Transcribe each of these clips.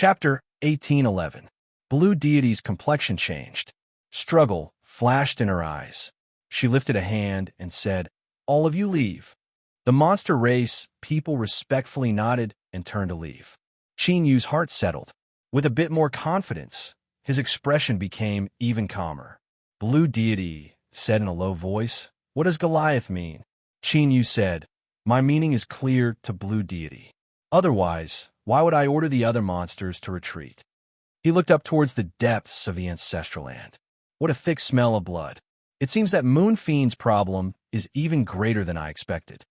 Chapter 1811. Blue Deity's complexion changed. Struggle flashed in her eyes. She lifted a hand and said, "All of you leave." The monster race people respectfully nodded and turned to leave. Qin Yu's heart settled. With a bit more confidence, his expression became even calmer. Blue Deity said in a low voice, "What does Goliath mean?" Qin Yu said, "My meaning is clear to Blue Deity. Otherwise, why would I order the other monsters to retreat?" He looked up towards the depths of the ancestral land. What a thick smell of blood. It seems that Moon Fiend's problem is even greater than I expected.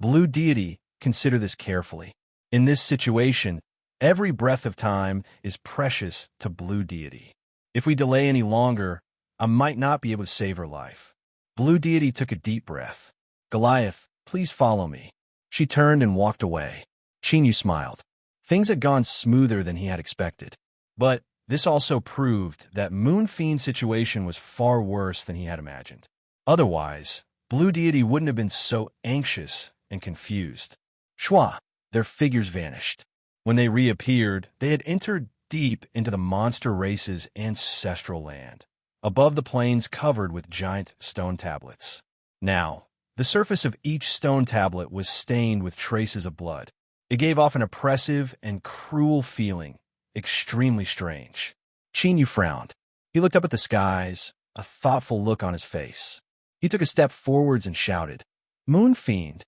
Blue Deity, consider this carefully. In this situation, every breath of time is precious to Blue Deity. If we delay any longer, I might not be able to save her life. Blue Deity took a deep breath. "Goliath, please follow me." She turned and walked away. Qin Yu smiled. Things had gone smoother than he had expected. But this also proved that Moon Fiend's situation was far worse than he had imagined. Otherwise, Blue Deity wouldn't have been so anxious and confused. Shwa, their figures vanished. When they reappeared, they had entered deep into the monster race's ancestral land, above the plains covered with giant stone tablets. Now, the surface of each stone tablet was stained with traces of blood. It gave off an oppressive and cruel feeling, extremely strange. Qin Yu frowned. He looked up at the skies, a thoughtful look on his face. He took a step forwards and shouted, "Moon Fiend!"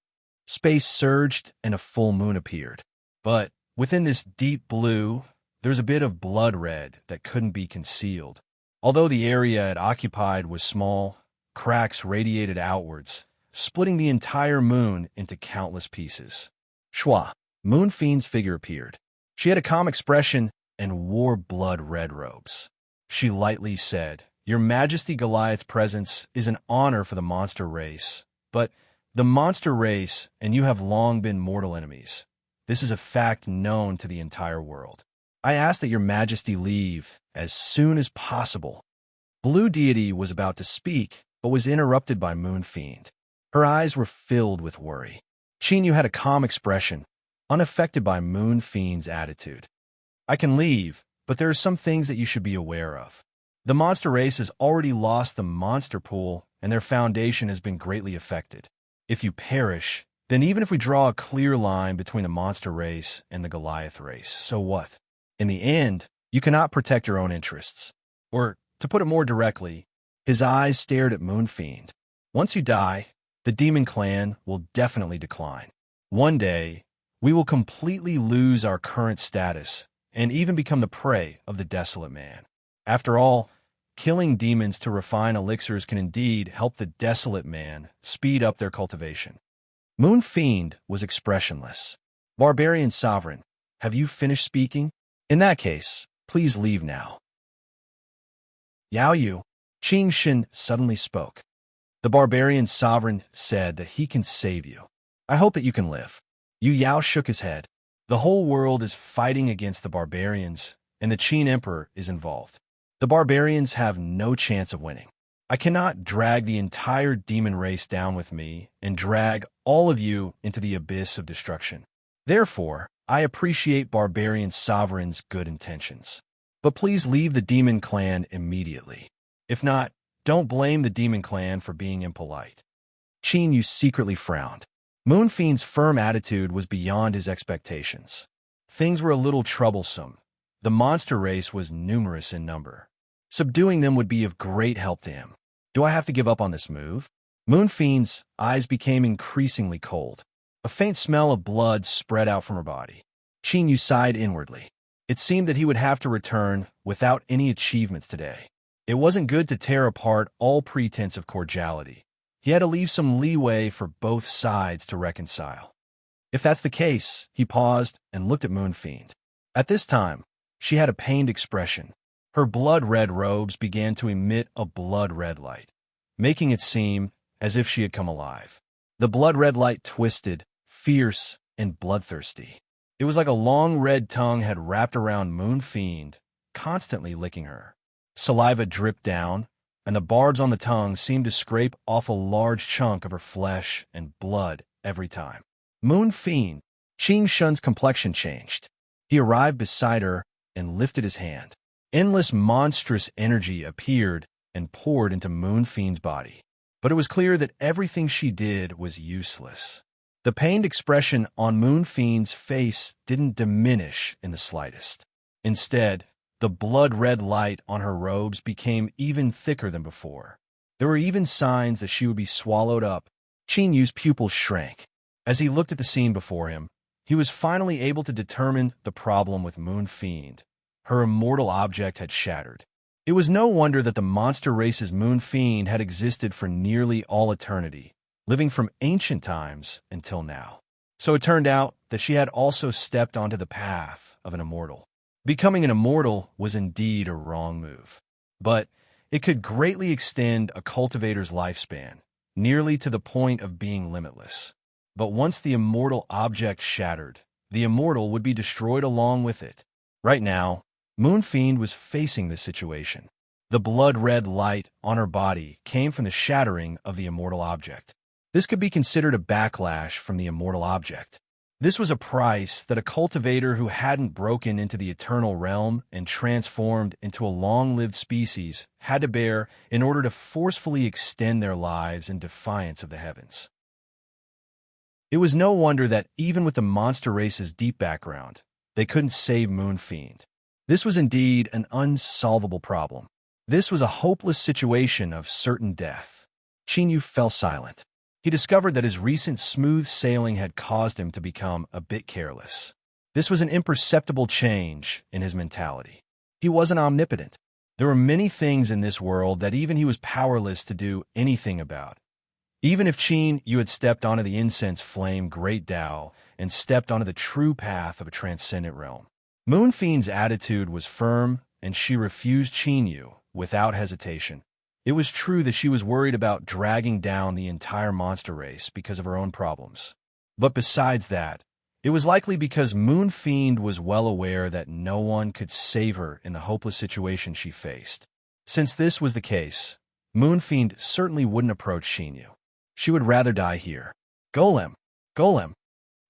Space surged and a full moon appeared. But within this deep blue, there's a bit of blood red that couldn't be concealed. Although the area it occupied was small, cracks radiated outwards, splitting the entire moon into countless pieces. Shwa, Moon Fiend's figure appeared. She had a calm expression and wore blood-red robes. She lightly said, "Your Majesty Goliath's presence is an honor for the monster race, but the monster race and you have long been mortal enemies. This is a fact known to the entire world. I ask that your Majesty leave as soon as possible." Blue Deity was about to speak, but was interrupted by Moon Fiend. Her eyes were filled with worry. Qin Yu had a calm expression, unaffected by Moon Fiend's attitude. "I can leave, but there are some things that you should be aware of. The monster race has already lost the monster pool, and their foundation has been greatly affected. If you perish, then even if we draw a clear line between the monster race and the Goliath race, so what? In the end, you cannot protect your own interests. Or, to put it more directly," his eyes stared at Moon Fiend. "Once you die, the demon clan will definitely decline. One day, we will completely lose our current status and even become the prey of the desolate man. After all, killing demons to refine elixirs can indeed help the desolate man speed up their cultivation." Moon Fiend was expressionless. "Barbarian Sovereign, have you finished speaking? In that case, please leave now." "Yao Yu," Qing Shin suddenly spoke. "The Barbarian Sovereign said that he can save you. I hope that you can live." Yu Yao shook his head. "The whole world is fighting against the barbarians, and the Qin Emperor is involved. The barbarians have no chance of winning. I cannot drag the entire demon race down with me and drag all of you into the abyss of destruction. Therefore, I appreciate Barbarian Sovereign's good intentions. But please leave the demon clan immediately. If not, don't blame the demon clan for being impolite." Qin Yu secretly frowned. Moon Fiend's firm attitude was beyond his expectations. Things were a little troublesome. The monster race was numerous in number. Subduing them would be of great help to him. Do I have to give up on this move? Moon Fiend's eyes became increasingly cold. A faint smell of blood spread out from her body. Qin Yu sighed inwardly. It seemed that he would have to return without any achievements today. It wasn't good to tear apart all pretense of cordiality. He had to leave some leeway for both sides to reconcile. If that's the case, he paused and looked at Moon Fiend. At this time, she had a pained expression. Her blood-red robes began to emit a blood-red light, making it seem as if she had come alive. The blood-red light twisted, fierce, and bloodthirsty. It was like a long red tongue had wrapped around Moon Fiend, constantly licking her. Saliva dripped down, and the barbs on the tongue seemed to scrape off a large chunk of her flesh and blood every time. Moon Fiend, Qing Shun's complexion changed. He arrived beside her, and lifted his hand. Endless monstrous energy appeared and poured into Moon Fiend's body. But it was clear that everything she did was useless. The pained expression on Moon Fiend's face didn't diminish in the slightest. Instead, the blood-red light on her robes became even thicker than before. There were even signs that she would be swallowed up. Qin Yu's pupils shrank. As he looked at the scene before him, he was finally able to determine the problem with Moon Fiend. Her immortal object had shattered. It was no wonder that the monster race's Moon Fiend had existed for nearly all eternity, living from ancient times until now. So it turned out that she had also stepped onto the path of an immortal. Becoming an immortal was indeed a wrong move, but it could greatly extend a cultivator's lifespan, nearly to the point of being limitless. But once the immortal object shattered, the immortal would be destroyed along with it. Right now, Moon Fiend was facing this situation. The blood-red light on her body came from the shattering of the immortal object. This could be considered a backlash from the immortal object. This was a price that a cultivator who hadn't broken into the eternal realm and transformed into a long-lived species had to bear in order to forcefully extend their lives in defiance of the heavens. It was no wonder that even with the monster race's deep background, they couldn't save Moon Fiend. This was indeed an unsolvable problem. This was a hopeless situation of certain death. Qin Yu fell silent. He discovered that his recent smooth sailing had caused him to become a bit careless. This was an imperceptible change in his mentality. He wasn't omnipotent. There were many things in this world that even he was powerless to do anything about. Even if Qin Yu had stepped onto the incense flame Great Tao and stepped onto the true path of a transcendent realm. Moon Fiend's attitude was firm, and she refused Qin Yu without hesitation. It was true that she was worried about dragging down the entire monster race because of her own problems. But besides that, it was likely because Moon Fiend was well aware that no one could save her in the hopeless situation she faced. Since this was the case, Moon Fiend certainly wouldn't approach Qin Yu. She would rather die here. Golem! Golem!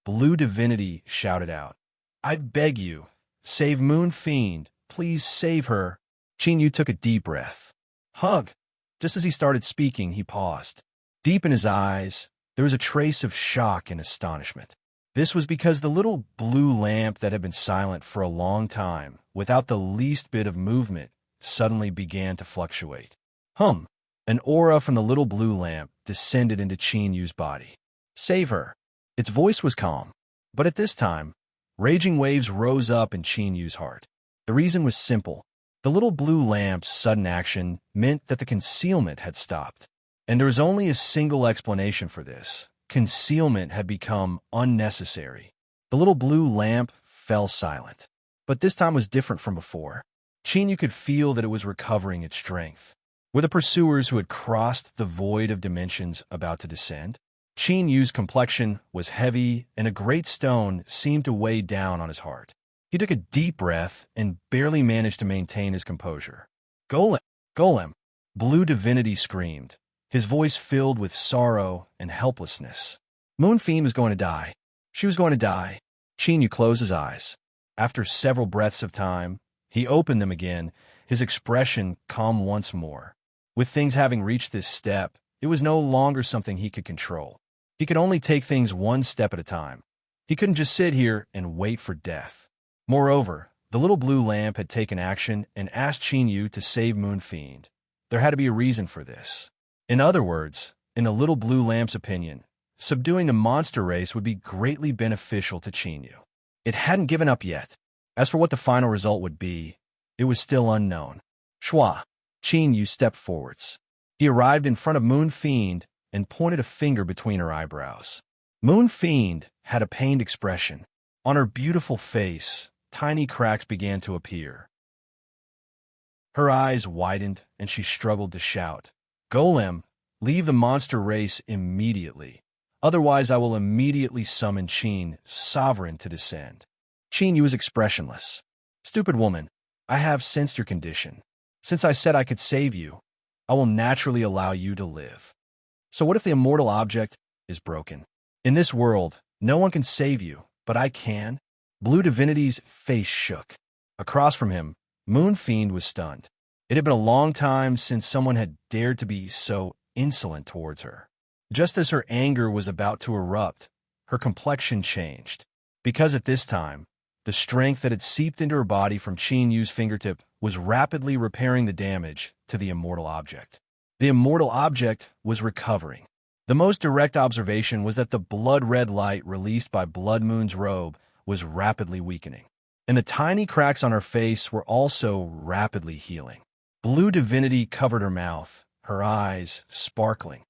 Blue Divinity shouted out. I beg you, save Moon Fiend. Please save her. Qin Yu took a deep breath. Hug! Just as he started speaking, he paused. Deep in his eyes, there was a trace of shock and astonishment. This was because the little blue lamp that had been silent for a long time, without the least bit of movement, suddenly began to fluctuate. Hum! An aura from the little blue lamp descended into Qin Yu's body. Save her! Its voice was calm, but at this time, raging waves rose up in Qin Yu's heart. The reason was simple. The little blue lamp's sudden action meant that the concealment had stopped. And there was only a single explanation for this. Concealment had become unnecessary. The little blue lamp fell silent. But this time was different from before. Qin Yu could feel that it was recovering its strength. Were the pursuers who had crossed the void of dimensions about to descend? Qin Yu's complexion was heavy, and a great stone seemed to weigh down on his heart. He took a deep breath and barely managed to maintain his composure. Golem! Golem! Blue Divinity screamed, his voice filled with sorrow and helplessness. Moon Fiend was going to die. She was going to die. Qin Yu closed his eyes. After several breaths of time, he opened them again, his expression calm once more. With things having reached this step, it was no longer something he could control. He could only take things one step at a time. He couldn't just sit here and wait for death. Moreover, the little blue lamp had taken action and asked Qin Yu to save Moon Fiend. There had to be a reason for this. In other words, in the little blue lamp's opinion, subduing the monster race would be greatly beneficial to Qin Yu. It hadn't given up yet. As for what the final result would be, it was still unknown. Shua! Qin Yu stepped forwards. He arrived in front of Moon Fiend and pointed a finger between her eyebrows. Moon Fiend had a pained expression. On her beautiful face, tiny cracks began to appear. Her eyes widened, and she struggled to shout, Golem, leave the monster race immediately. Otherwise I will immediately summon Qin, sovereign, to descend. Qin Yu was expressionless. Stupid woman, I have sensed your condition. Since I said I could save you, I will naturally allow you to live. So what if the immortal object is broken? In this world, no one can save you, but I can. Blue Divinity's face shook. Across from him, Moon Fiend was stunned. It had been a long time since someone had dared to be so insolent towards her. Just as her anger was about to erupt, her complexion changed. Because at this time, the strength that had seeped into her body from Qin Yu's fingertip was rapidly repairing the damage to the immortal object. The immortal object was recovering. The most direct observation was that the blood-red light released by Blood Moon's robe was rapidly weakening, and the tiny cracks on her face were also rapidly healing. Blue divinity covered her mouth, her eyes sparkling.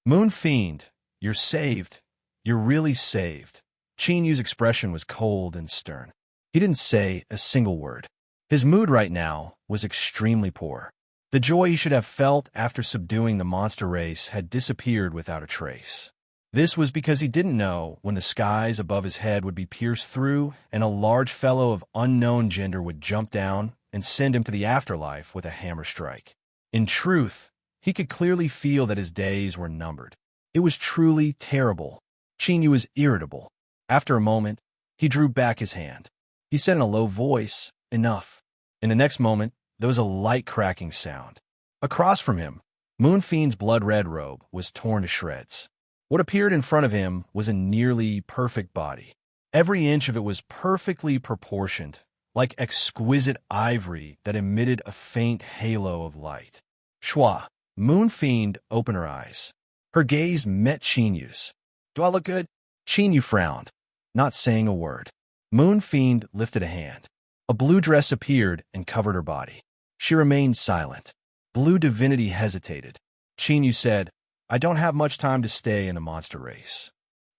Moon Fiend, you're saved. You're really saved. Qin Yu's expression was cold and stern. He didn't say a single word. His mood right now was extremely poor. The joy he should have felt after subduing the monster race had disappeared without a trace. This was because he didn't know when the skies above his head would be pierced through and a large fellow of unknown gender would jump down and send him to the afterlife with a hammer strike. In truth, he could clearly feel that his days were numbered. It was truly terrible. Qin Yu was irritable. After a moment, he drew back his hand. He said in a low voice, "Enough." In the next moment, there was a light cracking sound. Across from him, Moon Fiend's blood-red robe was torn to shreds. What appeared in front of him was a nearly perfect body. Every inch of it was perfectly proportioned, like exquisite ivory that emitted a faint halo of light. Shua, Moon Fiend opened her eyes. Her gaze met Qin Yu's. "Do I look good?" Qin Yu frowned, not saying a word. Moon Fiend lifted a hand. A blue dress appeared and covered her body. She remained silent. Blue divinity hesitated. Qin Yu said, "I don't have much time to stay in the monster race."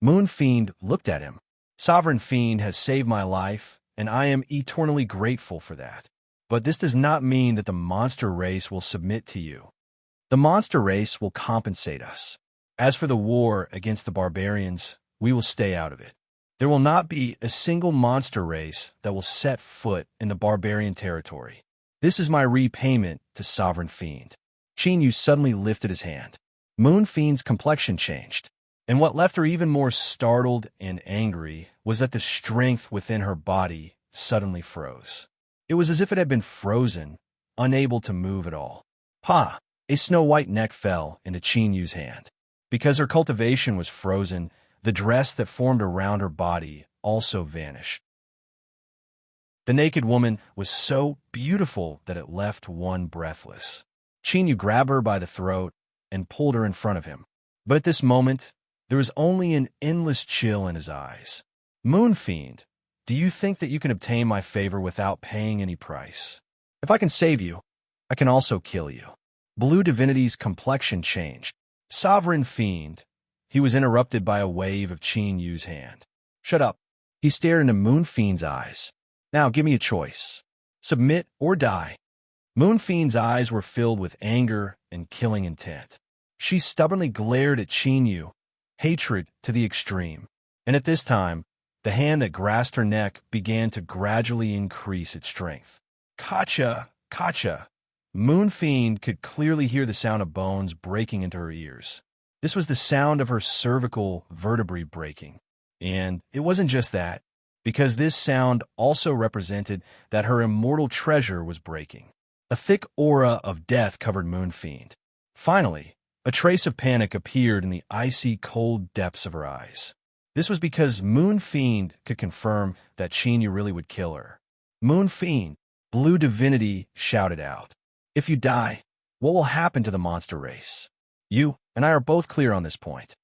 Moon Fiend looked at him. "Sovereign Fiend has saved my life, and I am eternally grateful for that. But this does not mean that the monster race will submit to you. The monster race will compensate us. As for the war against the barbarians, we will stay out of it. There will not be a single monster race that will set foot in the barbarian territory. This is my repayment to Sovereign Fiend." Qin Yu suddenly lifted his hand. Moon Fiend's complexion changed, and what left her even more startled and angry was that the strength within her body suddenly froze. It was as if it had been frozen, unable to move at all. "Ha!" A snow-white neck fell into Qin Yu's hand. Because her cultivation was frozen, the dress that formed around her body also vanished. The naked woman was so beautiful that it left one breathless. Qin Yu grabbed her by the throat and pulled her in front of him. But at this moment, there was only an endless chill in his eyes. "Moon Fiend, do you think that you can obtain my favor without paying any price? If I can save you, I can also kill you." Blue divinity's complexion changed. "Sovereign Fiend." He was interrupted by a wave of Qin Yu's hand. "Shut up." He stared into Moon Fiend's eyes. "Now give me a choice. Submit or die." Moon Fiend's eyes were filled with anger and killing intent. She stubbornly glared at Qin Yu, hatred to the extreme. And at this time, the hand that grasped her neck began to gradually increase its strength. "Kacha, Kacha." Moon Fiend could clearly hear the sound of bones breaking into her ears. This was the sound of her cervical vertebrae breaking. And it wasn't just that, because this sound also represented that her immortal treasure was breaking. A thick aura of death covered Moon Fiend. Finally, a trace of panic appeared in the icy cold depths of her eyes. This was because Moon Fiend could confirm that Qin Yu really would kill her. "Moon Fiend," Blue Divinity shouted out. "If you die, what will happen to the monster race? You and I are both clear on this point.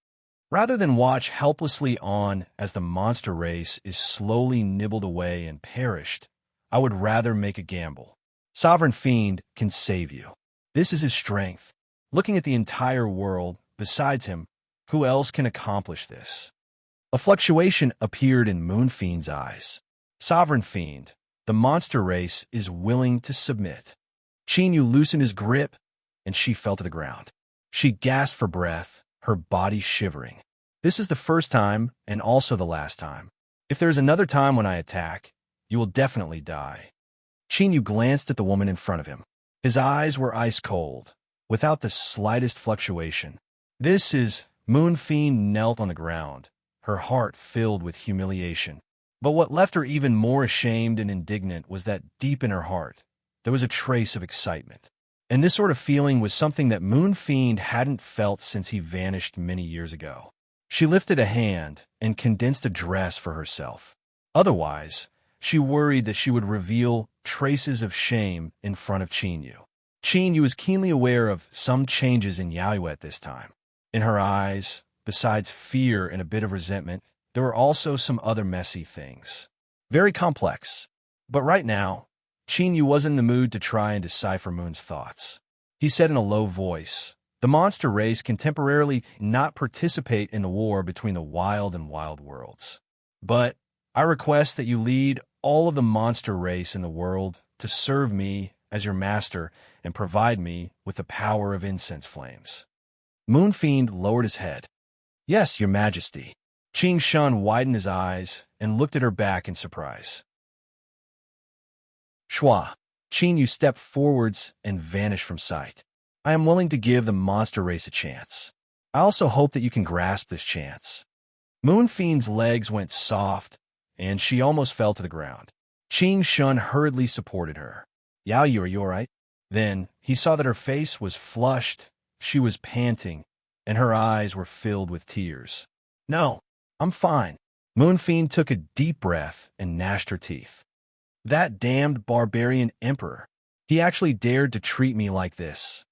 Rather than watch helplessly on as the monster race is slowly nibbled away and perished, I would rather make a gamble. Sovereign Fiend can save you. This is his strength. Looking at the entire world, besides him, who else can accomplish this?" A fluctuation appeared in Moon Fiend's eyes. "Sovereign Fiend, the monster race is willing to submit." Qin Yu loosened his grip, and she fell to the ground. She gasped for breath, her body shivering. "This is the first time and also the last time. If there is another time when I attack, you will definitely die." Qin Yu glanced at the woman in front of him. His eyes were ice cold, without the slightest fluctuation. "This is..." Moon Fiend knelt on the ground, her heart filled with humiliation. But what left her even more ashamed and indignant was that deep in her heart, there was a trace of excitement. And this sort of feeling was something that Moonfiend hadn't felt since he vanished many years ago. She lifted a hand and condensed a dress for herself. Otherwise, she worried that she would reveal traces of shame in front of Chinyu. Chinyu was keenly aware of some changes in Yaoyu at this time. In her eyes, besides fear and a bit of resentment, there were also some other messy things. Very complex. But right now, Chinyu wasn't in the mood to try and decipher Moon's thoughts. He said in a low voice, "The monster race can temporarily not participate in the war between the wild and wild worlds. But I request that you lead all of the monster race in the world to serve me as your master and provide me with the power of incense flames." Moonfiend lowered his head. "Yes, your majesty." Qing Shun widened his eyes and looked at her back in surprise. Shua. Chinyu stepped forwards and vanished from sight. "I am willing to give the monster race a chance. I also hope that you can grasp this chance." Moonfiend's legs went soft, and she almost fell to the ground. Qing Shun hurriedly supported her. "Yaoyu, are you all right?" Then he saw that her face was flushed, she was panting, and her eyes were filled with tears. "No, I'm fine." Moonfiend took a deep breath and gnashed her teeth. "That damned barbarian emperor. He actually dared to treat me like this.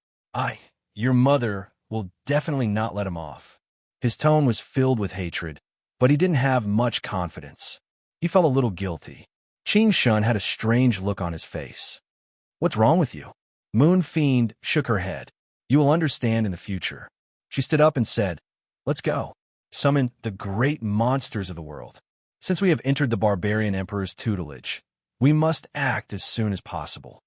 Your mother, will definitely not let him off." His tone was filled with hatred, but he didn't have much confidence. He felt a little guilty. Qing Shun had a strange look on his face. "What's wrong with you?" Moonfiend shook her head. "You will understand in the future." She stood up and said, "Let's go. Summon the great monsters of the world. Since we have entered the barbarian emperor's tutelage, we must act as soon as possible."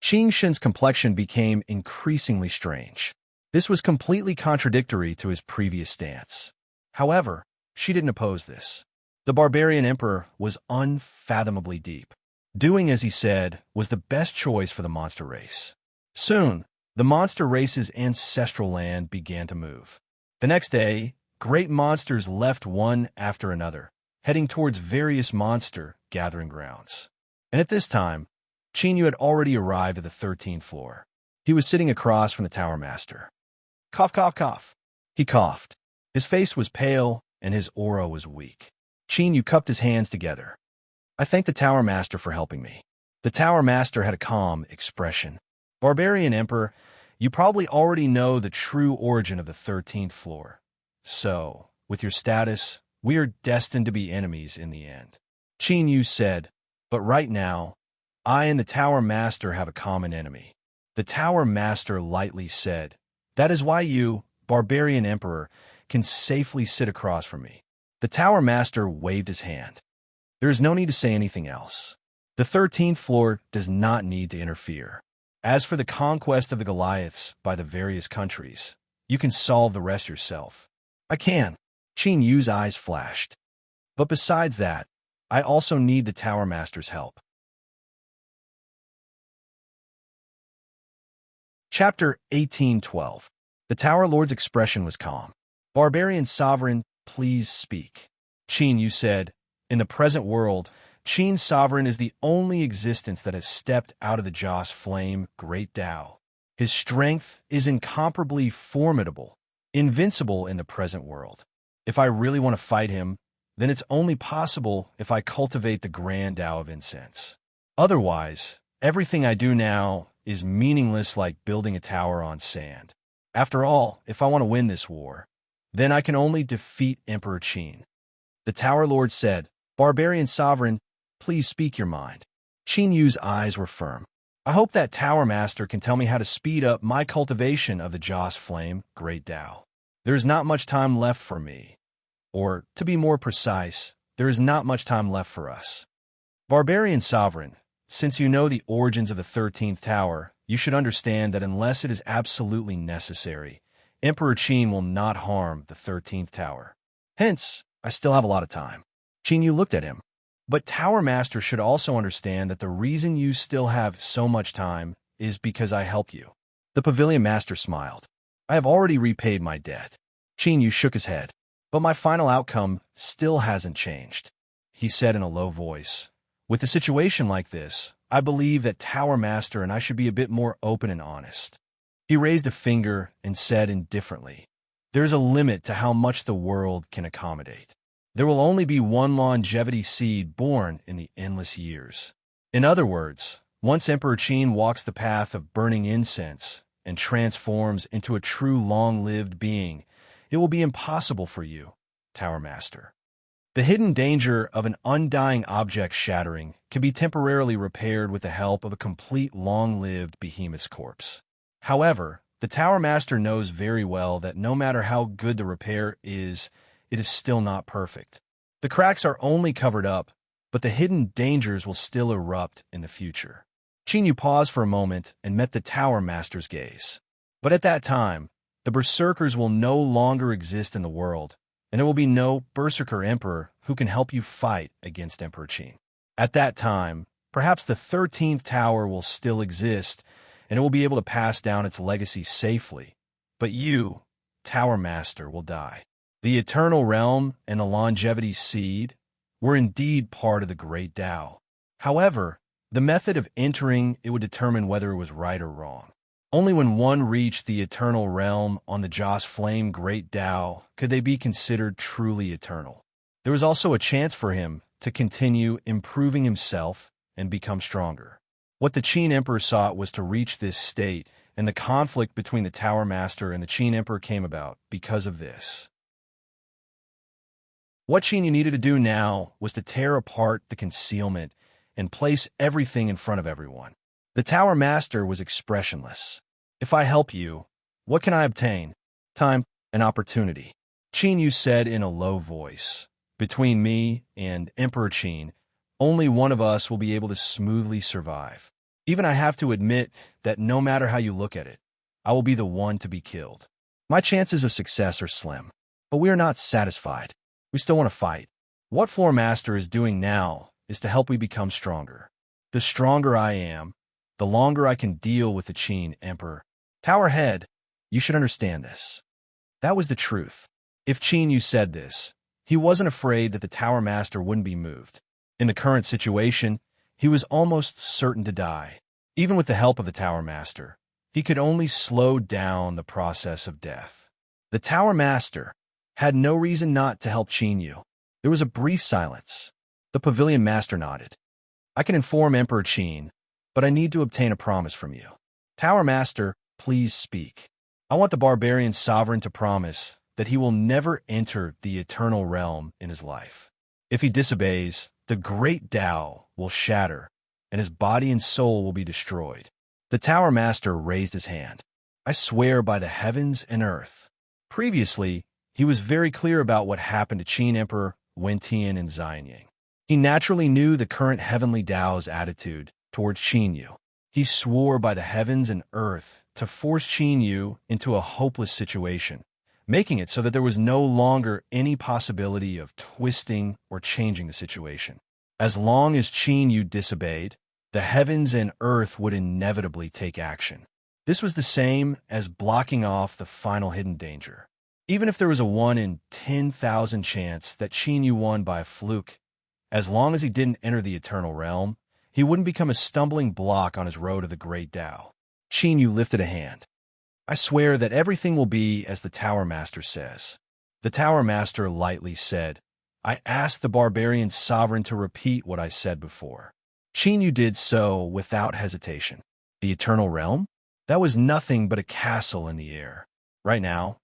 Qing Shun's complexion became increasingly strange. This was completely contradictory to his previous stance. However, she didn't oppose this. The barbarian emperor was unfathomably deep. Doing as he said was the best choice for the monster race. Soon, the monster race's ancestral land began to move. The next day, great monsters left one after another, heading towards various monster gathering grounds. And at this time, Chinyu had already arrived at the 13th floor. He was sitting across from the Tower Master. Cough, cough, cough. He coughed. His face was pale, and his aura was weak. Chinyu cupped his hands together. "I thank the Tower Master for helping me." The Tower Master had a calm expression. "Barbarian Emperor, you probably already know the true origin of the 13th floor. So, with your status, we are destined to be enemies in the end." Chinyu said, "But right now, I and the Tower Master have a common enemy." The Tower Master lightly said, "That is why you, Barbarian Emperor, can safely sit across from me." The Tower Master waved his hand. "There is no need to say anything else. The 13th floor does not need to interfere. As for the conquest of the Goliaths by the various countries, you can solve the rest yourself." "I can." Qin Yu's eyes flashed. "But besides that, I also need the Tower Master's help." Chapter 1812. The Tower Lord's expression was calm. "Barbarian Sovereign, please speak." Qin Yu said, "In the present world, Qin Sovereign is the only existence that has stepped out of the Joss Flame Great Tao. His strength is incomparably formidable, invincible in the present world. If I really want to fight him, then it's only possible if I cultivate the Grand Tao of Incense. Otherwise, everything I do now is meaningless, like building a tower on sand. After all, if I want to win this war, then I can only defeat Emperor Qin." The Tower Lord said, "Barbarian Sovereign, please speak your mind." Qin Yu's eyes were firm. "I hope that Tower Master can tell me how to speed up my cultivation of the Joss Flame Great Tao. There is not much time left for me. Or, to be more precise, there is not much time left for us. Barbarian Sovereign, since you know the origins of the 13th Tower, you should understand that unless it is absolutely necessary, Emperor Qin will not harm the 13th Tower. Hence, I still have a lot of time." Qin Yu looked at him. "But Tower Master should also understand that the reason you still have so much time is because I helped you." The Pavilion Master smiled. "I have already repaid my debt." Qin Yu shook his head. "But my final outcome still hasn't changed." he said in a low voice. With a situation like this, I believe that Tower Master and I should be a bit more open and honest. He raised a finger and said indifferently, "There's a limit to how much the world can accommodate. There will only be one longevity seed born in the endless years." In other words, once Emperor Qin walks the path of burning incense and transforms into a true long-lived being, it will be impossible for you, Tower Master. The hidden danger of an undying object shattering can be temporarily repaired with the help of a complete long-lived behemoth's corpse. However, the Tower Master knows very well that no matter how good the repair is, it is still not perfect. The cracks are only covered up, but the hidden dangers will still erupt in the future. Qin Yu paused for a moment and met the Tower Master's gaze. But at that time, the Berserkers will no longer exist in the world, and there will be no Berserker Emperor who can help you fight against Emperor Qin. At that time, perhaps the 13th Tower will still exist, and it will be able to pass down its legacy safely. But you, Tower Master, will die. The Eternal Realm and the Longevity Seed were indeed part of the Great Tao. However, the method of entering it would determine whether it was right or wrong. Only when one reached the Eternal Realm on the Joss Flame Great Tao could they be considered truly eternal. There was also a chance for him to continue improving himself and become stronger. What the Qin Emperor sought was to reach this state, and the conflict between the Tower Master and the Qin Emperor came about because of this. What Qin Yu needed to do now was to tear apart the concealment and place everything in front of everyone. The Tower Master was expressionless. "If I help you, what can I obtain? Time and opportunity," Qin Yu said in a low voice. "Between me and Emperor Qin, only one of us will be able to smoothly survive. Even I have to admit that no matter how you look at it, I will be the one to be killed. My chances of success are slim, but we are not satisfied. We still want to fight. What Floor Master is doing now is to help me become stronger. The stronger I am, the longer I can deal with the Qin Emperor. Tower Head, you should understand this." That was the truth. If Qin Yu said this, he wasn't afraid that the Tower Master wouldn't be moved. In the current situation, he was almost certain to die. Even with the help of the Tower Master, he could only slow down the process of death. The Tower Master had no reason not to help Qin Yu. There was a brief silence. The Pavilion Master nodded. "I can inform Emperor Qin, but I need to obtain a promise from you." "Tower Master, please speak." "I want the Barbarian Sovereign to promise that he will never enter the Eternal Realm in his life. If he disobeys, the Great Tao will shatter, and his body and soul will be destroyed." The Tower Master raised his hand. "I swear by the heavens and earth." Previously, he was very clear about what happened to Qin Emperor Wen Tian and Xian Yang. He naturally knew the current Heavenly Tao's attitude towards Qin Yu. He swore by the heavens and earth to force Qin Yu into a hopeless situation, making it so that there was no longer any possibility of twisting or changing the situation. As long as Qin Yu disobeyed, the heavens and earth would inevitably take action. This was the same as blocking off the final hidden danger. Even if there was a 1 in 10,000 chance that Qin Yu won by a fluke, as long as he didn't enter the Eternal Realm, he wouldn't become a stumbling block on his road to the Great Tao. Qin Yu lifted a hand. "I swear that everything will be as the Tower Master says." The Tower Master lightly said, "I asked the Barbarian Sovereign to repeat what I said before." Qin Yu did so without hesitation. The Eternal Realm? That was nothing but a castle in the air. Right now,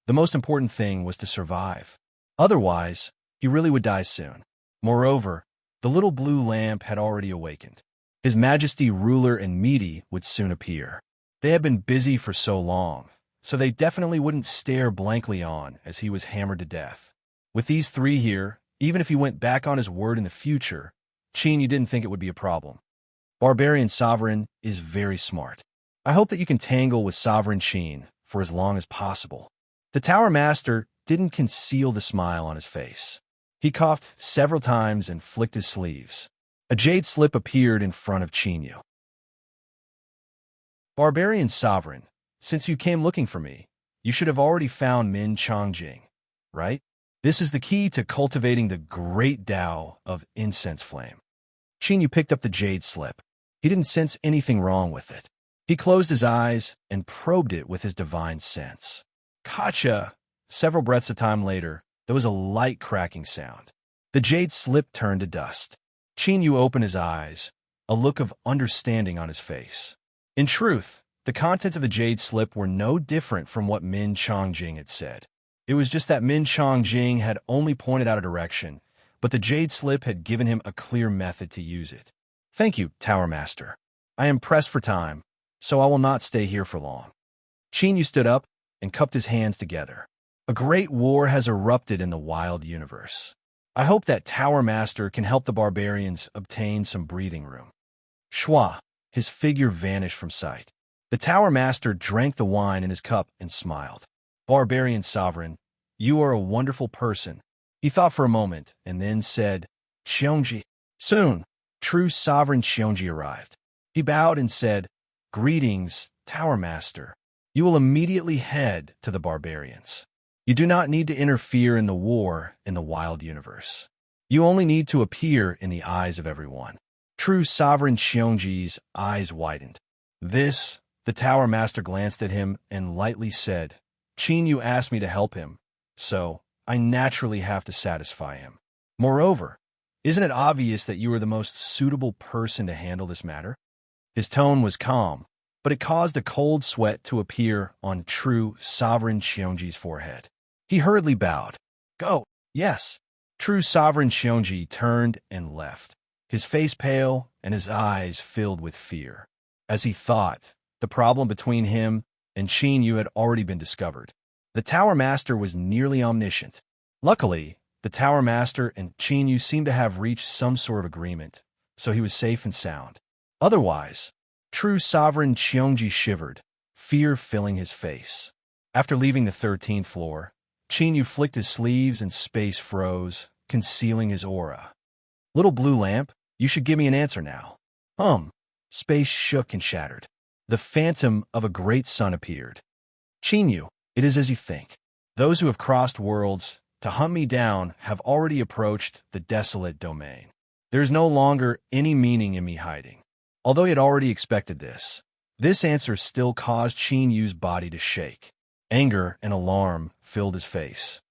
the most important thing was to survive. Otherwise, he really would die soon. Moreover, the little blue lamp had already awakened. His Majesty, Ruler, and Misty would soon appear. They had been busy for so long, so they definitely wouldn't stare blankly on as he was hammered to death. With these three here, even if he went back on his word in the future, Qin Yu didn't think it would be a problem. Barbarian Sovereign is very smart. I hope that you can tangle with Sovereign Qin for as long as possible. The Tower Master didn't conceal the smile on his face. He coughed several times and flicked his sleeves. A jade slip appeared in front of Qin Yu. "Barbarian Sovereign, since you came looking for me, you should have already found Min Changjing, right?" This is the key to cultivating the great Tao of incense flame. Qin picked up the jade slip. He didn't sense anything wrong with it. He closed his eyes and probed it with his divine sense. Gotcha! Several breaths of time later, there was a light cracking sound. The jade slip turned to dust. Qin opened his eyes, a look of understanding on his face. In truth, the contents of the jade slip were no different from what Min Chongjing had said. It was just that Min Chongjing had only pointed out a direction, but the jade slip had given him a clear method to use it. Thank you, Tower Master. I am pressed for time, so I will not stay here for long. Qin stood up and cupped his hands together. A great war has erupted in the wild universe. I hope that Tower Master can help the barbarians obtain some breathing room. Shua, his figure vanished from sight. The Tower Master drank the wine in his cup and smiled. Barbarian Sovereign, you are a wonderful person. He thought for a moment and then said, Xiongji. Soon, true Sovereign Xiongji arrived. He bowed and said, Greetings, Tower Master. You will immediately head to the barbarians. You do not need to interfere in the war in the wild universe. You only need to appear in the eyes of everyone. True Sovereign Xiongji's eyes widened. The Tower Master glanced at him and lightly said, Qin asked me to help him, so I naturally have to satisfy him. Moreover, isn't it obvious that you are the most suitable person to handle this matter? His tone was calm, but it caused a cold sweat to appear on true Sovereign Xiongji's forehead. He hurriedly bowed. Go, yes. True Sovereign Xiongji turned and left, his face pale and his eyes filled with fear. As he thought, the problem between him and Qin had already been discovered. The Tower Master was nearly omniscient. Luckily, the Tower Master and Qin seemed to have reached some sort of agreement, so he was safe and sound. Otherwise, true Sovereign Xiongji shivered, fear filling his face. After leaving the 13th floor, Qin flicked his sleeves and space froze, concealing his aura. Little blue lamp, you should give me an answer now. Space shook and shattered. The phantom of a great sun appeared. Qin, it is as you think. Those who have crossed worlds to hunt me down have already approached the desolate domain. There is no longer any meaning in me hiding. Although he had already expected this answer still caused Qin body to shake. Anger and alarm filled his face.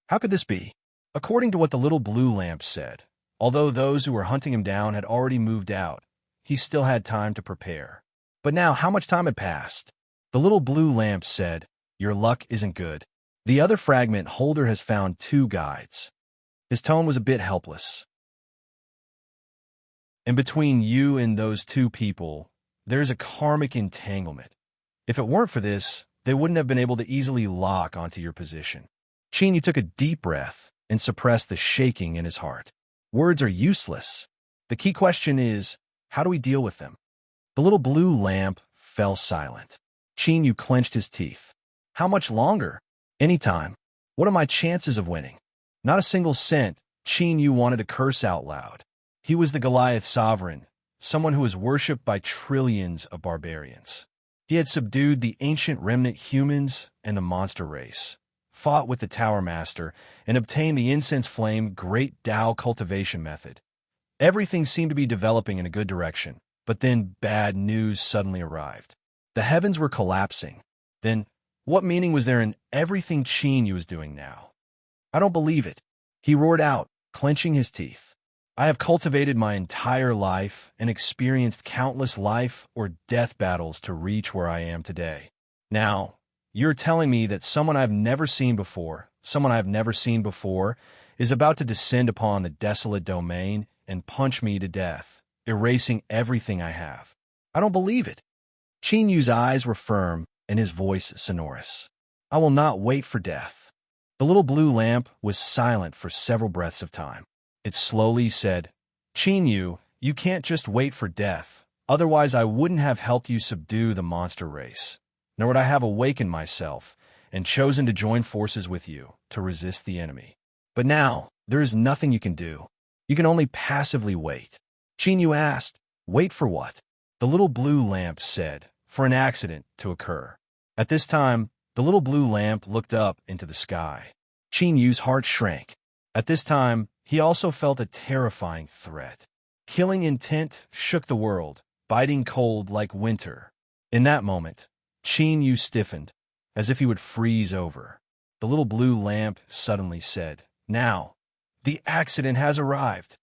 How could this be? According to what the little blue lamp said, although those who were hunting him down had already moved out, he still had time to prepare. But now, how much time had passed? The little blue lamp said, Your luck isn't good. The other fragment holder has found 2 guides. His tone was a bit helpless. And between you and those 2 people, there's a karmic entanglement. If it weren't for this, they wouldn't have been able to easily lock onto your position. Qin took a deep breath and suppressed the shaking in his heart. Words are useless. The key question is, how do we deal with them? The little blue lamp fell silent. Qin clenched his teeth. How much longer? Any time. What are my chances of winning? Not a single cent. Qin wanted to curse out loud. He was the Goliath sovereign, someone who was worshipped by trillions of barbarians. He had subdued the ancient remnant humans and the monster race, fought with the Tower Master, and obtained the incense flame great Tao cultivation method. Everything seemed to be developing in a good direction, but then bad news suddenly arrived. The heavens were collapsing. Then, what meaning was there in everything Qin was doing now? I don't believe it. He roared out, clenching his teeth. I have cultivated my entire life and experienced countless life or death battles to reach where I am today. Now, you're telling me that someone I've never seen before, is about to descend upon the desolate domain and punch me to death, erasing everything I have. I don't believe it. Qin eyes were firm and his voice sonorous. I will not wait for death. The little blue lamp was silent for several breaths of time. It slowly said, Qin, you can't just wait for death, otherwise I wouldn't have helped you subdue the monster race, nor would I have awakened myself and chosen to join forces with you to resist the enemy. But now, there is nothing you can do. You can only passively wait. Qin asked, Wait for what? The little blue lamp said, For an accident to occur. At this time, the little blue lamp looked up into the sky. Qin Yu's heart shrank. At this time, he also felt a terrifying threat. Killing intent shook the world, biting cold like winter. In that moment, Qin Yu stiffened, as if he would freeze over. The little blue lamp suddenly said, "Now, the accident has arrived."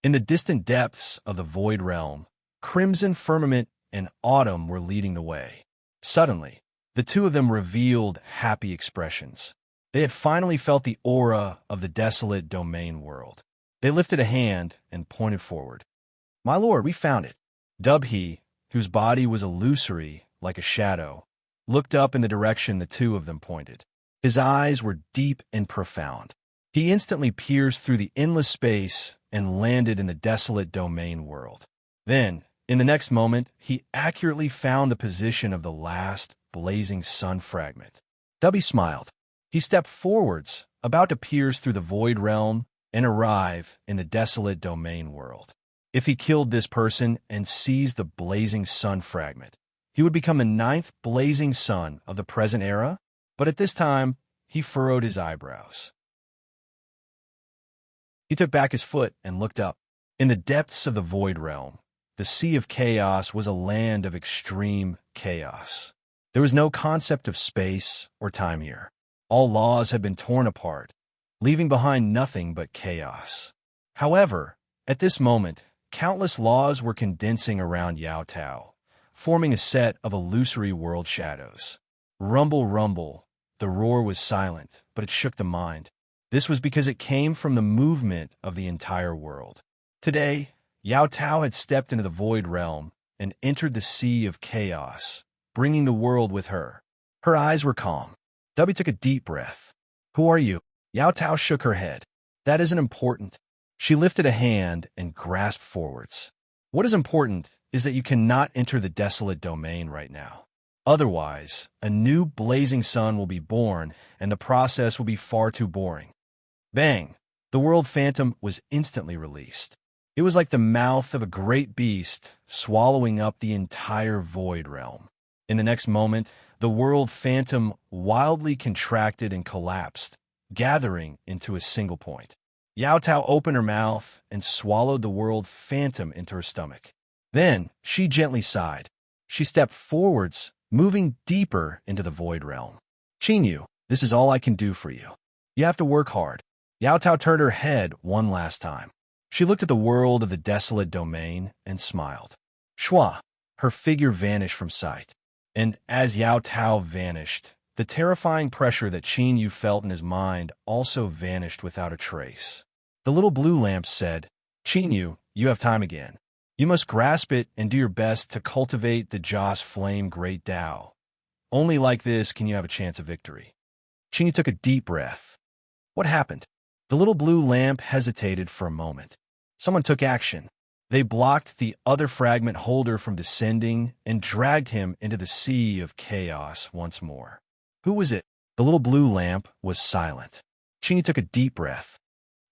In the distant depths of the void realm, crimson firmament and autumn were leading the way. Suddenly, the two of them revealed happy expressions. They had finally felt the aura of the desolate domain world. They lifted a hand and pointed forward. "My lord, we found it." Dubhe, whose body was illusory like a shadow, looked up in the direction the two of them pointed. His eyes were deep and profound. He instantly pierced through the endless space and landed in the desolate domain world. Then, in the next moment, he accurately found the position of the last blazing sun fragment. Dubhe smiled. He stepped forwards, about to pierce through the void realm and arrive in the desolate domain world. If he killed this person and seized the blazing sun fragment, he would become the 9th blazing sun of the present era, but at this time, he furrowed his eyebrows. He took back his foot and looked up. In the depths of the void realm, the Sea of Chaos was a land of extreme chaos. There was no concept of space or time here. All laws had been torn apart, leaving behind nothing but chaos. However, at this moment, countless laws were condensing around Yao Tao, forming a set of illusory world shadows. Rumble, rumble. The roar was silent, but it shook the mind. This was because it came from the movement of the entire world. Today, Yao Tao had stepped into the void realm and entered the Sea of Chaos, bringing the world with her. Her eyes were calm. Dubhe took a deep breath. "Who are you?" Yao Tao shook her head. "That isn't important." She lifted a hand and grasped forwards. "What is important is that you cannot enter the desolate domain right now. Otherwise, a new blazing sun will be born, and the process will be far too boring." Bang! The world phantom was instantly released. It was like the mouth of a great beast swallowing up the entire void realm. In the next moment, the world phantom wildly contracted and collapsed, gathering into a single point. Yao Tao opened her mouth and swallowed the world phantom into her stomach. Then, she gently sighed. She stepped forwards, moving deeper into the void realm. "Qin Yu, this is all I can do for you. You have to work hard." Yao Tao turned her head one last time. She looked at the world of the desolate domain and smiled. Shua, her figure vanished from sight. And as Yao Tao vanished, the terrifying pressure that Qin Yu felt in his mind also vanished without a trace. The little blue lamp said, "Qin Yu, you have time again. You must grasp it and do your best to cultivate the Joss Flame Great Tao. Only like this can you have a chance of victory." Qin Yu took a deep breath. What happened? The little blue lamp hesitated for a moment. Someone took action. They blocked the other fragment holder from descending and dragged him into the Sea of Chaos once more. Who was it? The little blue lamp was silent. Qin Yu took a deep breath.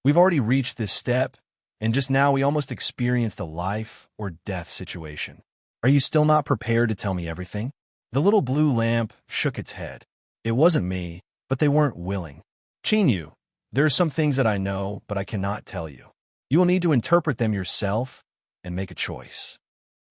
We've already reached this step, and just now we almost experienced a life or death situation. Are you still not prepared to tell me everything? The little blue lamp shook its head. It wasn't me, but they weren't willing. Qin Yu, there are some things that I know, but I cannot tell you. You will need to interpret them yourself and make a choice.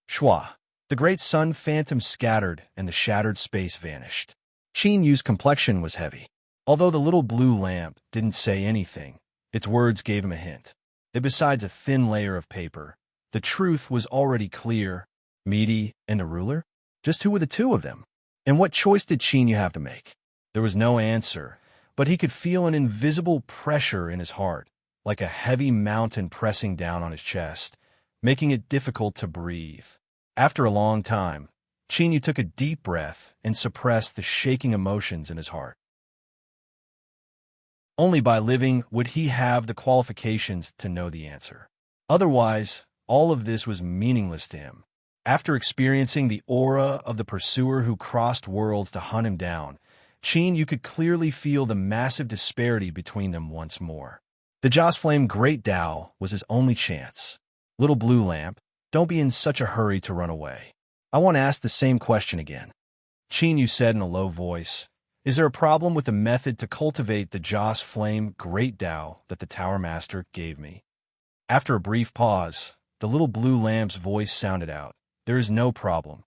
Shua, the great sun phantom scattered and the shattered space vanished. Qin Yu's complexion was heavy. Although the little blue lamp didn't say anything, its words gave him a hint. That besides a thin layer of paper, the truth was already clear. Meaty and a ruler? Just who were the two of them? And what choice did Qin Yu have to make? There was no answer, but he could feel an invisible pressure in his heart, like a heavy mountain pressing down on his chest, making it difficult to breathe. After a long time, Qin Yu took a deep breath and suppressed the shaking emotions in his heart. Only by living would he have the qualifications to know the answer. Otherwise, all of this was meaningless to him. After experiencing the aura of the pursuer who crossed worlds to hunt him down, Qin Yu could clearly feel the massive disparity between them once more. The Joss Flame Great Tao was his only chance. Little blue lamp, don't be in such a hurry to run away. I want to ask the same question again. Qin Yu said in a low voice, Is there a problem with the method to cultivate the Joss Flame Great Tao that the Tower Master gave me? After a brief pause, the little blue lamp's voice sounded out. There is no problem.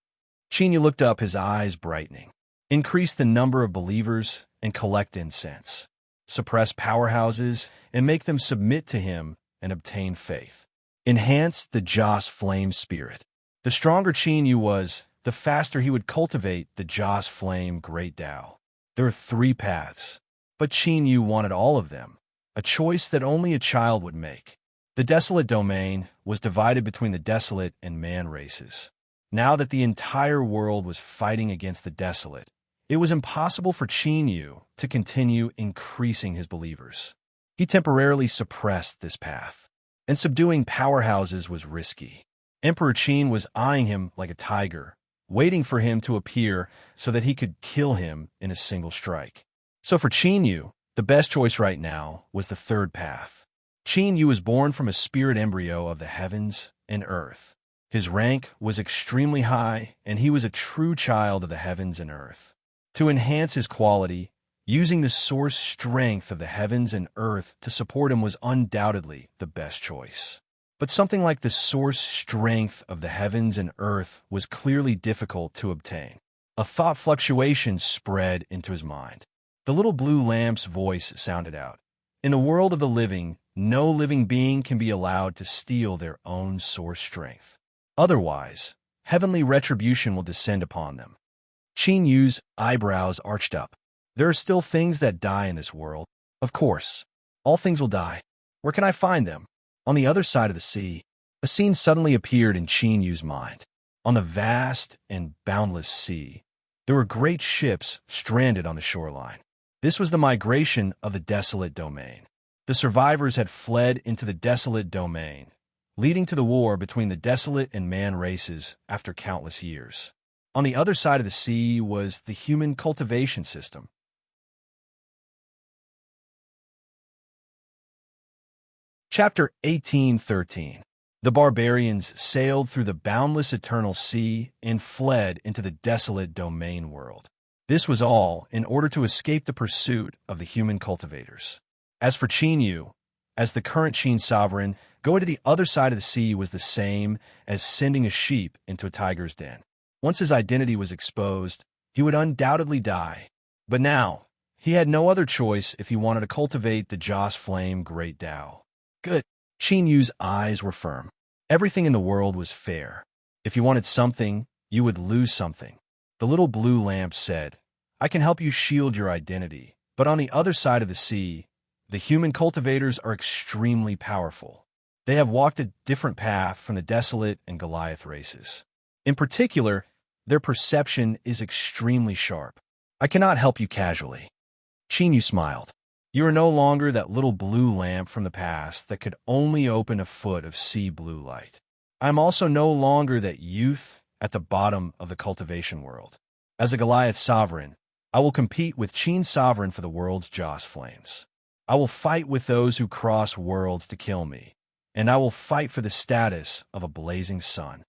Chinya looked up, his eyes brightening. Increase the number of believers and collect incense. Suppress powerhouses and make them submit to him and obtain faith. Enhance the Joss Flame spirit. The stronger Chinyu was, the faster he would cultivate the Joss Flame Great Tao. There are 3 paths, but Chinyu wanted all of them, a choice that only a child would make. The desolate domain was divided between the desolate and man races. Now that the entire world was fighting against the desolate, it was impossible for Chinyu to continue increasing his believers. He temporarily suppressed this path, and subduing powerhouses was risky. Emperor Qin was eyeing him like a tiger, waiting for him to appear so that he could kill him in a single strike. So for Chinyu, the best choice right now was the 3rd path. Chinyu was born from a spirit embryo of the heavens and earth. His rank was extremely high, and he was a true child of the heavens and earth. To enhance his quality, using the source strength of the heavens and earth to support him was undoubtedly the best choice. But something like the source strength of the heavens and earth was clearly difficult to obtain. A thought fluctuation spread into his mind. The little blue lamp's voice sounded out. In the world of the living, no living being can be allowed to steal their own source strength. Otherwise, heavenly retribution will descend upon them. Qin Yu's eyebrows arched up. There are still things that die in this world. Of course, all things will die. Where can I find them? On the other side of the sea. A scene suddenly appeared in Qin Yu's mind. On the vast and boundless sea, there were great ships stranded on the shoreline. This was the migration of the desolate domain. The survivors had fled into the desolate domain, leading to the war between the desolate and man races after countless years. On the other side of the sea was the human cultivation system. Chapter 18:13. The barbarians sailed through the boundless eternal sea and fled into the desolate domain world. This was all in order to escape the pursuit of the human cultivators. As for Qin Yu, as the current Qin sovereign, going to the other side of the sea was the same as sending a sheep into a tiger's den. Once his identity was exposed, he would undoubtedly die. But now, he had no other choice if he wanted to cultivate the Joss Flame Great Tao. Good. Qin Yu's eyes were firm. Everything in the world was fair. If you wanted something, you would lose something. The little blue lamp said, I can help you shield your identity, but on the other side of the sea, the human cultivators are extremely powerful. They have walked a different path from the desolate and Goliath races. In particular, their perception is extremely sharp. I cannot help you casually. Qin Yu smiled. You are no longer that little blue lamp from the past that could only open a foot of sea blue light. I am also no longer that youth at the bottom of the cultivation world. As a Goliath sovereign, I will compete with Qin sovereign for the world's Joss flames. I will fight with those who cross worlds to kill me, and I will fight for the status of a blazing sun.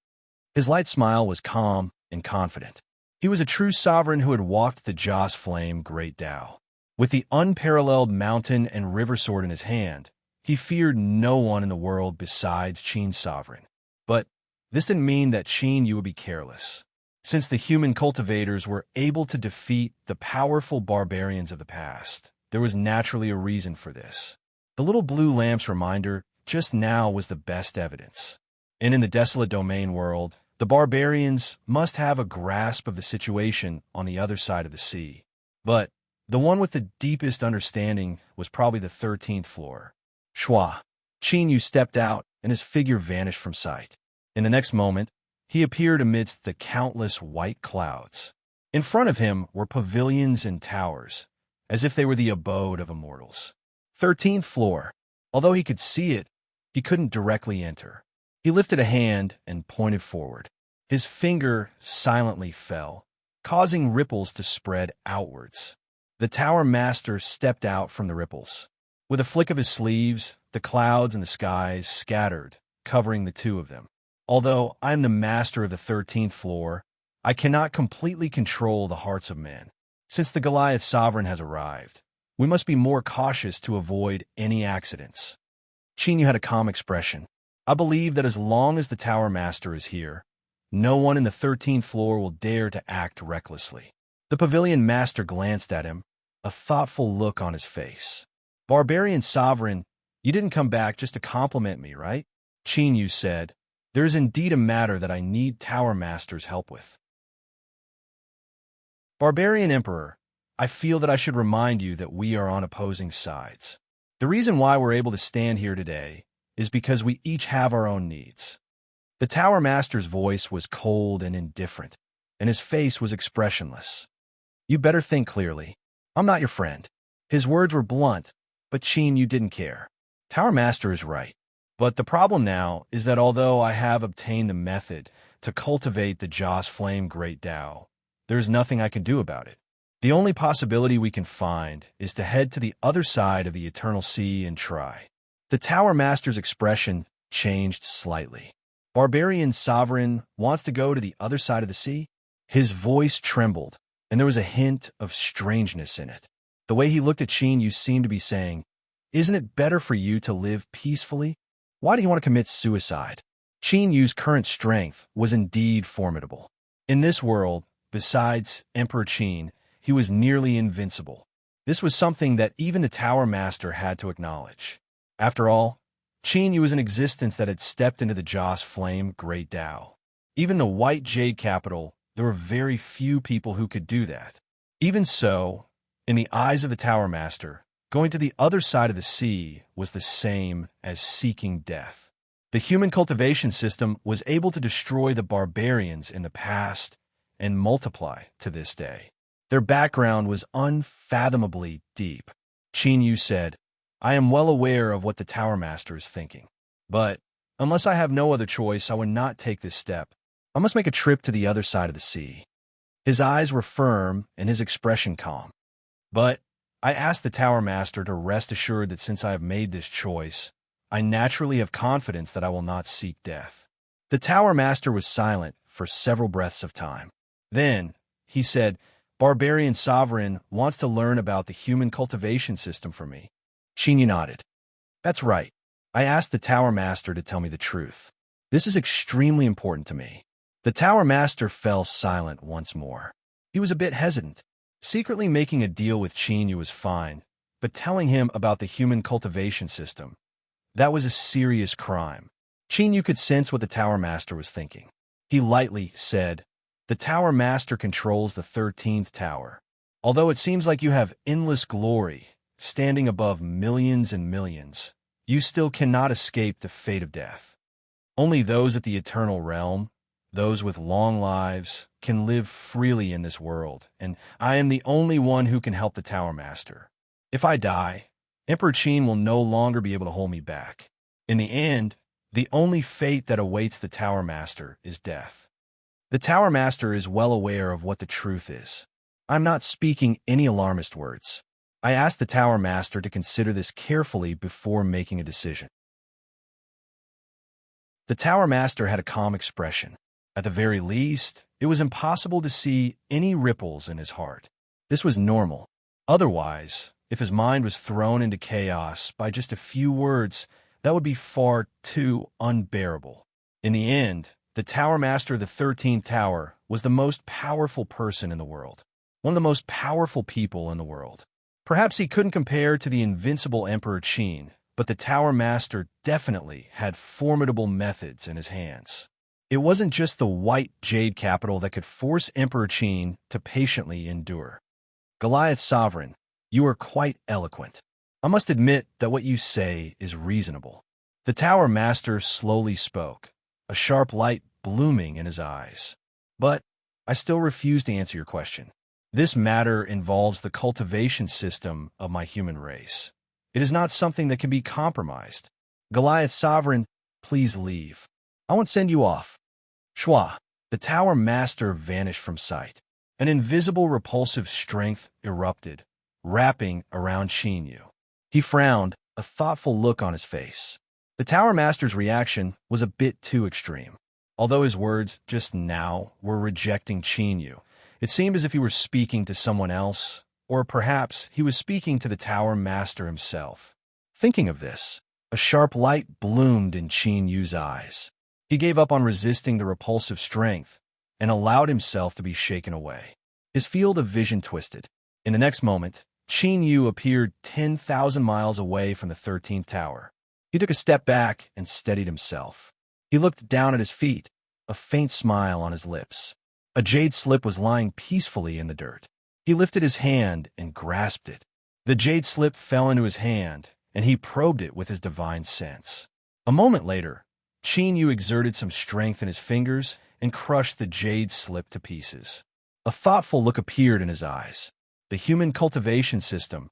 His light smile was calm and confident. He was a true sovereign who had walked the Joss Flame Great Tao. With the unparalleled mountain and river sword in his hand, he feared no one in the world besides Qin's sovereign. But this didn't mean that Qin Yu would be careless. Since the human cultivators were able to defeat the powerful barbarians of the past, there was naturally a reason for this. The little blue lamp's reminder just now was the best evidence. And in the desolate domain world, the barbarians must have a grasp of the situation on the other side of the sea. But the one with the deepest understanding was probably the 13th floor. Shua. Qin Yu stepped out, and his figure vanished from sight. In the next moment, he appeared amidst the countless white clouds. In front of him were pavilions and towers, as if they were the abode of immortals. 13th floor. Although he could see it, he couldn't directly enter. He lifted a hand and pointed forward. His finger silently fell, causing ripples to spread outwards. The tower master stepped out from the ripples. With a flick of his sleeves, the clouds and the skies scattered, covering the two of them. Although I am the master of the 13th floor, I cannot completely control the hearts of men. Since the Goliath sovereign has arrived, we must be more cautious to avoid any accidents. Qin Yu had a calm expression. I believe that as long as the Tower Master is here, no one in the 13th floor will dare to act recklessly. The Pavilion Master glanced at him, a thoughtful look on his face. Barbarian Sovereign, you didn't come back just to compliment me, right? Qin Yu said, there is indeed a matter that I need Tower Master's help with. Barbarian Emperor, I feel that I should remind you that we are on opposing sides. The reason why we're able to stand here today is because we each have our own needs. The Tower Master's voice was cold and indifferent, and his face was expressionless. You better think clearly. I'm not your friend. His words were blunt, but Qin Yu didn't care. Tower Master is right. But the problem now is that although I have obtained the method to cultivate the Joss Flame Great Tao, there is nothing I can do about it. The only possibility we can find is to head to the other side of the Eternal Sea and try. The Tower Master's expression changed slightly. Barbarian Sovereign wants to go to the other side of the sea? His voice trembled, and there was a hint of strangeness in it. The way he looked at Qin Yu seemed to be saying, isn't it better for you to live peacefully? Why do you want to commit suicide? Qin Yu's current strength was indeed formidable. In this world, besides Emperor Qin, he was nearly invincible. This was something that even the Tower Master had to acknowledge. After all, Qin Yu was an existence that had stepped into the Joss Flame Great Tao. Even the White Jade capital, there were very few people who could do that. Even so, in the eyes of the Tower Master, going to the other side of the sea was the same as seeking death. The human cultivation system was able to destroy the barbarians in the past and multiply to this day. Their background was unfathomably deep. Qin Yu said, I am well aware of what the Tower Master is thinking. But, unless I have no other choice, I would not take this step. I must make a trip to the other side of the sea. His eyes were firm and his expression calm. But, I asked the Tower Master to rest assured that since I have made this choice, I naturally have confidence that I will not seek death. The Tower Master was silent for several breaths of time. Then, he said, Barbarian Sovereign wants to learn about the human cultivation system from me. Qin Yu nodded. That's right. I asked the Tower Master to tell me the truth. This is extremely important to me. The Tower Master fell silent once more. He was a bit hesitant. Secretly making a deal with Qin Yu was fine, but telling him about the human cultivation system, that was a serious crime. Qin Yu could sense what the Tower Master was thinking. He lightly said, the Tower Master controls the 13th tower. Although it seems like you have endless glory, standing above millions and millions, you still cannot escape the fate of death. Only those at the eternal realm, those with long lives, can live freely in this world, and I am the only one who can help the Tower Master. If I die, Emperor Qin will no longer be able to hold me back. In the end, the only fate that awaits the Tower Master is death. The Tower Master is well aware of what the truth is. I'm not speaking any alarmist words. I asked the Tower Master to consider this carefully before making a decision. The Tower Master had a calm expression. At the very least, it was impossible to see any ripples in his heart. This was normal. Otherwise, if his mind was thrown into chaos by just a few words, that would be far too unbearable. In the end, the Tower Master of the 13th Tower was the most powerful person in the world. One of the most powerful people in the world. Perhaps he couldn't compare to the invincible Emperor Qin, but the Tower Master definitely had formidable methods in his hands. It wasn't just the White Jade capital that could force Emperor Qin to patiently endure. Goliath Sovereign, you are quite eloquent. I must admit that what you say is reasonable. The Tower Master slowly spoke, a sharp light blooming in his eyes. But I still refuse to answer your question. This matter involves the cultivation system of my human race. It is not something that can be compromised. Goliath Sovereign, please leave. I won't send you off. Shua, the Tower Master vanished from sight. An invisible repulsive strength erupted, wrapping around Qin Yu. He frowned, a thoughtful look on his face. The Tower Master's reaction was a bit too extreme. Although his words just now were rejecting Qin Yu, It seemed as if he were speaking to someone else, or perhaps he was speaking to the Tower Master himself. Thinking of this, a sharp light bloomed in Qin Yu's eyes. He gave up on resisting the repulsive strength and allowed himself to be shaken away. His field of vision twisted. In the next moment, Qin Yu appeared 10,000 miles away from the 13th tower. He took a step back and steadied himself. He looked down at his feet, a faint smile on his lips. A jade slip was lying peacefully in the dirt. He lifted his hand and grasped it. The jade slip fell into his hand, and he probed it with his divine sense. A moment later, Qin Yu exerted some strength in his fingers and crushed the jade slip to pieces. A thoughtful look appeared in his eyes. The human cultivation system.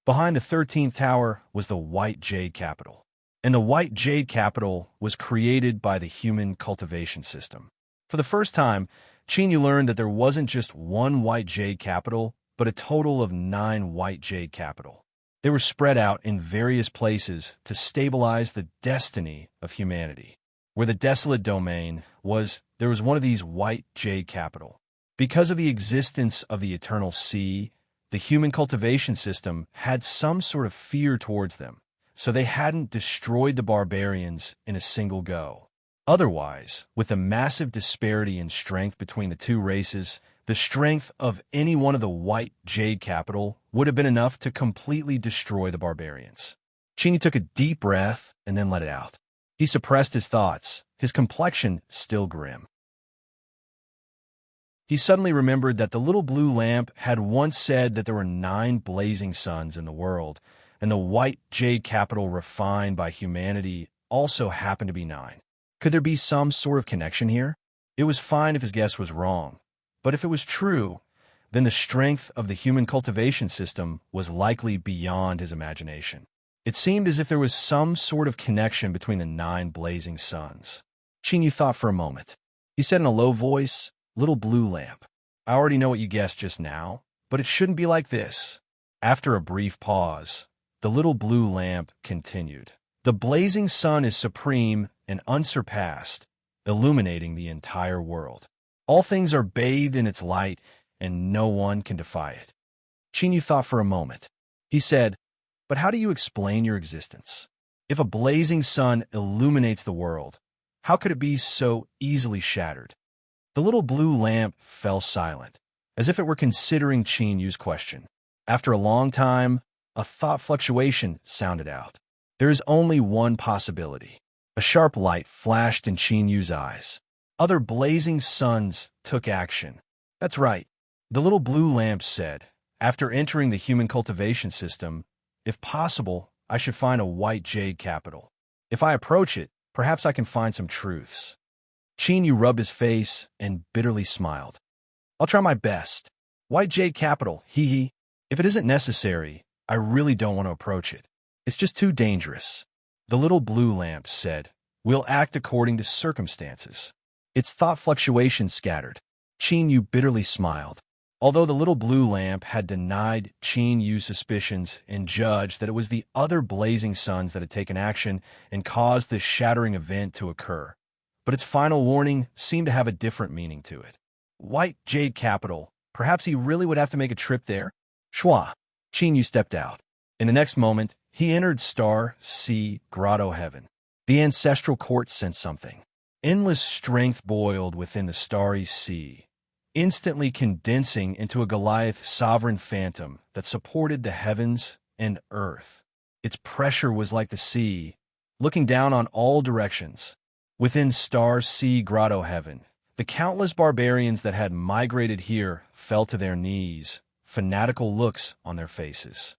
Behind the 13th tower was the white jade capital. And the white jade capital was created by the human cultivation system. For the first time, Qin Yu learned that there wasn't just one white jade capital, but a total of 9 white jade capital. They were spread out in various places to stabilize the destiny of humanity. Where the desolate domain was, there was one of these white jade capital. Because of the existence of the eternal sea, the human cultivation system had some sort of fear towards them, so they hadn't destroyed the barbarians in a single go. Otherwise, with the massive disparity in strength between the two races, the strength of any one of the white jade capital would have been enough to completely destroy the barbarians. Qin Yu took a deep breath and then let it out. He suppressed his thoughts, his complexion still grim. He suddenly remembered that the little blue lamp had once said that there were 9 blazing suns in the world, and the white jade capital refined by humanity also happened to be 9. Could there be some sort of connection here? It was fine if his guess was wrong, but if it was true, then the strength of the human cultivation system was likely beyond his imagination. It seemed as if there was some sort of connection between the 9 blazing suns. Qin Yu thought for a moment. He said in a low voice, "Little blue lamp, I already know what you guessed just now, but it shouldn't be like this." After a brief pause, the little blue lamp continued. "The blazing sun is supreme and unsurpassed, illuminating the entire world. All things are bathed in its light, and no one can defy it." Qin Yu thought for a moment. He said, "But how do you explain your existence? If a blazing sun illuminates the world, how could it be so easily shattered?" The little blue lamp fell silent, as if it were considering Qin Yu's question. After a long time, a thought fluctuation sounded out. There is only one possibility. A sharp light flashed in Qin Yu's eyes. Other blazing suns took action. "That's right," the little blue lamp said. "After entering the human cultivation system, if possible, I should find a white jade capital. If I approach it, perhaps I can find some truths." Qin Yu rubbed his face and bitterly smiled. "I'll try my best. White jade capital, hee hee. If it isn't necessary, I really don't want to approach it. It's just too dangerous." The little blue lamp said, "We'll act according to circumstances." Its thought fluctuation scattered. Qin Yu bitterly smiled. Although the little blue lamp had denied Qin Yu's suspicions and judged that it was the other blazing suns that had taken action and caused this shattering event to occur, but its final warning seemed to have a different meaning to it. White jade capital. Perhaps he really would have to make a trip there? Shwa. Qin Yu stepped out. In the next moment, he entered Star Sea Grotto Heaven. The ancestral court sensed something. Endless strength boiled within the starry sea, instantly condensing into a Goliath sovereign phantom that supported the heavens and earth. Its pressure was like the sea, looking down on all directions. Within Star Sea Grotto Heaven, the countless barbarians that had migrated here fell to their knees, fanatical looks on their faces.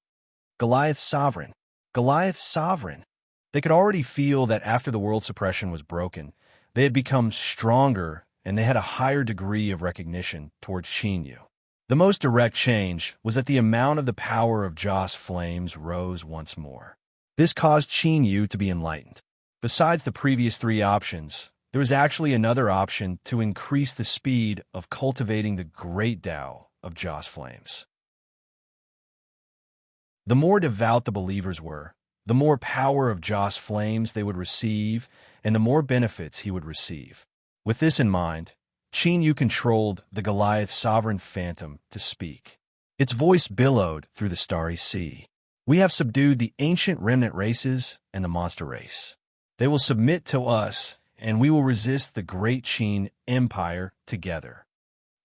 Goliath sovereign. Goliath sovereign. They could already feel that after the world suppression was broken, they had become stronger and they had a higher degree of recognition towards Qin Yu. The most direct change was that the amount of the power of Joss flames rose once more. This caused Qin Yu to be enlightened. Besides the previous 3 options, there was actually another option to increase the speed of cultivating the great Tao of Joss flames. The more devout the believers were, the more power of Joss flames they would receive, and the more benefits he would receive. With this in mind, Qin Yu controlled the Goliath sovereign phantom to speak. Its voice billowed through the starry sea. We have subdued the ancient remnant races and the monster race. They will submit to us, and we will resist the great Qin Empire together.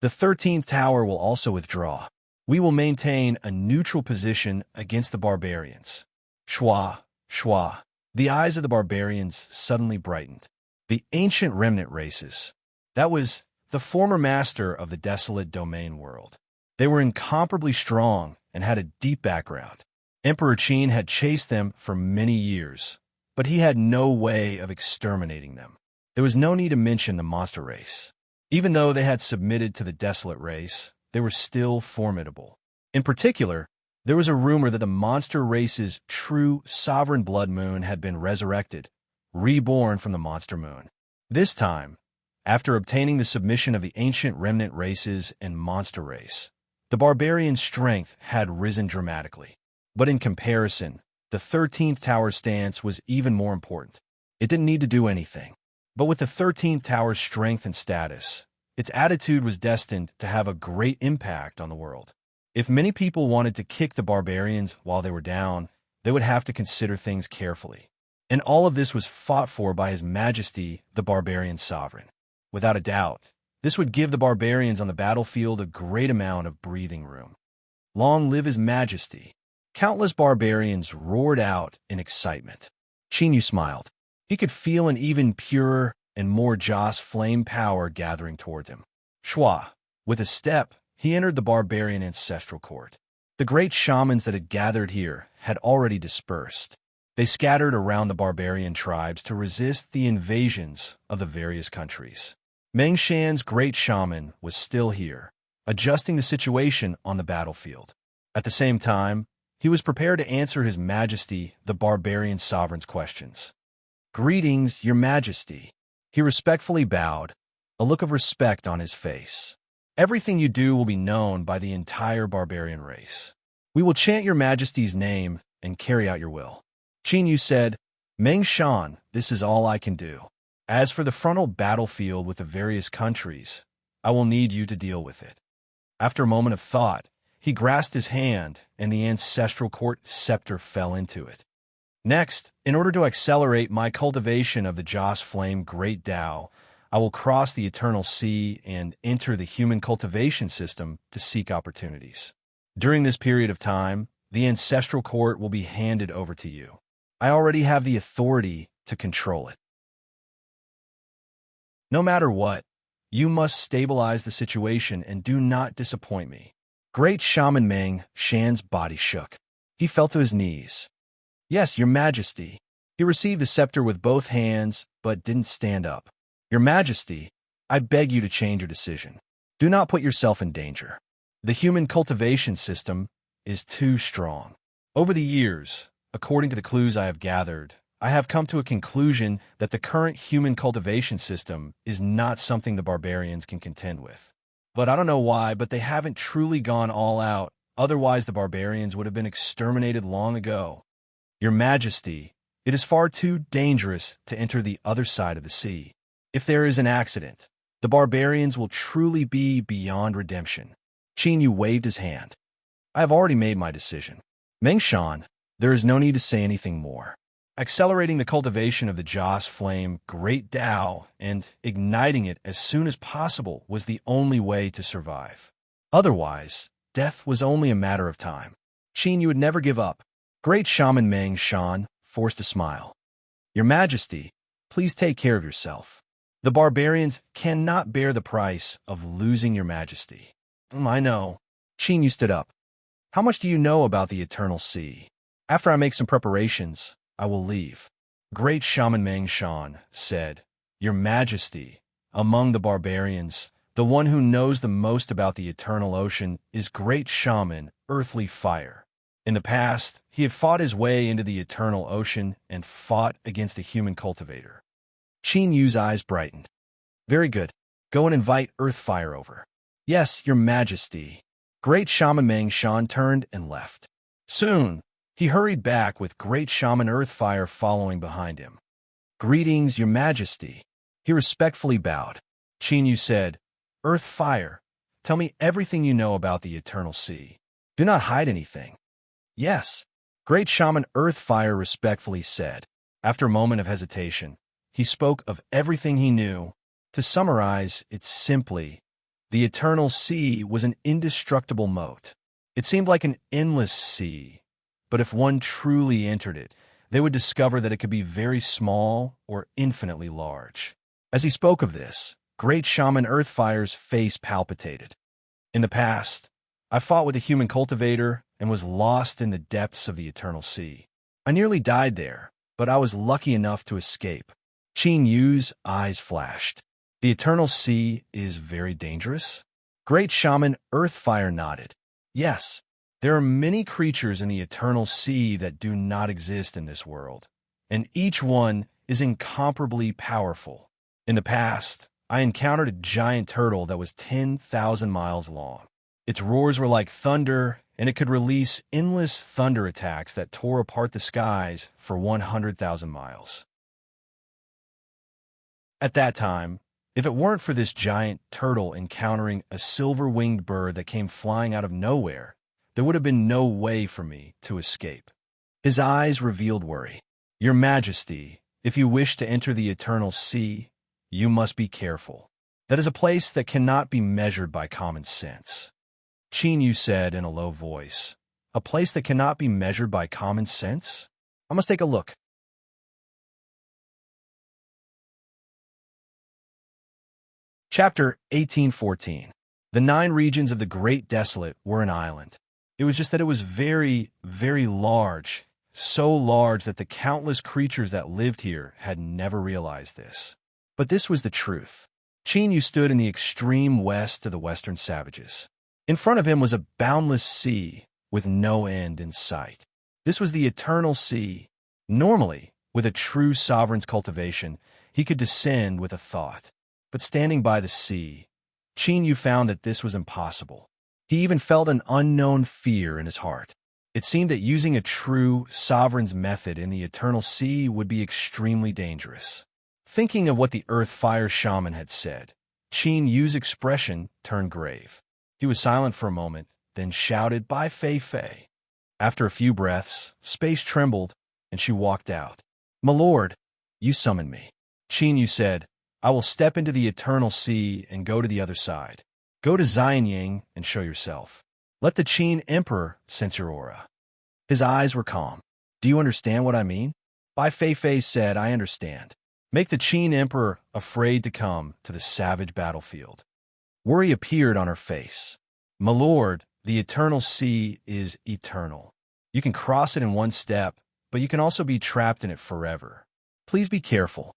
The 13th tower will also withdraw. We will maintain a neutral position against the barbarians. Shua, Shua. The eyes of the barbarians suddenly brightened. The ancient remnant races. That was the former master of the desolate domain world. They were incomparably strong and had a deep background. Emperor Qin had chased them for many years, but he had no way of exterminating them. There was no need to mention the monster race. Even though they had submitted to the desolate race, they were still formidable. In particular, there was a rumor that the monster race's true sovereign blood moon had been resurrected, reborn from the monster moon. This time, after obtaining the submission of the ancient remnant races and monster race, the barbarian strength had risen dramatically. But in comparison, the 13th tower's stance was even more important. It didn't need to do anything. But with the 13th tower's strength and status, its attitude was destined to have a great impact on the world. If many people wanted to kick the barbarians while they were down, they would have to consider things carefully. And all of this was fought for by His Majesty, the barbarian sovereign. Without a doubt, this would give the barbarians on the battlefield a great amount of breathing room. Long live His Majesty! Countless barbarians roared out in excitement. Qin Yu smiled. He could feel an even purer and more just flame power gathering towards him. Shua. With a step, he entered the barbarian ancestral court. The great shamans that had gathered here had already dispersed. They scattered around the barbarian tribes to resist the invasions of the various countries. Meng Shan's great shaman was still here, adjusting the situation on the battlefield. At the same time, he was prepared to answer His Majesty, the barbarian sovereign's questions. "Greetings, Your Majesty." He respectfully bowed, a look of respect on his face. "Everything you do will be known by the entire barbarian race. We will chant Your Majesty's name and carry out your will." Qin Yu said, "Meng Shan, this is all I can do. As for the frontal battlefield with the various countries, I will need you to deal with it." After a moment of thought, he grasped his hand, and the ancestral court scepter fell into it. "Next, in order to accelerate my cultivation of the Joss Flame Great Tao, I will cross the eternal sea and enter the human cultivation system to seek opportunities. During this period of time, the ancestral court will be handed over to you. I already have the authority to control it. No matter what, you must stabilize the situation and do not disappoint me." Great Shaman Meng Shan's body shook. He fell to his knees. "Yes, Your Majesty." He received the scepter with both hands, but didn't stand up. "Your Majesty, I beg you to change your decision. Do not put yourself in danger. The human cultivation system is too strong. Over the years, according to the clues I have gathered, I have come to a conclusion that the current human cultivation system is not something the barbarians can contend with. But I don't know why, but they haven't truly gone all out. Otherwise, the barbarians would have been exterminated long ago. Your Majesty, it is far too dangerous to enter the other side of the sea. If there is an accident, the barbarians will truly be beyond redemption." Qin Yu waved his hand. "I have already made my decision. Meng Shan, there is no need to say anything more. Accelerating the cultivation of the Joss Flame Great Tao and igniting it as soon as possible was the only way to survive. Otherwise, death was only a matter of time." Qin Yu would never give up. Great Shaman Meng Shan forced a smile. "Your Majesty, please take care of yourself. The barbarians cannot bear the price of losing Your Majesty." "I know." Qin Yu stood up. "How much do you know about the Eternal Sea? After I make some preparations, I will leave." Great Shaman Meng Shan said, "Your Majesty, among the barbarians, the one who knows the most about the eternal ocean is Great Shaman Earthly Fire. In the past, he had fought his way into the eternal ocean and fought against a human cultivator." Qin Yu's eyes brightened. "Very good. Go and invite Earthfire over." "Yes, Your Majesty." Great Shaman Meng Shan turned and left. Soon, he hurried back with Great Shaman Earthfire following behind him. "Greetings, Your Majesty." He respectfully bowed. Qin Yu said, Earth Fire, tell me everything you know about the eternal sea. Do not hide anything. Yes, great shaman Earth Fire respectfully said. After a moment of hesitation, he spoke of everything he knew. To summarize it simply, the eternal sea was an indestructible moat. It seemed like an endless sea, but if one truly entered it, they would discover that it could be very small or infinitely large. As he spoke of this, great shaman Earthfire's face palpitated. In the past, I fought with a human cultivator and was lost in the depths of the eternal sea. I nearly died there, but I was lucky enough to escape. Qin Yu's eyes flashed. The eternal sea is very dangerous? Great shaman Earthfire nodded. Yes, there are many creatures in the eternal sea that do not exist in this world, and each one is incomparably powerful. In the past, I encountered a giant turtle that was 10,000 miles long. Its roars were like thunder, and it could release endless thunder attacks that tore apart the skies for 100,000 miles. At that time, if it weren't for this giant turtle encountering a silver-winged bird that came flying out of nowhere, there would have been no way for me to escape. His eyes revealed worry. Your Majesty, if you wish to enter the eternal sea, you must be careful. That is a place that cannot be measured by common sense. Qin Yu said in a low voice, a place that cannot be measured by common sense? I must take a look. Chapter 1814. The 9 regions of the Great Desolate were an island. It was just that it was very, very large, so large that the countless creatures that lived here had never realized this. But this was the truth. Qin Yu stood in the extreme west of the western savages. In front of him was a boundless sea with no end in sight. This was the eternal sea. Normally, with a true sovereign's cultivation, he could descend with a thought. But standing by the sea, Qin Yu found that this was impossible. He even felt an unknown fear in his heart. It seemed that using a true sovereign's method in the eternal sea would be extremely dangerous. Thinking of what the Earth Fire Shaman had said, Qin Yu's expression turned grave. He was silent for a moment, then shouted, "By Fei Fei." After a few breaths, space trembled, and she walked out. "My lord, you summoned me." Qin Yu said, "I will step into the eternal sea and go to the other side. Go to Xianying and show yourself. Let the Qin Emperor sense your aura." His eyes were calm. "Do you understand what I mean?" Bai Fei said, "I understand. Make the Qin Emperor afraid to come to the savage battlefield." Worry appeared on her face. "My lord, the eternal sea is eternal. You can cross it in one step, but you can also be trapped in it forever. Please be careful."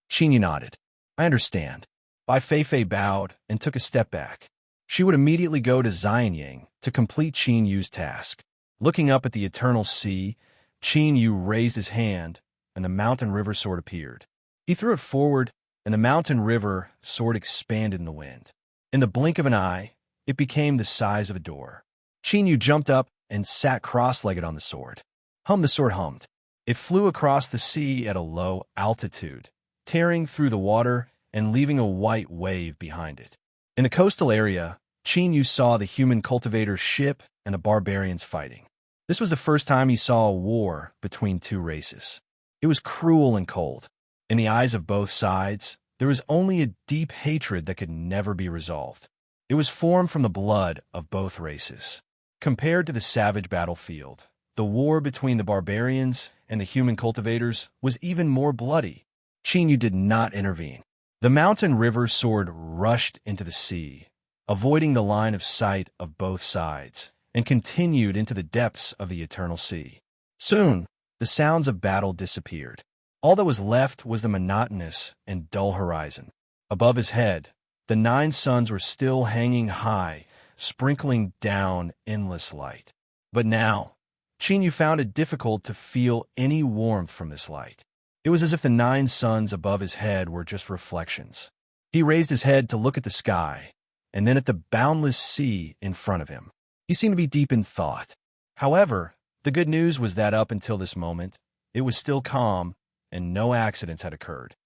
Qin Yu nodded. "I understand." Bai Fei bowed and took a step back. She would immediately go to Xianying to complete Qin Yu's task. Looking up at the eternal sea, Qin Yu raised his hand, and the mountain river sword appeared. He threw it forward, and the mountain river sword expanded in the wind. In the blink of an eye, it became the size of a door. Qin Yu jumped up and sat cross-legged on the sword. The sword hummed. It flew across the sea at a low altitude, tearing through the water and leaving a white wave behind it. In the coastal area, Qin Yu saw the human cultivator's ship and the barbarians fighting. This was the first time he saw a war between two races. It was cruel and cold. In the eyes of both sides, there was only a deep hatred that could never be resolved. It was formed from the blood of both races. Compared to the savage battlefield, the war between the barbarians and the human cultivators was even more bloody. Qin Yu did not intervene. The mountain river sword rushed into the sea, avoiding the line of sight of both sides, and continued into the depths of the eternal sea. Soon, the sounds of battle disappeared. All that was left was the monotonous and dull horizon. Above his head, the 9 suns were still hanging high, sprinkling down endless light. But now, Qin Yu found it difficult to feel any warmth from this light. It was as if the 9 suns above his head were just reflections. He raised his head to look at the sky, and then at the boundless sea in front of him. He seemed to be deep in thought. However, the good news was that up until this moment, it was still calm, and no accidents had occurred.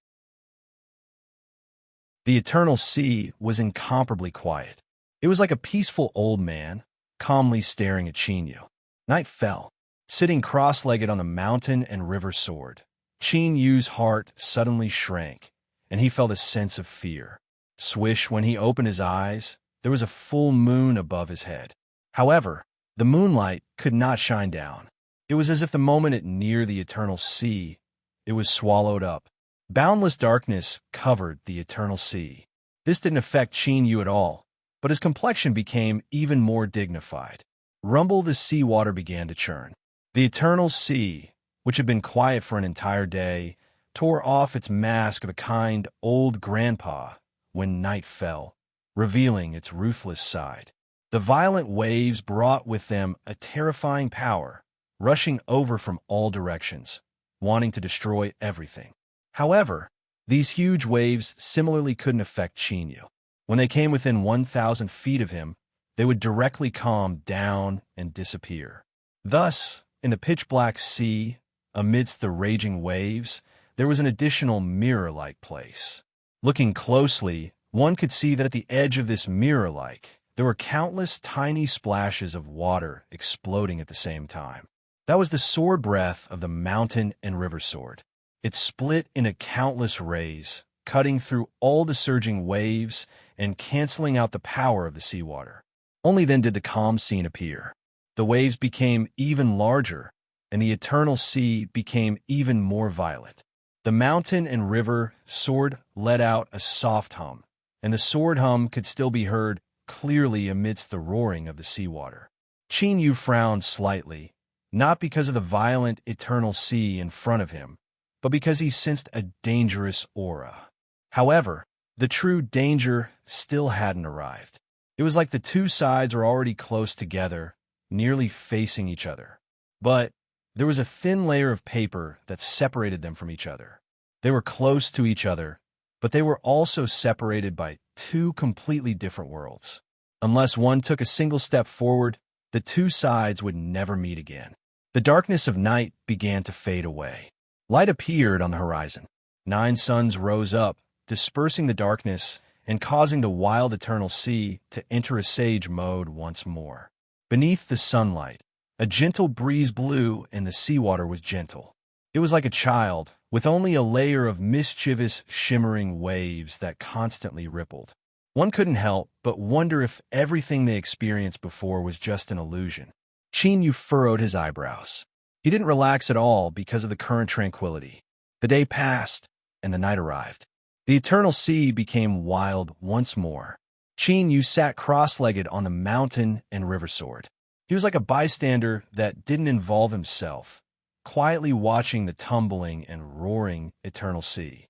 The eternal sea was incomparably quiet. It was like a peaceful old man, calmly staring at Chinyu. Night fell. Sitting cross-legged on the mountain and river sword, Chinyu's heart suddenly shrank, and he felt a sense of fear. Swish, when he opened his eyes, there was a full moon above his head. However, the moonlight could not shine down. It was as if the moment it neared the eternal sea, it was swallowed up. Boundless darkness covered the eternal sea. This didn't affect Chinyu at all, but his complexion became even more dignified. Rumble, the seawater began to churn. The eternal sea, which had been quiet for an entire day, tore off its mask of a kind old grandpa when night fell, revealing its ruthless side. The violent waves brought with them a terrifying power, rushing over from all directions, wanting to destroy everything. However, these huge waves similarly couldn't affect Chinyu. When they came within 1,000 feet of him, they would directly calm down and disappear. Thus, in the pitch-black sea, amidst the raging waves, there was an additional mirror-like place. Looking closely, one could see that at the edge of this mirror-like, there were countless tiny splashes of water exploding at the same time. That was the sword breath of the mountain and river sword. It split into countless rays, cutting through all the surging waves and canceling out the power of the seawater. Only then did the calm scene appear. The waves became even larger, and the eternal sea became even more violent. The mountain and river sword let out a soft hum, and the sword hum could still be heard clearly amidst the roaring of the seawater. Chinyu frowned slightly, not because of the violent eternal sea in front of him, but because he sensed a dangerous aura. However, the true danger still hadn't arrived. It was like the two sides were already close together, nearly facing each other. But there was a thin layer of paper that separated them from each other. They were close to each other, but they were also separated by two completely different worlds. Unless one took a single step forward, the two sides would never meet again. The darkness of night began to fade away. Light appeared on the horizon. 9 suns rose up, dispersing the darkness and causing the wild eternal sea to enter a sage mode once more. Beneath the sunlight, a gentle breeze blew and the seawater was gentle. It was like a child, with only a layer of mischievous, shimmering waves that constantly rippled. One couldn't help but wonder if everything they experienced before was just an illusion. Chinyu furrowed his eyebrows. He didn't relax at all because of the current tranquility. The day passed, and the night arrived. The eternal sea became wild once more. Chinyu sat cross-legged on the mountain and river sword. He was like a bystander that didn't involve himself, quietly watching the tumbling and roaring eternal sea.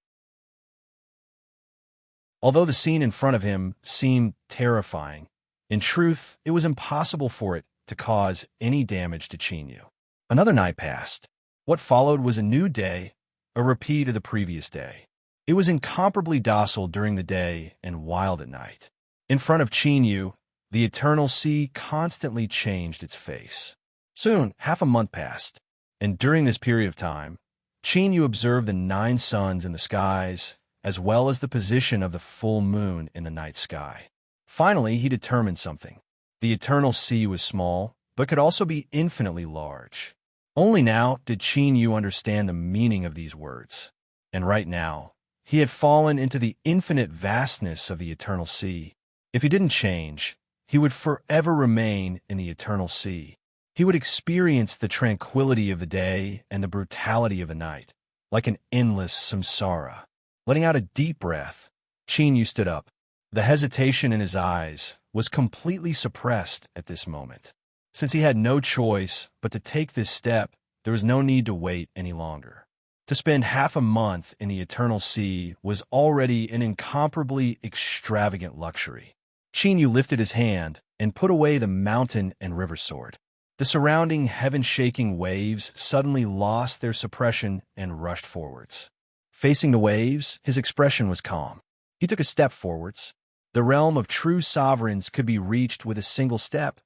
Although the scene in front of him seemed terrifying, in truth, it was impossible for it to cause any damage to Chinyu. Another night passed. What followed was a new day, a repeat of the previous day. It was incomparably docile during the day and wild at night. In front of Chinyu, the eternal sea constantly changed its face. Soon, half a month passed, and during this period of time, Chinyu observed the 9 suns in the skies, as well as the position of the full moon in the night sky. Finally, he determined something. The eternal sea was small, but could also be infinitely large. Only now did Chinyu understand the meaning of these words. And right now, he had fallen into the infinite vastness of the eternal sea. If he didn't change, he would forever remain in the eternal sea. He would experience the tranquility of the day and the brutality of the night, like an endless samsara. Letting out a deep breath, Chinyu stood up. The hesitation in his eyes was completely suppressed at this moment. Since he had no choice but to take this step, there was no need to wait any longer. To spend half a month in the eternal sea was already an incomparably extravagant luxury. Chinyu lifted his hand and put away the mountain and river sword. The surrounding heaven-shaking waves suddenly lost their suppression and rushed forwards. Facing the waves, his expression was calm. He took a step forwards. The realm of true sovereigns could be reached with a single step,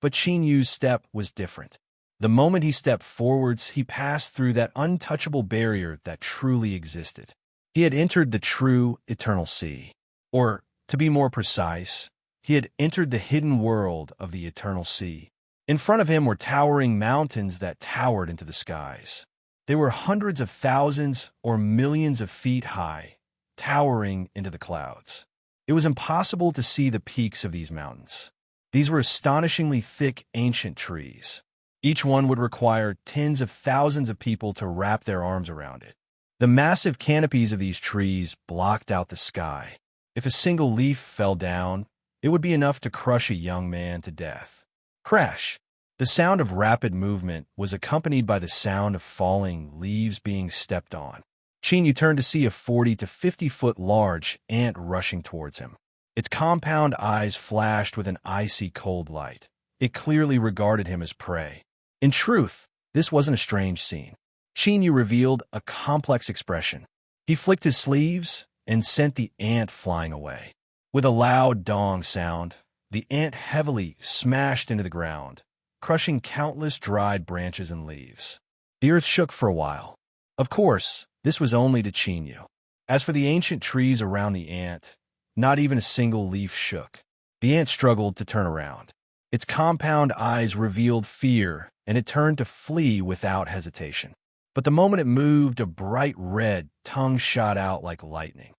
but Chinyu's step was different. The moment he stepped forwards, he passed through that untouchable barrier that truly existed. He had entered the true eternal sea. Or, to be more precise, he had entered the hidden world of the eternal sea. In front of him were towering mountains that towered into the skies. They were hundreds of thousands or millions of feet high, towering into the clouds. It was impossible to see the peaks of these mountains. These were astonishingly thick, ancient trees. Each one would require tens of thousands of people to wrap their arms around it. The massive canopies of these trees blocked out the sky. If a single leaf fell down, it would be enough to crush a young man to death. Crash! The sound of rapid movement was accompanied by the sound of falling leaves being stepped on. Chinyu turned to see a 40 to 50-foot large ant rushing towards him. Its compound eyes flashed with an icy cold light. It clearly regarded him as prey. In truth, this wasn't a strange scene. Chinyu revealed a complex expression. He flicked his sleeves and sent the ant flying away. With a loud dong sound, the ant heavily smashed into the ground, crushing countless dried branches and leaves. The earth shook for a while. Of course, this was only to Chinyu. As for the ancient trees around the ant, not even a single leaf shook. The ant struggled to turn around. Its compound eyes revealed fear, and it turned to flee without hesitation. But the moment it moved, a bright red tongue shot out like lightning.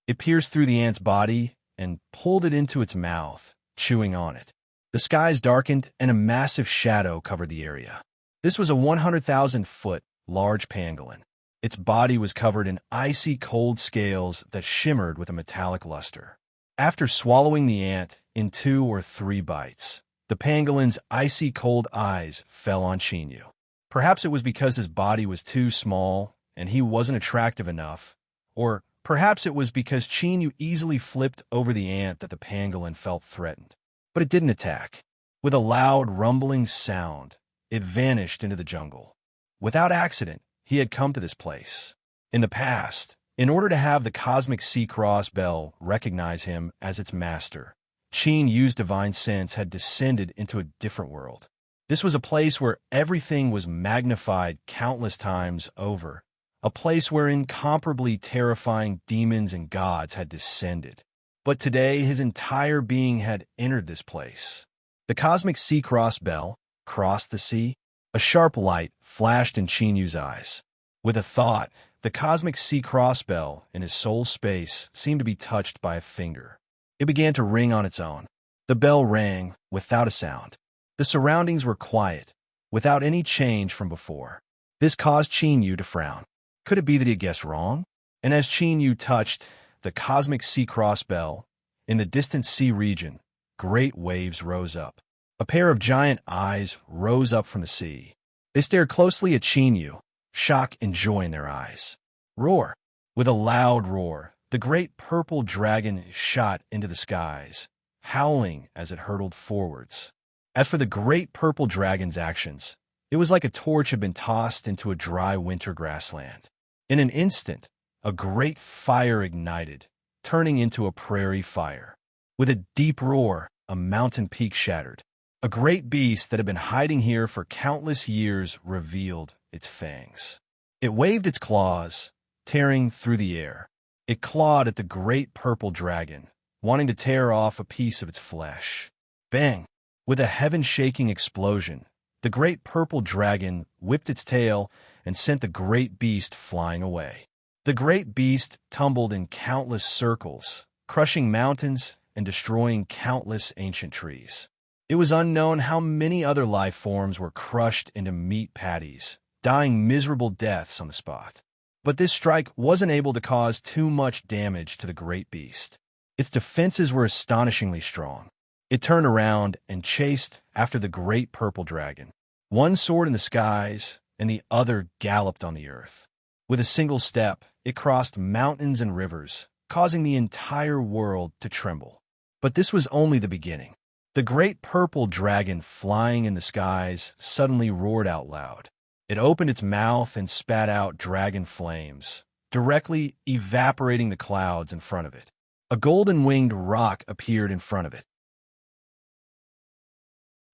It pierced through the ant's body and pulled it into its mouth, chewing on it. The skies darkened and a massive shadow covered the area. This was a 100,000-foot large pangolin. Its body was covered in icy cold scales that shimmered with a metallic luster. After swallowing the ant in 2 or 3 bites, the pangolin's icy cold eyes fell on Chinyu. Perhaps it was because his body was too small and he wasn't attractive enough, or perhaps it was because Chinyu easily flipped over the ant that the pangolin felt threatened. But it didn't attack. With a loud rumbling sound, it vanished into the jungle. Without accident, he had come to this place. In the past, in order to have the cosmic sea cross bell recognize him as its master, Chinyu's divine sense had descended into a different world. This was a place where everything was magnified countless times over, a place where incomparably terrifying demons and gods had descended. But today, his entire being had entered this place. The cosmic sea cross bell crossed the sea. A sharp light flashed in Chinyu's eyes. With a thought, the cosmic sea cross bell in his soul space seemed to be touched by a finger. It began to ring on its own. The bell rang without a sound. The surroundings were quiet, without any change from before. This caused Chinyu to frown. Could it be that he had guessed wrong? And as Chinyu touched the cosmic sea cross bell, in the distant sea region, great waves rose up. A pair of giant eyes rose up from the sea. They stared closely at Chinyu, shock and joy in their eyes. Roar! With a loud roar, the great purple dragon shot into the skies, howling as it hurtled forwards. As for the great purple dragon's actions, it was like a torch had been tossed into a dry winter grassland. In an instant, a great fire ignited, turning into a prairie fire. With a deep roar, a mountain peak shattered. A great beast that had been hiding here for countless years revealed its fangs. It waved its claws, tearing through the air. It clawed at the great purple dragon, wanting to tear off a piece of its flesh. Bang! With a heaven-shaking explosion, the great purple dragon whipped its tail and sent the great beast flying away. The great beast tumbled in countless circles, crushing mountains and destroying countless ancient trees. It was unknown how many other life forms were crushed into meat patties, dying miserable deaths on the spot. But this strike wasn't able to cause too much damage to the great beast. Its defenses were astonishingly strong. It turned around and chased after the great purple dragon. One soared in the skies, and the other galloped on the earth. With a single step, it crossed mountains and rivers, causing the entire world to tremble. But this was only the beginning. The great purple dragon flying in the skies suddenly roared out loud. It opened its mouth and spat out dragon flames, directly evaporating the clouds in front of it. A golden-winged rock appeared in front of it.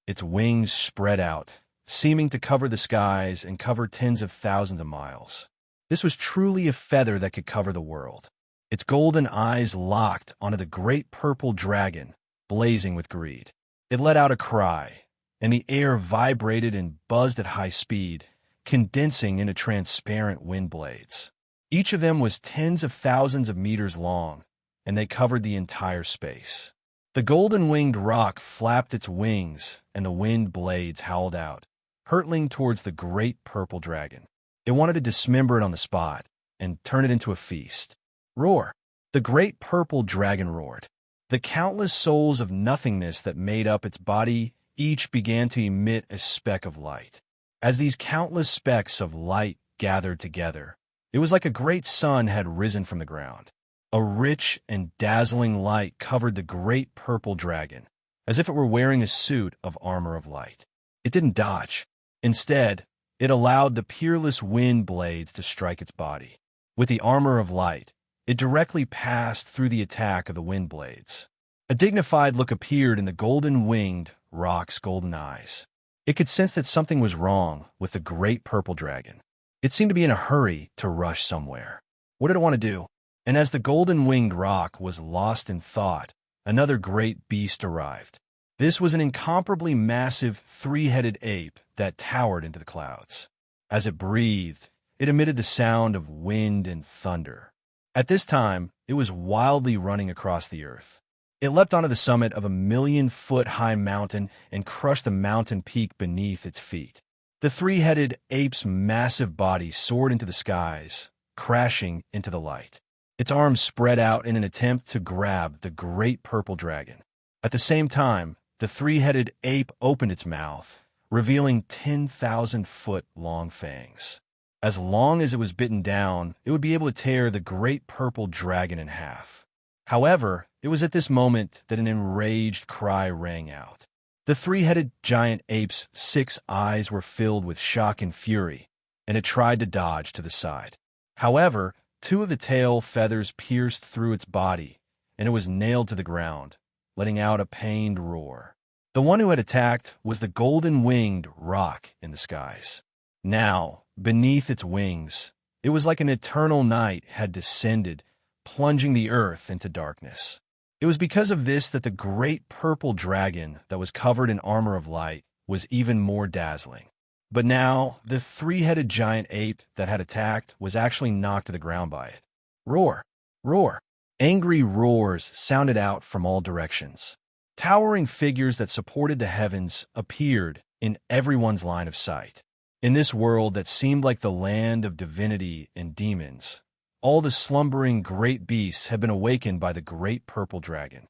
Its wings spread out, seeming to cover the skies and cover tens of thousands of miles. This was truly a feather that could cover the world. its golden eyes locked onto the great purple dragon, blazing with greed. It let out a cry, and the air vibrated and buzzed at high speed, condensing into transparent wind blades. Each of them was tens of thousands of meters long, and they covered the entire space. The golden-winged roc flapped its wings, and the wind blades howled out, hurtling towards the great purple dragon. It wanted to dismember it on the spot and turn it into a feast. Roar! The great purple dragon roared. The countless souls of nothingness that made up its body each began to emit a speck of light. As these countless specks of light gathered together, it was like a great sun had risen from the ground. A rich and dazzling light covered the great purple dragon, as if it were wearing a suit of armor of light. It didn't dodge. Instead, it allowed the peerless wind blades to strike its body. With the armor of light, it directly passed through the attack of the wind blades. A dignified look appeared in the golden-winged roc's golden eyes. It could sense that something was wrong with the great purple dragon. It seemed to be in a hurry to rush somewhere. What did it want to do? And as the golden-winged roc was lost in thought, another great beast arrived. This was an incomparably massive three-headed ape that towered into the clouds. As it breathed, it emitted the sound of wind and thunder. At this time, it was wildly running across the earth. It leapt onto the summit of a 1,000,000-foot-high mountain and crushed the mountain peak beneath its feet. The three-headed ape's massive body soared into the skies, crashing into the light. Its arms spread out in an attempt to grab the great purple dragon. At the same time, the three-headed ape opened its mouth, revealing 10,000-foot-long fangs. As long as it was bitten down, it would be able to tear the great purple dragon in half. However, it was at this moment that an enraged cry rang out. The three-headed giant ape's 6 eyes were filled with shock and fury, and it tried to dodge to the side. However, 2 of the tail feathers pierced through its body, and it was nailed to the ground, letting out a pained roar. The one who had attacked was the golden-winged roc in the skies. Now, beneath its wings, it was like an eternal night had descended, plunging the earth into darkness. It was because of this that the great purple dragon that was covered in armor of light was even more dazzling. But now, the three-headed giant ape that had attacked was actually knocked to the ground by it. Roar! Roar! Angry roars sounded out from all directions. Towering figures that supported the heavens appeared in everyone's line of sight. In this world that seemed like the land of divinity and demons, all the slumbering great beasts had been awakened by the great purple dragon.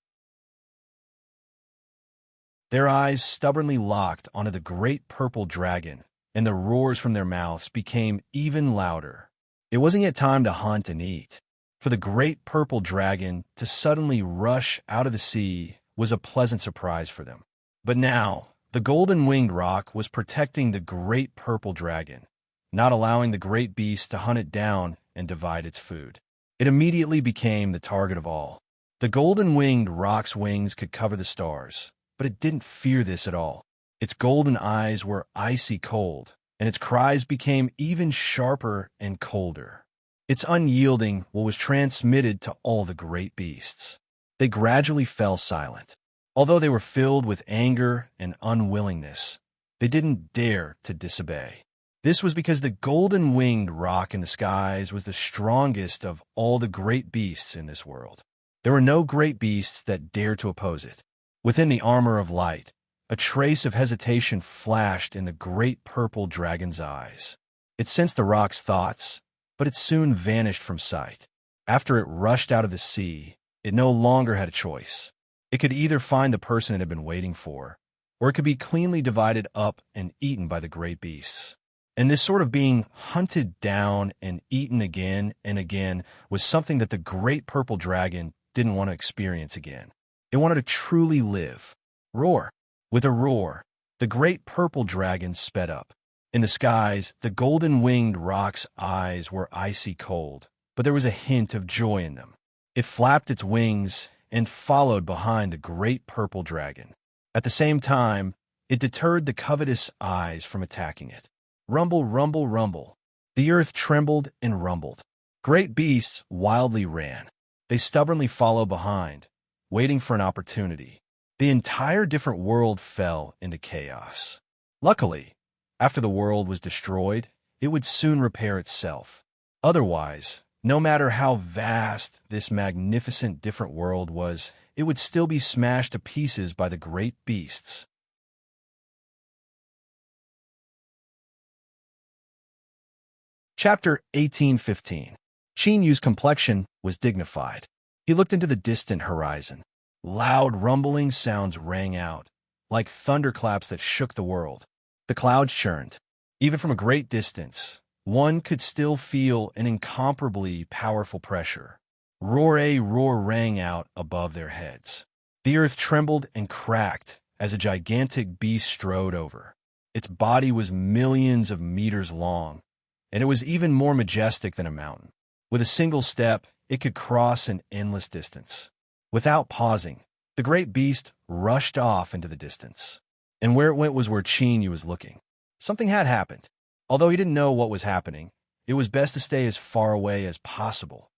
Their eyes stubbornly locked onto the great purple dragon, and the roars from their mouths became even louder. It wasn't yet time to hunt and eat. For the great purple dragon to suddenly rush out of the sea was a pleasant surprise for them. But now, the golden-winged roc was protecting the great purple dragon, not allowing the great beast to hunt it down and divide its food. It immediately became the target of all. The golden-winged roc's wings could cover the stars, but it didn't fear this at all. Its golden eyes were icy cold, and its cries became even sharper and colder. Its unyielding will was transmitted to all the great beasts. They gradually fell silent. Although they were filled with anger and unwillingness, they didn't dare to disobey. This was because the golden-winged roc in the skies was the strongest of all the great beasts in this world. There were no great beasts that dared to oppose it. Within the armor of light, a trace of hesitation flashed in the great purple dragon's eyes. It sensed the roc's thoughts, but it soon vanished from sight. After it rushed out of the sea, it no longer had a choice. It could either find the person it had been waiting for, or it could be cleanly divided up and eaten by the great beasts. And this sort of being hunted down and eaten again and again was something that the great purple dragon didn't want to experience again. It wanted to truly live. Roar! With a roar, the great purple dragon sped up. In the skies, the golden-winged roc's eyes were icy cold, but there was a hint of joy in them. It flapped its wings and followed behind the great purple dragon. At the same time, it deterred the covetous eyes from attacking it. Rumble, rumble, rumble. The earth trembled and rumbled. Great beasts wildly ran. They stubbornly follow behind, waiting for an opportunity. The entire different world fell into chaos. Luckily, after the world was destroyed, it would soon repair itself. Otherwise, no matter how vast this magnificent different world was, it would still be smashed to pieces by the great beasts. Chapter 18:15. Qin Yu's complexion was dignified. He looked into the distant horizon. Loud rumbling sounds rang out, like thunderclaps that shook the world. The clouds churned. Even from a great distance, one could still feel an incomparably powerful pressure. Roar rang out above their heads. The earth trembled and cracked as a gigantic beast strode over. Its body was millions of meters long, and it was even more majestic than a mountain. With a single step, it could cross an endless distance. Without pausing, the great beast rushed off into the distance. And where it went was where Qin Yu was looking. Something had happened. Although he didn't know what was happening, it was best to stay as far away as possible.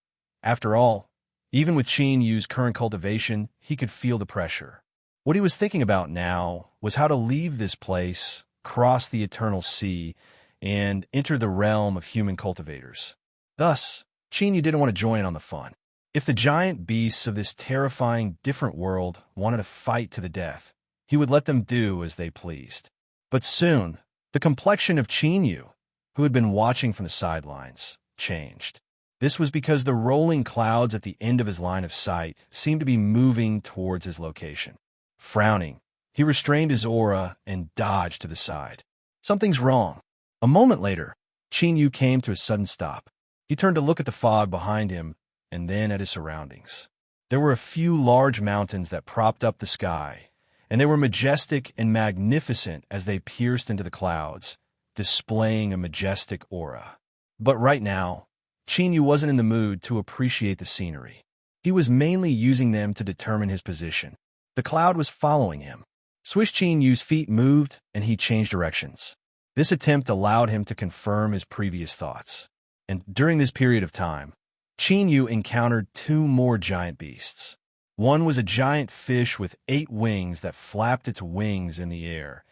After all, even with Qin Yu's current cultivation, he could feel the pressure. What he was thinking about now was how to leave this place, cross the eternal sea, and enter the realm of human cultivators. Thus, Qin Yu didn't want to join in on the fun. If the giant beasts of this terrifying different world wanted to fight to the death, he would let them do as they pleased. But soon, the complexion of Qin Yu, who had been watching from the sidelines, changed. This was because the rolling clouds at the end of his line of sight seemed to be moving towards his location. Frowning, he restrained his aura and dodged to the side. Something's wrong. A moment later, Qin Yu came to a sudden stop. He turned to look at the fog behind him and then at his surroundings. There were a few large mountains that propped up the sky, and they were majestic and magnificent as they pierced into the clouds, displaying a majestic aura. But right now, Qin Yu wasn't in the mood to appreciate the scenery. He was mainly using them to determine his position. The cloud was following him. Swish Qin Yu's feet moved, and he changed directions. This attempt allowed him to confirm his previous thoughts. And during this period of time, Qin Yu encountered two more giant beasts. One was a giant fish with 8 wings that flapped its wings in the air,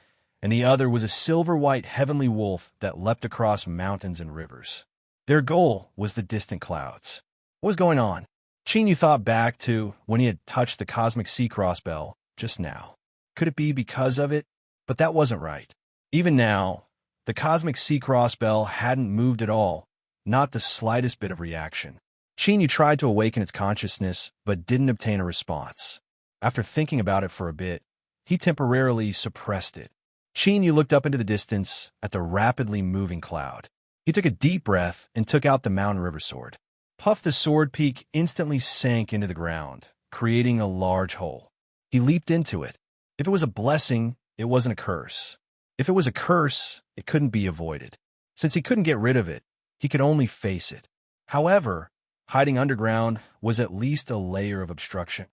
and the other was a silver-white heavenly wolf that leapt across mountains and rivers. Their goal was the distant clouds. What was going on? Qin Yu thought back to when he had touched the cosmic sea cross bell just now. Could it be because of it? But that wasn't right. Even now, the cosmic sea cross bell hadn't moved at all, not the slightest bit of reaction. Qin Yu tried to awaken its consciousness, but didn't obtain a response. After thinking about it for a bit, he temporarily suppressed it. Qin Yu looked up into the distance at the rapidly moving cloud. He took a deep breath and took out the mountain river sword. Puff the sword peak instantly sank into the ground, creating a large hole. He leaped into it. If it was a blessing, it wasn't a curse. If it was a curse, it couldn't be avoided. Since he couldn't get rid of it, he could only face it. However, hiding underground was at least a layer of obstruction.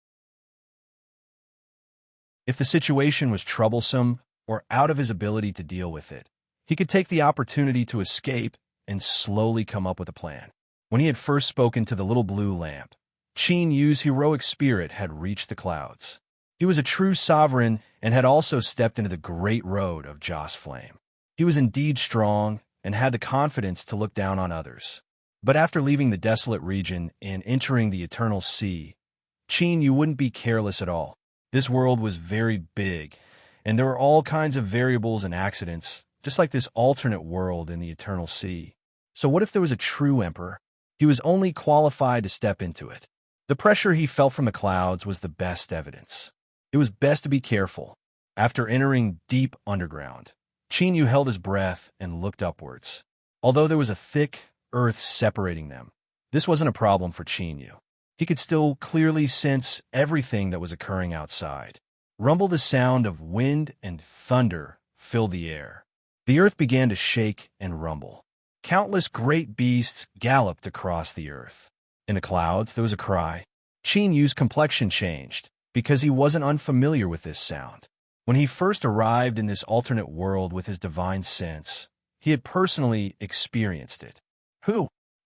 If the situation was troublesome or out of his ability to deal with it, he could take the opportunity to escape and slowly come up with a plan. When he had first spoken to the little blue lamp, Qin Yu's heroic spirit had reached the clouds. He was a true sovereign and had also stepped into the great road of Joss Flame. He was indeed strong and had the confidence to look down on others. But after leaving the desolate region and entering the eternal sea, Qin Yu wouldn't be careless at all. This world was very big, and there were all kinds of variables and accidents, just like this alternate world in the eternal sea. So what if there was a true emperor? He was only qualified to step into it. The pressure he felt from the clouds was the best evidence. It was best to be careful. After entering deep underground, Qin Yu held his breath and looked upwards. Although there was a thick earth separating them, this wasn't a problem for Qin Yu. He could still clearly sense everything that was occurring outside. Rumble the sound of wind and thunder filled the air. The earth began to shake and rumble. Countless great beasts galloped across the earth. In the clouds, there was a cry. Qin Yu's complexion changed because he wasn't unfamiliar with this sound. When he first arrived in this alternate world with his divine sense, he had personally experienced it.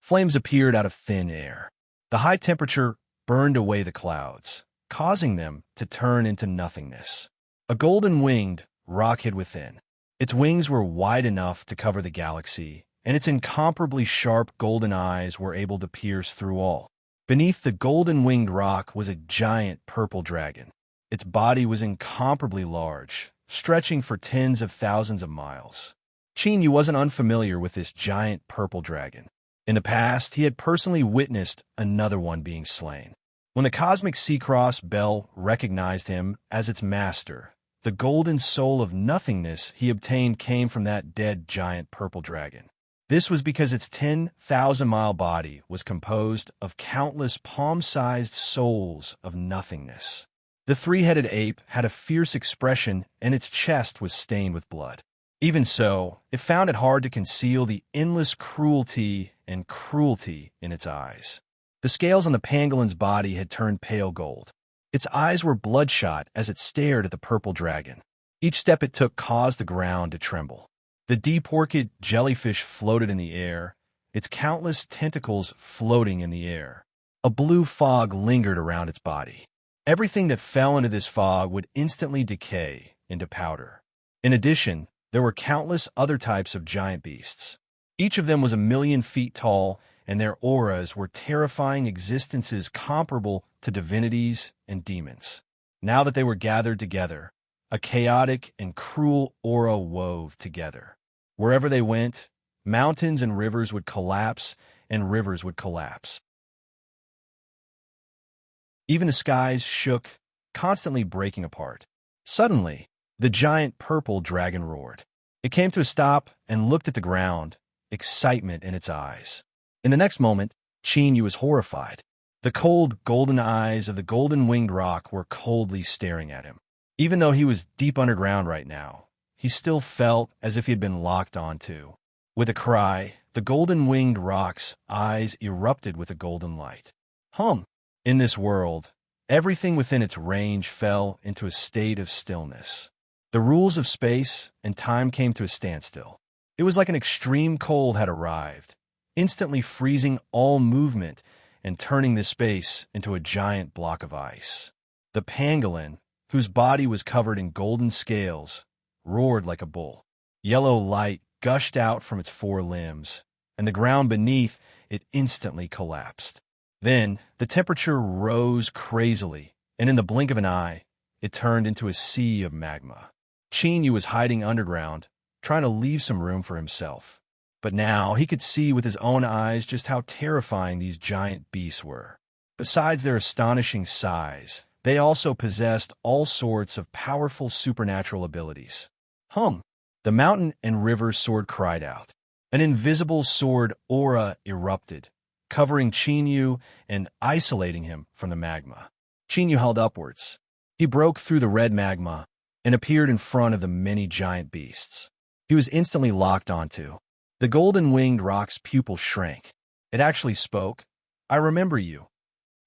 Flames appeared out of thin air. The high temperature burned away the clouds, causing them to turn into nothingness. A golden-winged rock hid within. Its wings were wide enough to cover the galaxy, and its incomparably sharp golden eyes were able to pierce through all. Beneath the golden-winged rock was a giant purple dragon. Its body was incomparably large, stretching for tens of thousands of miles. Chinyu wasn't unfamiliar with this giant purple dragon. In the past, he had personally witnessed another one being slain. When the cosmic Sea-Cross Bell recognized him as its master, the golden soul of nothingness he obtained came from that dead giant purple dragon. This was because its 10,000-mile body was composed of countless palm-sized souls of nothingness. The three-headed ape had a fierce expression, and its chest was stained with blood. Even so, it found it hard to conceal the endless cruelty in its eyes. The scales on the pangolin's body had turned pale gold. Its eyes were bloodshot as it stared at the purple dragon. Each step it took caused the ground to tremble. The deep-orchid jellyfish floated in the air, its countless tentacles floating in the air. A blue fog lingered around its body. Everything that fell into this fog would instantly decay into powder. In addition, there were countless other types of giant beasts. Each of them was 1,000,000 feet tall, and their auras were terrifying existences comparable to divinities and demons. Now that they were gathered together, a chaotic and cruel aura wove together. Wherever they went, mountains and rivers would collapse, and rivers would collapse. Even the skies shook, constantly breaking apart. Suddenly, the giant purple dragon roared. It came to a stop and looked at the ground, excitement in its eyes. In the next moment, Chinyu was horrified. The cold, golden eyes of the golden-winged rock were coldly staring at him. Even though he was deep underground right now, he still felt as if he had been locked onto. With a cry, the golden-winged rock's eyes erupted with a golden light. In this world, everything within its range fell into a state of stillness. The rules of space and time came to a standstill. It was like an extreme cold had arrived, instantly freezing all movement and turning this space into a giant block of ice. The pangolin, whose body was covered in golden scales, roared like a bull. Yellow light gushed out from its four limbs, and the ground beneath it instantly collapsed. Then the temperature rose crazily, and in the blink of an eye, it turned into a sea of magma. Chinyu was hiding underground, trying to leave some room for himself. But now he could see with his own eyes just how terrifying these giant beasts were. Besides their astonishing size, they also possessed all sorts of powerful supernatural abilities. The mountain and river sword cried out. An invisible sword aura erupted, covering Chinyu and isolating him from the magma. Chinyu held upwards. He broke through the red magma and appeared in front of the many giant beasts. He was instantly locked onto. The golden-winged rock's pupil shrank. It actually spoke. "I remember you."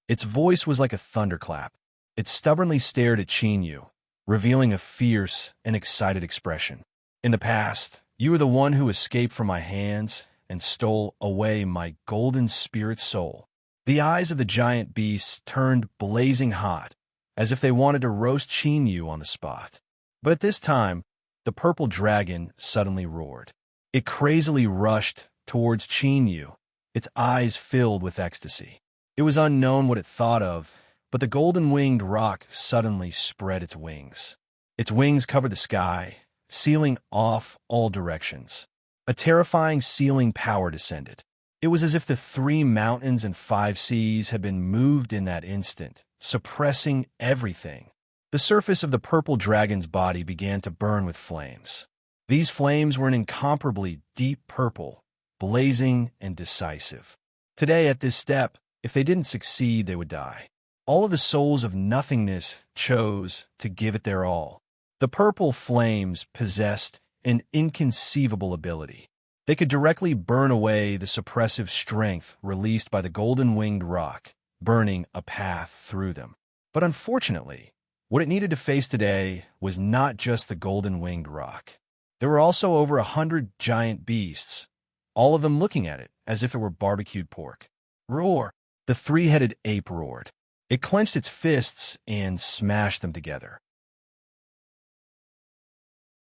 Its voice was like a thunderclap. It stubbornly stared at Chinyu, revealing a fierce and excited expression. "In the past, you were the one who escaped from my hands and stole away my golden spirit soul." The eyes of the giant beasts turned blazing hot, as if they wanted to roast Chinyu on the spot. But at this time, the purple dragon suddenly roared. It crazily rushed towards Chinyu, its eyes filled with ecstasy. It was unknown what it thought of, but the golden-winged rock suddenly spread its wings. Its wings covered the sky, sealing off all directions. A terrifying sealing power descended. It was as if the 3 mountains and 5 seas had been moved in that instant, suppressing everything. The surface of the purple dragon's body began to burn with flames. These flames were an incomparably deep purple, blazing and decisive. Today, at this step, if they didn't succeed, they would die. All of the souls of nothingness chose to give it their all. The purple flames possessed an inconceivable ability. They could directly burn away the suppressive strength released by the golden-winged rock, burning a path through them. But unfortunately, what it needed to face today was not just the golden-winged rock. There were also over 100 giant beasts, all of them looking at it as if it were barbecued pork. "Roar!" The 3-headed ape roared. It clenched its fists and smashed them together.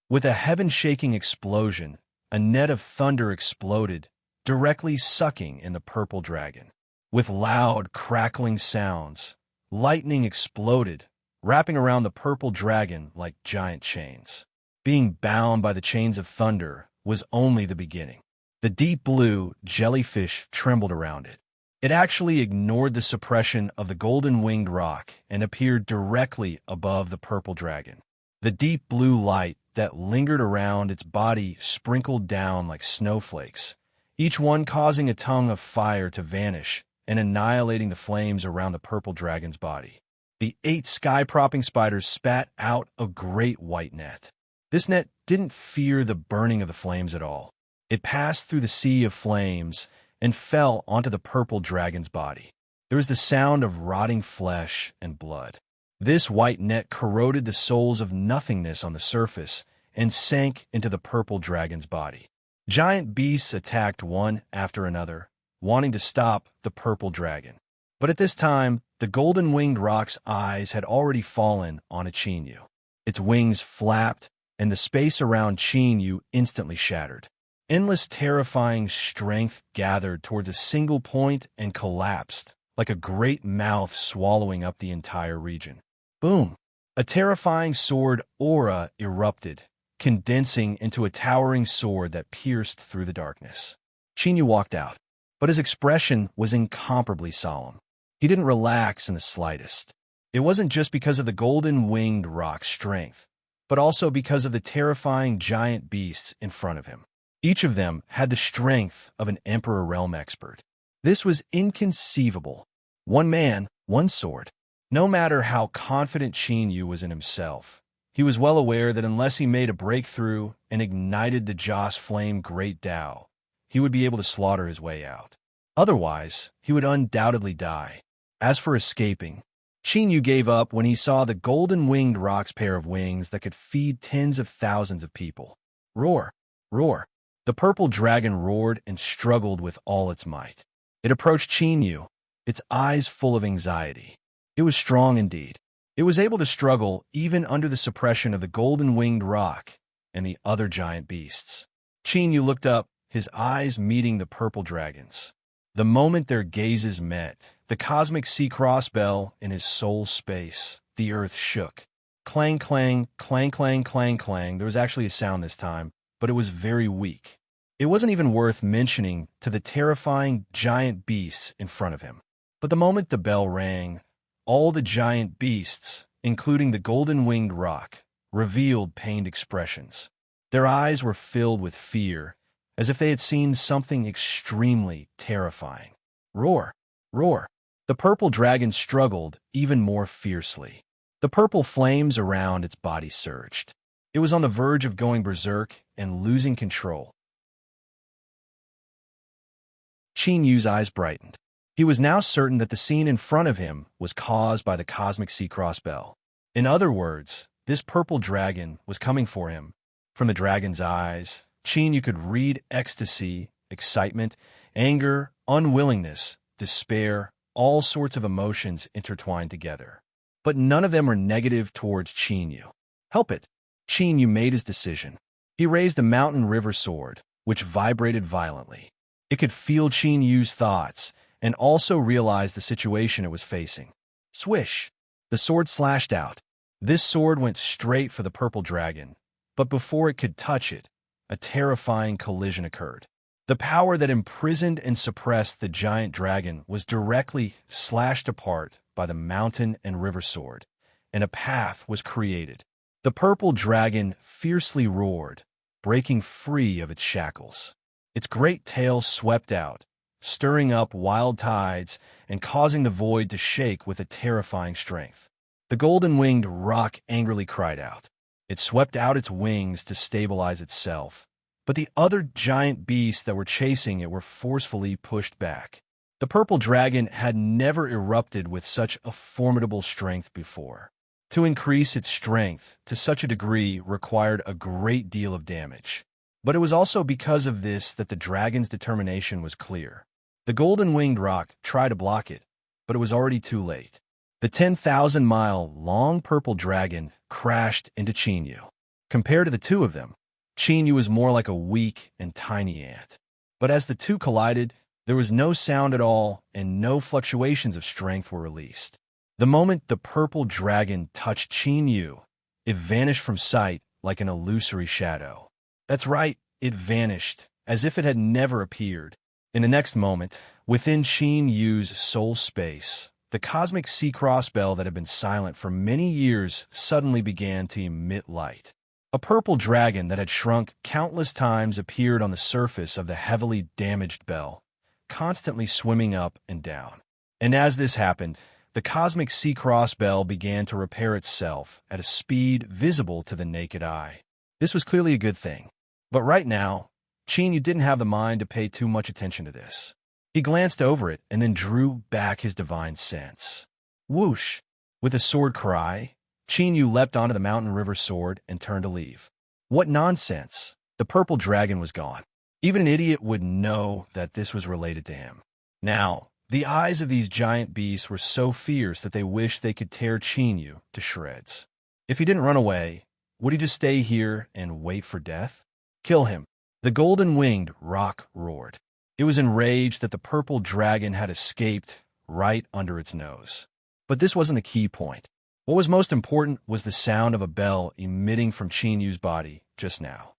With a heaven-shaking explosion, a net of thunder exploded, directly sucking in the purple dragon. With loud, crackling sounds, lightning exploded, wrapping around the purple dragon like giant chains. Being bound by the chains of thunder was only the beginning. The deep blue jellyfish trembled around it. It actually ignored the suppression of the golden-winged rock and appeared directly above the purple dragon. The deep blue light that lingered around its body sprinkled down like snowflakes, each one causing a tongue of fire to vanish and annihilating the flames around the purple dragon's body. The 8 sky-propping spiders spat out a great white net. This net didn't fear the burning of the flames at all. It passed through the sea of flames and fell onto the purple dragon's body. There was the sound of rotting flesh and blood. This white net corroded the souls of nothingness on the surface and sank into the purple dragon's body. Giant beasts attacked one after another, wanting to stop the purple dragon. But at this time, the golden-winged rock's eyes had already fallen on a Chinyu. Its wings flapped, and the space around Chinyu instantly shattered. Endless terrifying strength gathered towards a single point and collapsed, like a great mouth swallowing up the entire region. Boom! A terrifying sword aura erupted, condensing into a towering sword that pierced through the darkness. Chinyu walked out, but his expression was incomparably solemn. He didn't relax in the slightest. It wasn't just because of the golden-winged rock's strength, but also because of the terrifying giant beasts in front of him. Each of them had the strength of an Emperor Realm expert. This was inconceivable. One man, one sword. No matter how confident Chinyu was in himself, he was well aware that unless he made a breakthrough and ignited the Joss Flame Great Tao, he would be able to slaughter his way out. Otherwise, he would undoubtedly die. As for escaping, Chinyu gave up when he saw the golden-winged rock's pair of wings that could feed tens of thousands of people. Roar! Roar! The purple dragon roared and struggled with all its might. It approached Chinyu, its eyes full of anxiety. It was strong indeed. It was able to struggle even under the suppression of the golden-winged rock and the other giant beasts. Chinyu looked up, his eyes meeting the purple dragon's. The moment their gazes met, the cosmic sea cross bell in his soul space, the earth shook. Clang, clang, clang, clang, clang, clang. There was actually a sound this time, but it was very weak. It wasn't even worth mentioning to the terrifying giant beasts in front of him. But the moment the bell rang, all the giant beasts, including the golden-winged rock, revealed pained expressions. Their eyes were filled with fear, as if they had seen something extremely terrifying. Roar! Roar! The purple dragon struggled even more fiercely. The purple flames around its body surged. It was on the verge of going berserk and losing control. Chinyu's eyes brightened. He was now certain that the scene in front of him was caused by the cosmic sea cross bell. In other words, this purple dragon was coming for him. From the dragon's eyes, Chinyu could read ecstasy, excitement, anger, unwillingness, despair, all sorts of emotions intertwined together. But none of them were negative towards Chinyu. Help it! Chinyu made his decision. He raised the mountain river sword, which vibrated violently. It could feel Chinyu's thoughts, and also realized the situation it was facing. Swish! The sword slashed out. This sword went straight for the purple dragon, but before it could touch it, a terrifying collision occurred. The power that imprisoned and suppressed the giant dragon was directly slashed apart by the mountain and river sword, and a path was created. The purple dragon fiercely roared, breaking free of its shackles. Its great tail swept out, stirring up wild tides and causing the void to shake with a terrifying strength. The golden-winged rock angrily cried out. It swept out its wings to stabilize itself, but the other giant beasts that were chasing it were forcefully pushed back. The purple dragon had never erupted with such a formidable strength before. To increase its strength to such a degree required a great deal of damage. But it was also because of this that the dragon's determination was clear. The golden-winged rock tried to block it, but it was already too late. The 10,000-mile-long purple dragon crashed into Chinyu. Compared to the two of them, Chinyu was more like a weak and tiny ant. But as the two collided, there was no sound at all and no fluctuations of strength were released. The moment the purple dragon touched Chinyu, it vanished from sight like an illusory shadow. That's right, it vanished, as if it had never appeared. In the next moment, within Chinyu's soul space, the cosmic sea cross bell that had been silent for many years suddenly began to emit light. A purple dragon that had shrunk countless times appeared on the surface of the heavily damaged bell, constantly swimming up and down. And as this happened, the cosmic sea cross bell began to repair itself at a speed visible to the naked eye. This was clearly a good thing. But right now, Chinyu didn't have the mind to pay too much attention to this. He glanced over it and then drew back his divine sense. Whoosh! With a sword cry, Chinyu leapt onto the mountain river sword and turned to leave. What nonsense! The purple dragon was gone. Even an idiot would know that this was related to him. Now, the eyes of these giant beasts were so fierce that they wished they could tear Chinyu to shreds. If he didn't run away, would he just stay here and wait for death? Kill him! The golden-winged roc roared. It was enraged that the purple dragon had escaped right under its nose. But this wasn't the key point. What was most important was the sound of a bell emitting from Chinyu's body just now.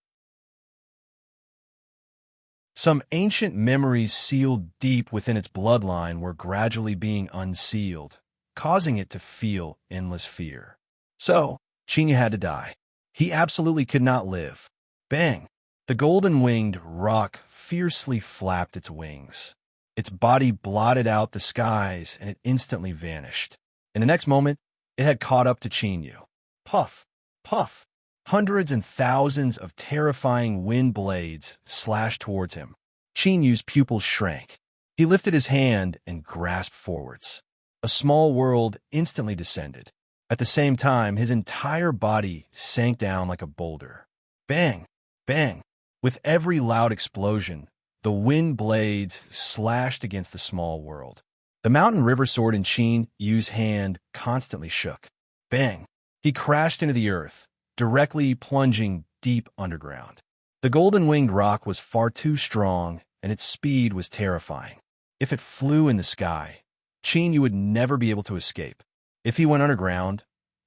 Some ancient memories sealed deep within its bloodline were gradually being unsealed, causing it to feel endless fear. So, Chinyu had to die. He absolutely could not live. Bang! The golden-winged roc fiercely flapped its wings. Its body blotted out the skies, and it instantly vanished. In the next moment, it had caught up to Chinyu. Puff! Puff! Hundreds and thousands of terrifying wind blades slashed towards him. Chinyu's pupils shrank. He lifted his hand and grasped forwards. A small world instantly descended. At the same time, his entire body sank down like a boulder. Bang! Bang! With every loud explosion, the wind blades slashed against the small world. The mountain river sword in Chinyu's hand constantly shook. Bang! He crashed into the earth, directly plunging deep underground. The golden-winged roc was far too strong, and its speed was terrifying. If it flew in the sky, Chinyu would never be able to escape. If he went underground,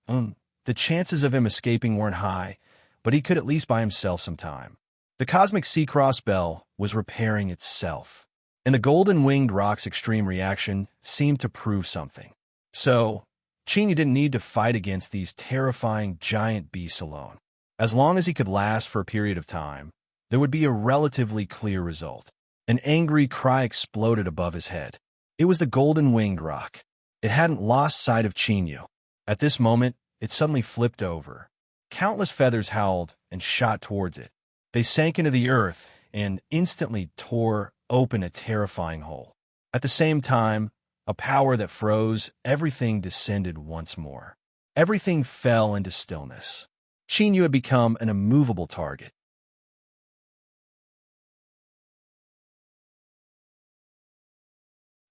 the chances of him escaping weren't high, but he could at least buy himself some time. The cosmic sea cross bell was repairing itself, and the golden-winged roc's extreme reaction seemed to prove something. So, Chinyu didn't need to fight against these terrifying giant beasts alone. As long as he could last for a period of time, there would be a relatively clear result. An angry cry exploded above his head. It was the golden-winged roc. It hadn't lost sight of Chinyu. At this moment, it suddenly flipped over. Countless feathers howled and shot towards it. They sank into the earth and instantly tore open a terrifying hole. At the same time, a power that froze everything descended once more. Everything fell into stillness. Chinyu had become an immovable target.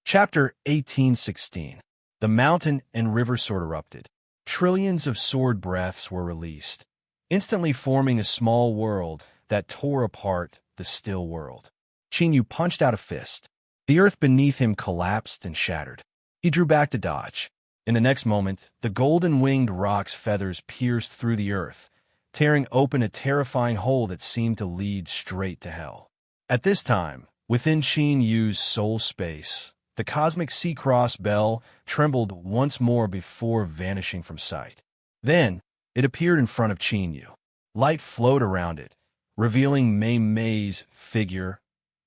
Chapter 1816. The mountain and river sword erupted. Trillions of sword breaths were released, instantly forming a small world that tore apart the still world. Chinyu punched out a fist. The earth beneath him collapsed and shattered. He drew back to dodge. In the next moment, the golden-winged roc's feathers pierced through the earth, tearing open a terrifying hole that seemed to lead straight to hell. At this time, within Chinyu's soul space, the cosmic sea cross bell trembled once more before vanishing from sight. Then, it appeared in front of Chinyu. Light flowed around it, revealing Mei's figure,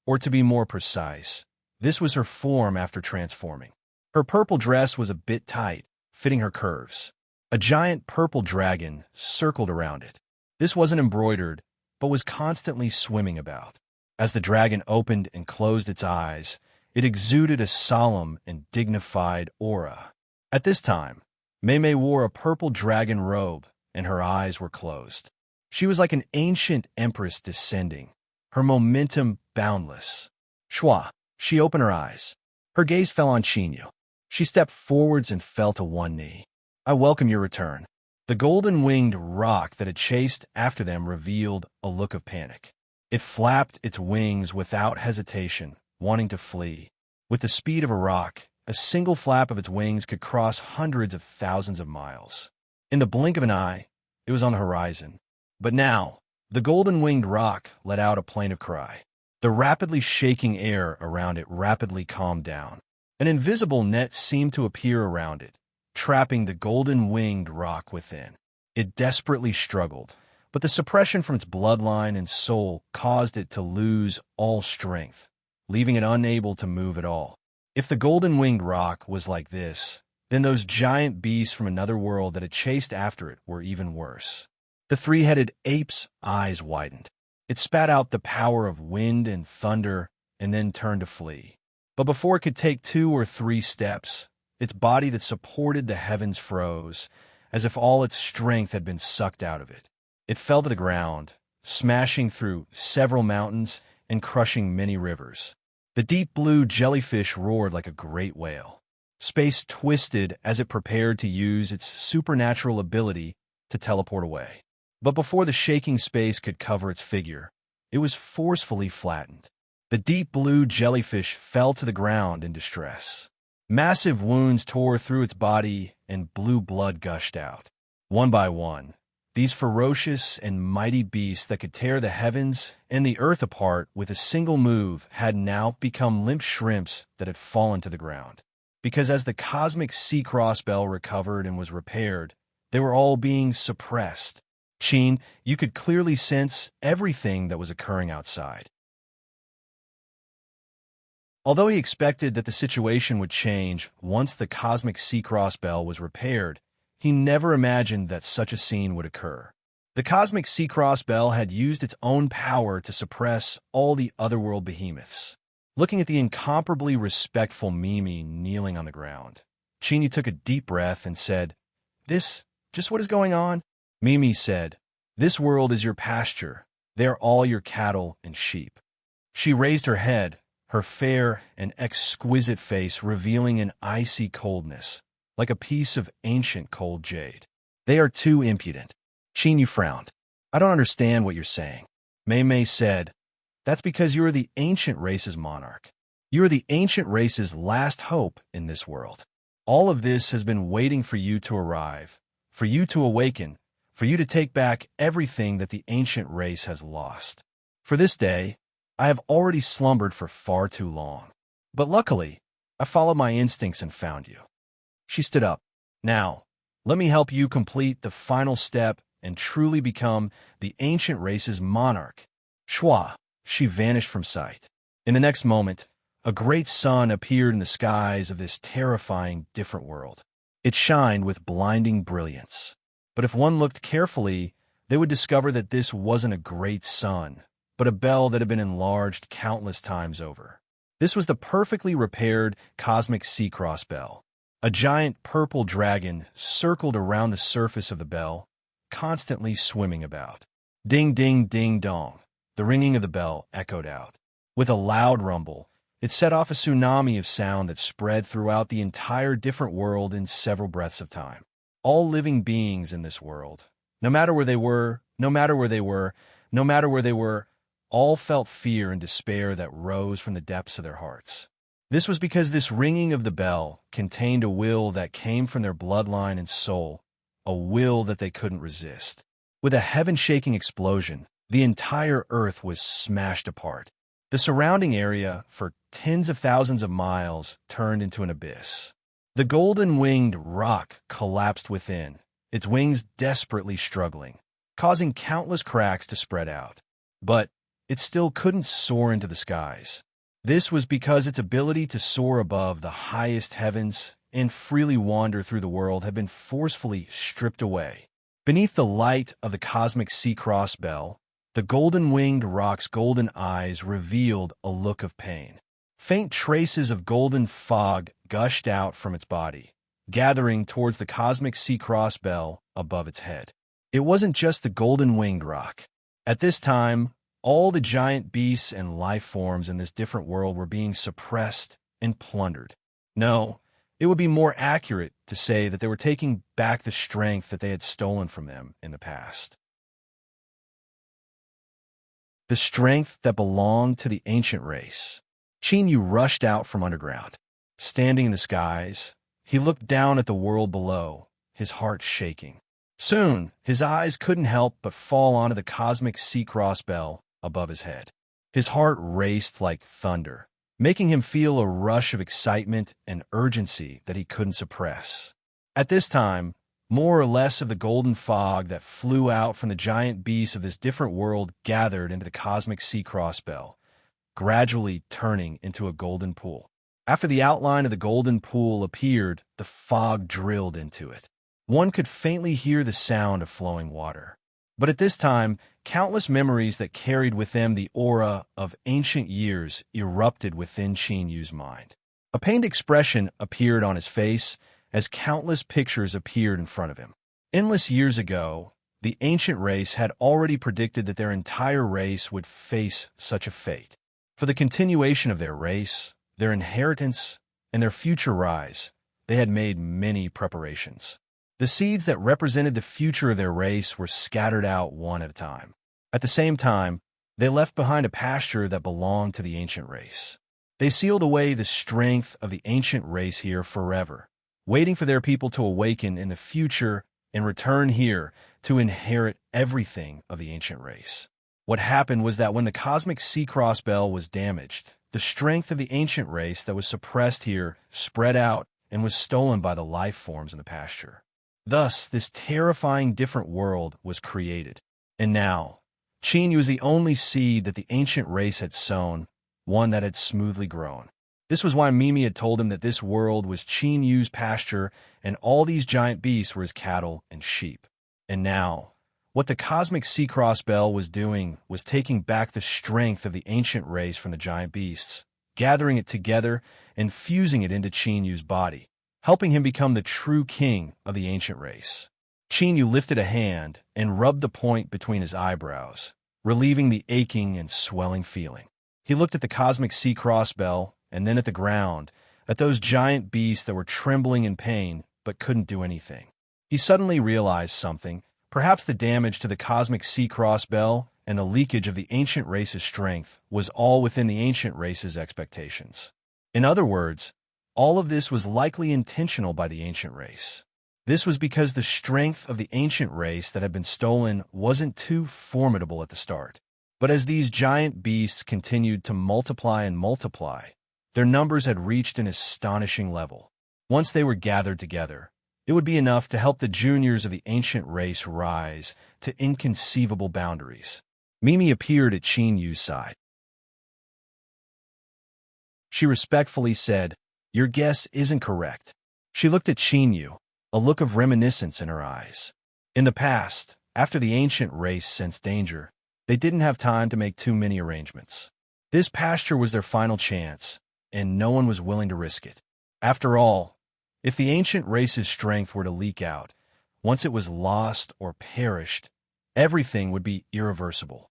or to be more precise, this was her form after transforming. Her purple dress was a bit tight, fitting her curves. A giant purple dragon circled around it. This wasn't embroidered, but was constantly swimming about. As the dragon opened and closed its eyes, it exuded a solemn and dignified aura. At this time, Mei wore a purple dragon robe, and her eyes were closed. She was like an ancient empress descending, her momentum boundless. Shwa! She opened her eyes. Her gaze fell on Chinyu. She stepped forwards and fell to one knee. I welcome your return. The golden-winged roc that had chased after them revealed a look of panic. It flapped its wings without hesitation, wanting to flee. With the speed of a roc, a single flap of its wings could cross hundreds of thousands of miles. In the blink of an eye, it was on the horizon. But now, the golden-winged roc let out a plaintive cry. The rapidly shaking air around it rapidly calmed down. An invisible net seemed to appear around it, trapping the golden-winged roc within. It desperately struggled, but the suppression from its bloodline and soul caused it to lose all strength, leaving it unable to move at all. If the golden-winged roc was like this, then those giant beasts from another world that had chased after it were even worse. The three-headed ape's eyes widened. It spat out the power of wind and thunder and then turned to flee. But before it could take 2 or 3 steps, its body that supported the heavens froze, as if all its strength had been sucked out of it. It fell to the ground, smashing through several mountains and crushing many rivers. The deep blue jellyfish roared like a great whale. Space twisted as it prepared to use its supernatural ability to teleport away. But before the shaking space could cover its figure, it was forcefully flattened. The deep blue jellyfish fell to the ground in distress. Massive wounds tore through its body and blue blood gushed out. One by one, these ferocious and mighty beasts that could tear the heavens and the earth apart with a single move had now become limp shrimps that had fallen to the ground. Because as the cosmic sea crossbell recovered and was repaired, they were all being suppressed. Qin, you could clearly sense everything that was occurring outside. Although he expected that the situation would change once the cosmic sea crossbell was repaired, he never imagined that such a scene would occur. The cosmic sea crossbell had used its own power to suppress all the otherworld behemoths. Looking at the incomparably respectful Mimi kneeling on the ground, Qin took a deep breath and said, "This, just what is going on?" Mimi said, "This world is your pasture. They are all your cattle and sheep." She raised her head, her fair and exquisite face revealing an icy coldness, like a piece of ancient cold jade. "They are too impudent." Qin frowned. "I don't understand what you're saying." Mei Mei said, "That's because you are the ancient race's monarch. You are the ancient race's last hope in this world. All of this has been waiting for you to arrive, for you to awaken, for you to take back everything that the ancient race has lost. For this day, I have already slumbered for far too long. But luckily, I followed my instincts and found you." She stood up. "Now, let me help you complete the final step and truly become the ancient race's monarch." Shua, she vanished from sight. In the next moment, a great sun appeared in the skies of this terrifying different world. It shined with blinding brilliance. But if one looked carefully, they would discover that this wasn't a great sun, but a bell that had been enlarged countless times over. This was the perfectly repaired cosmic sea cross bell. A giant purple dragon circled around the surface of the bell, constantly swimming about. Ding, ding, ding, dong. The ringing of the bell echoed out. With a loud rumble, it set off a tsunami of sound that spread throughout the entire different world in several breaths of time. All living beings in this world, no matter where they were, all felt fear and despair that rose from the depths of their hearts. This was because this ringing of the bell contained a will that came from their bloodline and soul, a will that they couldn't resist. With a heaven-shaking explosion, the entire earth was smashed apart. The surrounding area, for tens of thousands of miles, turned into an abyss. The golden-winged roc collapsed within, its wings desperately struggling, causing countless cracks to spread out. But it still couldn't soar into the skies. This was because its ability to soar above the highest heavens and freely wander through the world had been forcefully stripped away. Beneath the light of the cosmic sea cross bell, the golden-winged roc's golden eyes revealed a look of pain. Faint traces of golden fog gushed out from its body, gathering towards the cosmic sea cross bell above its head. It wasn't just the golden-winged roc. At this time, all the giant beasts and life forms in this different world were being suppressed and plundered. No, It would be more accurate to say that they were taking back the strength that they had stolen from them in the past. The strength that belonged to the ancient race. Qin Yu rushed out from underground. Standing in the skies, he looked down at the world below, his heart shaking. Soon, his eyes couldn't help but fall onto the cosmic sea-cross bell above his head. His heart raced like thunder, making him feel a rush of excitement and urgency that he couldn't suppress. At this time, more or less of the golden fog that flew out from the giant beasts of this different world gathered into the cosmic sea-cross bell, gradually turning into a golden pool. After the outline of the golden pool appeared, the fog drilled into it. One could faintly hear the sound of flowing water. But at this time, countless memories that carried with them the aura of ancient years erupted within Qin Yu's mind. A pained expression appeared on his face as countless pictures appeared in front of him. Endless years ago, the ancient race had already predicted that their entire race would face such a fate. For the continuation of their race, their inheritance, and their future rise, they had made many preparations. The seeds that represented the future of their race were scattered out one at a time. At the same time, they left behind a pasture that belonged to the ancient race. They sealed away the strength of the ancient race here forever, waiting for their people to awaken in the future and return here to inherit everything of the ancient race. What happened was that when the cosmic sea-cross bell was damaged, the strength of the ancient race that was suppressed here spread out and was stolen by the life forms in the pasture. Thus, this terrifying different world was created. And now, Qin Yu was the only seed that the ancient race had sown, one that had smoothly grown. This was why Mimi had told him that this world was Qin Yu's pasture and all these giant beasts were his cattle and sheep. And now, what the cosmic sea-cross bell was doing was taking back the strength of the ancient race from the giant beasts, gathering it together and fusing it into Qin Yu's body, helping him become the true king of the ancient race. Qin Yu lifted a hand and rubbed the point between his eyebrows, relieving the aching and swelling feeling. He looked at the cosmic sea-cross bell and then at the ground, at those giant beasts that were trembling in pain but couldn't do anything. He suddenly realized something. Perhaps the damage to the cosmic sea-cross bell and the leakage of the ancient race's strength was all within the ancient race's expectations. In other words, all of this was likely intentional by the ancient race. This was because the strength of the ancient race that had been stolen wasn't too formidable at the start. But as these giant beasts continued to multiply and multiply, their numbers had reached an astonishing level. Once they were gathered together, it would be enough to help the juniors of the ancient race rise to inconceivable boundaries. Mimi appeared at Qin Yu's side. She respectfully said, "Your guess isn't correct." She looked at Qin Yu, a look of reminiscence in her eyes. In the past, after the ancient race sensed danger, they didn't have time to make too many arrangements. This pasture was their final chance, and no one was willing to risk it. After all, if the ancient race's strength were to leak out, once it was lost or perished, everything would be irreversible.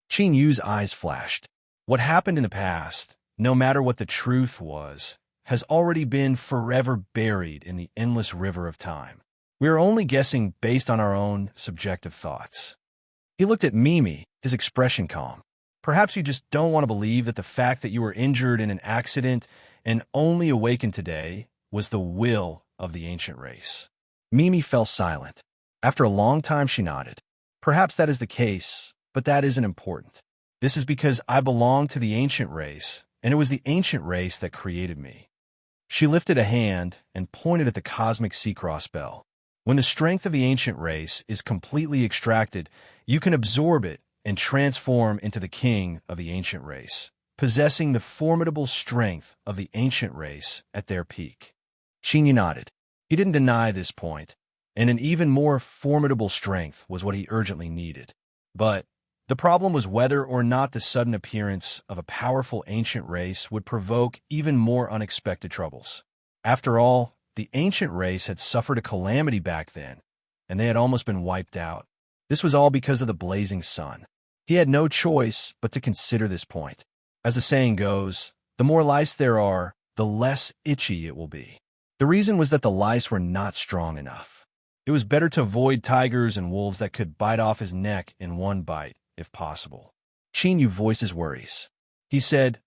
Qin Yu's eyes flashed. What happened in the past, no matter what the truth was, has already been forever buried in the endless river of time. We are only guessing based on our own subjective thoughts. He looked at Mimi, his expression calm. Perhaps you just don't want to believe that the fact that you were injured in an accident and only awakened today was the will of the ancient race. Mimi fell silent. After a long time, she nodded. Perhaps that is the case, but that isn't important. This is because I belong to the ancient race, and it was the ancient race that created me. She lifted a hand and pointed at the cosmic sea-cross bell. When the strength of the ancient race is completely extracted, you can absorb it and transform into the king of the ancient race, possessing the formidable strength of the ancient race at their peak. Qin Yu nodded. He didn't deny this point, and an even more formidable strength was what he urgently needed. But the problem was whether or not the sudden appearance of a powerful ancient race would provoke even more unexpected troubles. After all, the ancient race had suffered a calamity back then, and they had almost been wiped out. This was all because of the blazing sun. He had no choice but to consider this point. As the saying goes, the more lice there are, the less itchy it will be. The reason was that the lice were not strong enough. It was better to avoid tigers and wolves that could bite off his neck in one bite, if possible. Chinyu voiced his worries. He said,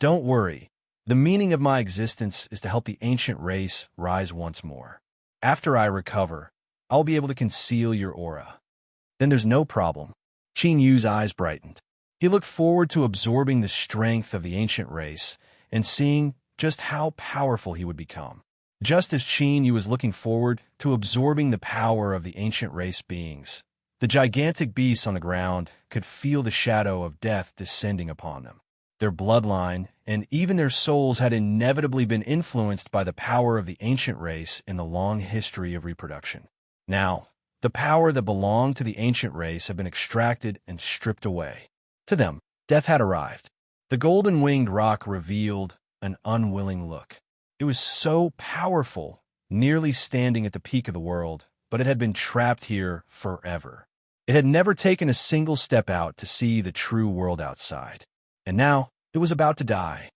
"Don't worry. The meaning of my existence is to help the ancient race rise once more. After I recover, I'll be able to conceal your aura." "Then there's no problem." Chinyu's eyes brightened. He looked forward to absorbing the strength of the ancient race and seeing just how powerful he would become. Just as Chinyu was looking forward to absorbing the power of the ancient race beings, the gigantic beasts on the ground could feel the shadow of death descending upon them. Their bloodline and even their souls had inevitably been influenced by the power of the ancient race in the long history of reproduction. Now, the power that belonged to the ancient race had been extracted and stripped away. To them, death had arrived. The golden-winged rock revealed an unwilling look. It was so powerful, nearly standing at the peak of the world, but it had been trapped here forever. It had never taken a single step out to see the true world outside. And now, it was about to die.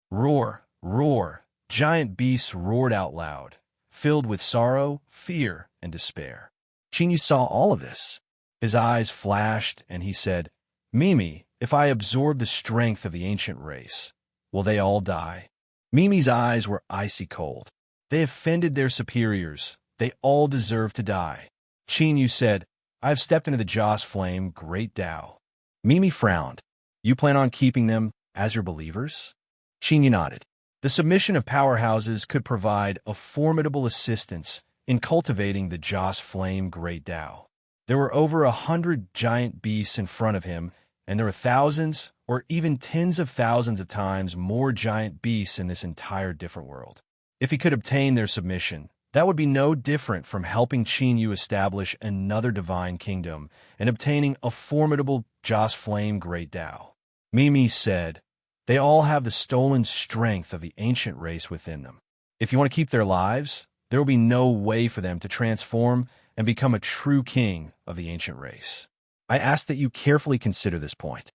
Roar, roar, giant beasts roared out loud, filled with sorrow, fear, and despair. Chinyu saw all of this. His eyes flashed, and he said, "Mimi, if I absorb the strength of the ancient race, will they all die?" Mimi's eyes were icy cold. "They offended their superiors. They all deserve to die." Chinyu said, "I have stepped into the Joss Flame Great Tao." Mimi frowned. "You plan on keeping them as your believers?" Chinyu nodded. The submission of powerhouses could provide a formidable assistance in cultivating the Joss Flame Great Tao. There were over 100 giant beasts in front of him, and there were thousands or even tens of thousands of times more giant beasts in this entire different world. If he could obtain their submission, that would be no different from helping Chinyu establish another divine kingdom and obtaining a formidable Joss Flame Great Tao. Mimi said, "They all have the stolen strength of the ancient race within them. If you want to keep their lives, there will be no way for them to transform and become a true king of the ancient race. I ask that you carefully consider this point."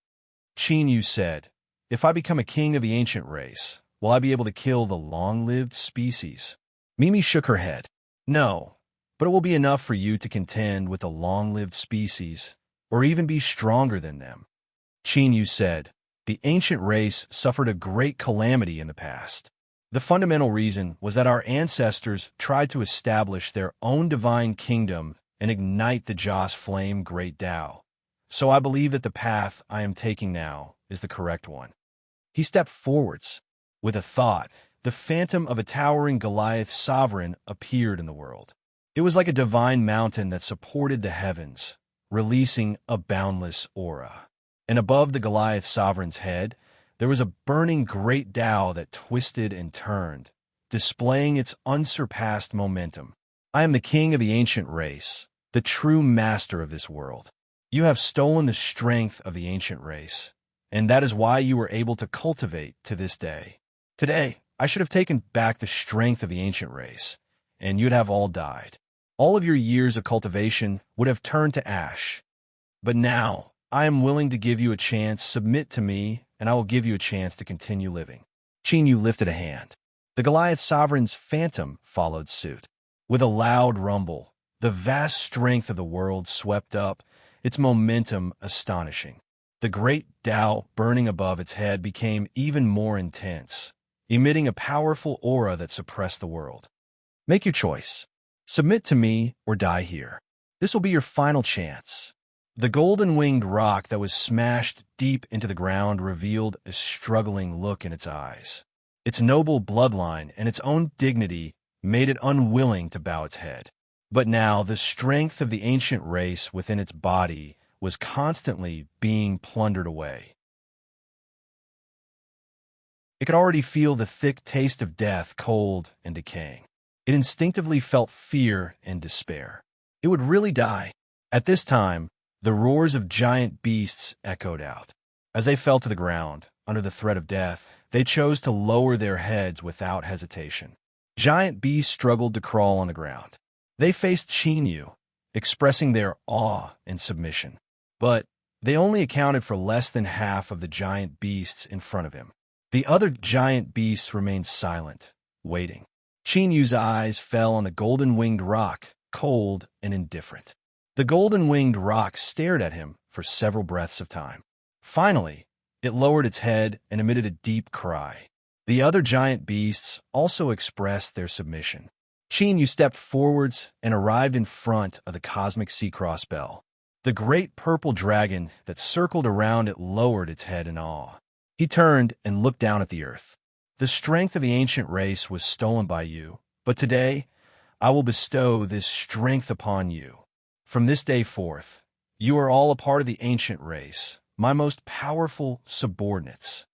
Chinyu said, "If I become a king of the ancient race, will I be able to kill the long-lived species?" Mimi shook her head. "No, but it will be enough for you to contend with the long-lived species, or even be stronger than them." Chinyu said, "The ancient race suffered a great calamity in the past. The fundamental reason was that our ancestors tried to establish their own divine kingdom and ignite the Joss Flame Great Tao. So I believe that the path I am taking now is the correct one." He stepped forwards. With a thought, the phantom of a towering Goliath sovereign appeared in the world. It was like a divine mountain that supported the heavens, releasing a boundless aura. And above the Goliath sovereign's head, there was a burning great Tao that twisted and turned, displaying its unsurpassed momentum. "I am the king of the ancient race, the true master of this world. You have stolen the strength of the ancient race, and that is why you were able to cultivate to this day. Today, I should have taken back the strength of the ancient race, and you'd have all died. All of your years of cultivation would have turned to ash. But now, I am willing to give you a chance. Submit to me, and I will give you a chance to continue living." Chinyu lifted a hand. The Goliath sovereign's phantom followed suit. With a loud rumble, the vast strength of the world swept up, its momentum astonishing. The great Tao burning above its head became even more intense, emitting a powerful aura that suppressed the world. "Make your choice. Submit to me or die here. This will be your final chance." The golden-winged rock that was smashed deep into the ground revealed a struggling look in its eyes. Its noble bloodline and its own dignity made it unwilling to bow its head. But now the strength of the ancient race within its body was constantly being plundered away. It could already feel the thick taste of death, cold and decaying. It instinctively felt fear and despair. It would really die. At this time, the roars of giant beasts echoed out. As they fell to the ground, under the threat of death, they chose to lower their heads without hesitation. Giant beasts struggled to crawl on the ground. They faced Chinyu, expressing their awe and submission. But they only accounted for less than half of the giant beasts in front of him. The other giant beasts remained silent, waiting. Qin Yu's eyes fell on the golden-winged rock, cold and indifferent. The golden-winged rock stared at him for several breaths of time. Finally, it lowered its head and emitted a deep cry. The other giant beasts also expressed their submission. Qin Yu stepped forwards and arrived in front of the cosmic sea cross bell. The great purple dragon that circled around it lowered its head in awe. He turned and looked down at the earth. The strength of the ancient race was stolen by you, but today I will bestow this strength upon you. From this day forth, you are all a part of the ancient race, my most powerful subordinates.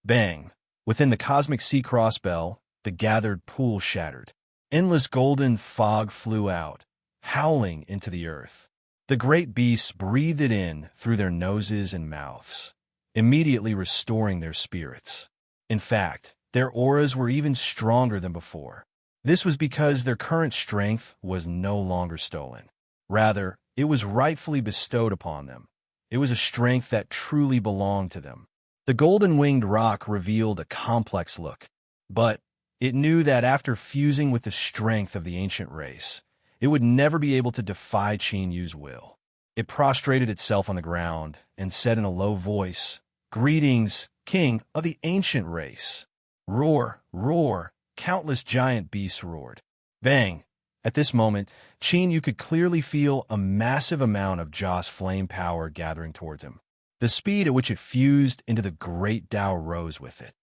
Bang! Within the cosmic sea cross bell, the gathered pool shattered. Endless golden fog flew out, howling into the earth. The great beasts breathed it in through their noses and mouths, immediately restoring their spirits. In fact, their auras were even stronger than before. This was because their current strength was no longer stolen. Rather, it was rightfully bestowed upon them. It was a strength that truly belonged to them. The golden-winged rock revealed a complex look, but it knew that after fusing with the strength of the ancient race, it would never be able to defy Qin Yu's will. It prostrated itself on the ground and said in a low voice, "Greetings, king of the ancient race." Roar, roar, countless giant beasts roared. Bang! At this moment, Qin Yu could clearly feel a massive amount of Ja's flame power gathering towards him. The speed at which it fused into the great Tao rose with it.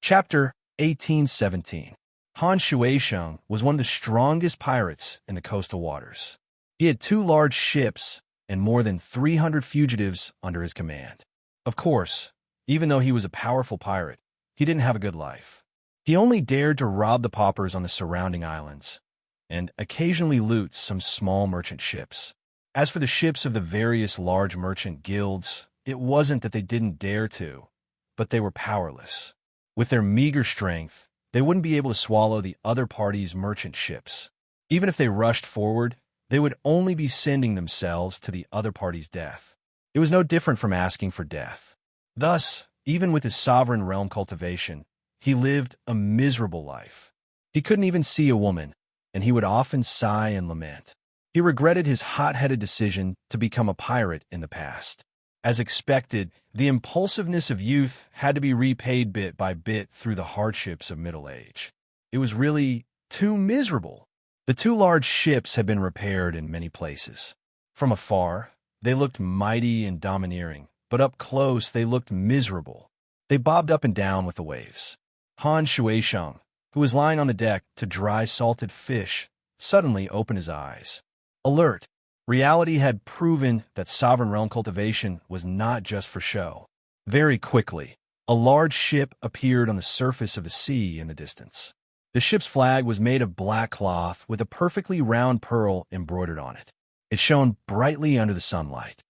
Chapter 1817. Han Shuisheng was one of the strongest pirates in the coastal waters. He had 2 large ships and more than 300 fugitives under his command. Of course, even though he was a powerful pirate, he didn't have a good life. He only dared to rob the paupers on the surrounding islands, and occasionally loot some small merchant ships. As for the ships of the various large merchant guilds, it wasn't that they didn't dare to, but they were powerless. With their meager strength, they wouldn't be able to swallow the other party's merchant ships. Even if they rushed forward, they would only be sending themselves to the other party's death. It was no different from asking for death. Thus, even with his sovereign realm cultivation, he lived a miserable life. He couldn't even see a woman, and he would often sigh and lament. He regretted his hot-headed decision to become a pirate in the past. As expected, the impulsiveness of youth had to be repaid bit by bit through the hardships of middle age. It was really too miserable. The 2 large ships had been repaired in many places. From afar, they looked mighty and domineering, but up close they looked miserable. They bobbed up and down with the waves. Han Shuisheng, who was lying on the deck to dry salted fish, suddenly opened his eyes. Alert! Reality had proven that sovereign realm cultivation was not just for show. Very quickly, a large ship appeared on the surface of the sea in the distance. The ship's flag was made of black cloth with a perfectly round pearl embroidered on it. It shone brightly under the sunlight.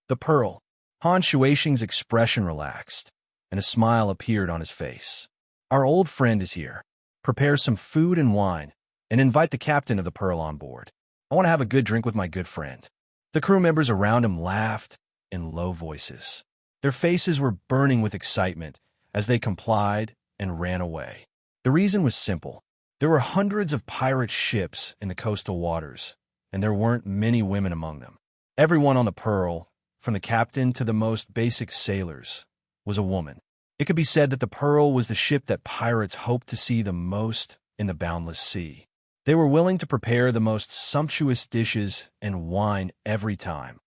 The pearl. Han Shuisheng's expression relaxed, and a smile appeared on his face. "Our old friend is here. Prepare some food and wine, and invite the captain of the Pearl on board. I want to have a good drink with my good friend." The crew members around him laughed in low voices. Their faces were burning with excitement as they complied and ran away. The reason was simple. There were hundreds of pirate ships in the coastal waters, and there weren't many women among them. Everyone on the Pearl, from the captain to the most basic sailors, was a woman. It could be said that the Pearl was the ship that pirates hoped to see the most in the boundless sea. They were willing to prepare the most sumptuous dishes and wine every time,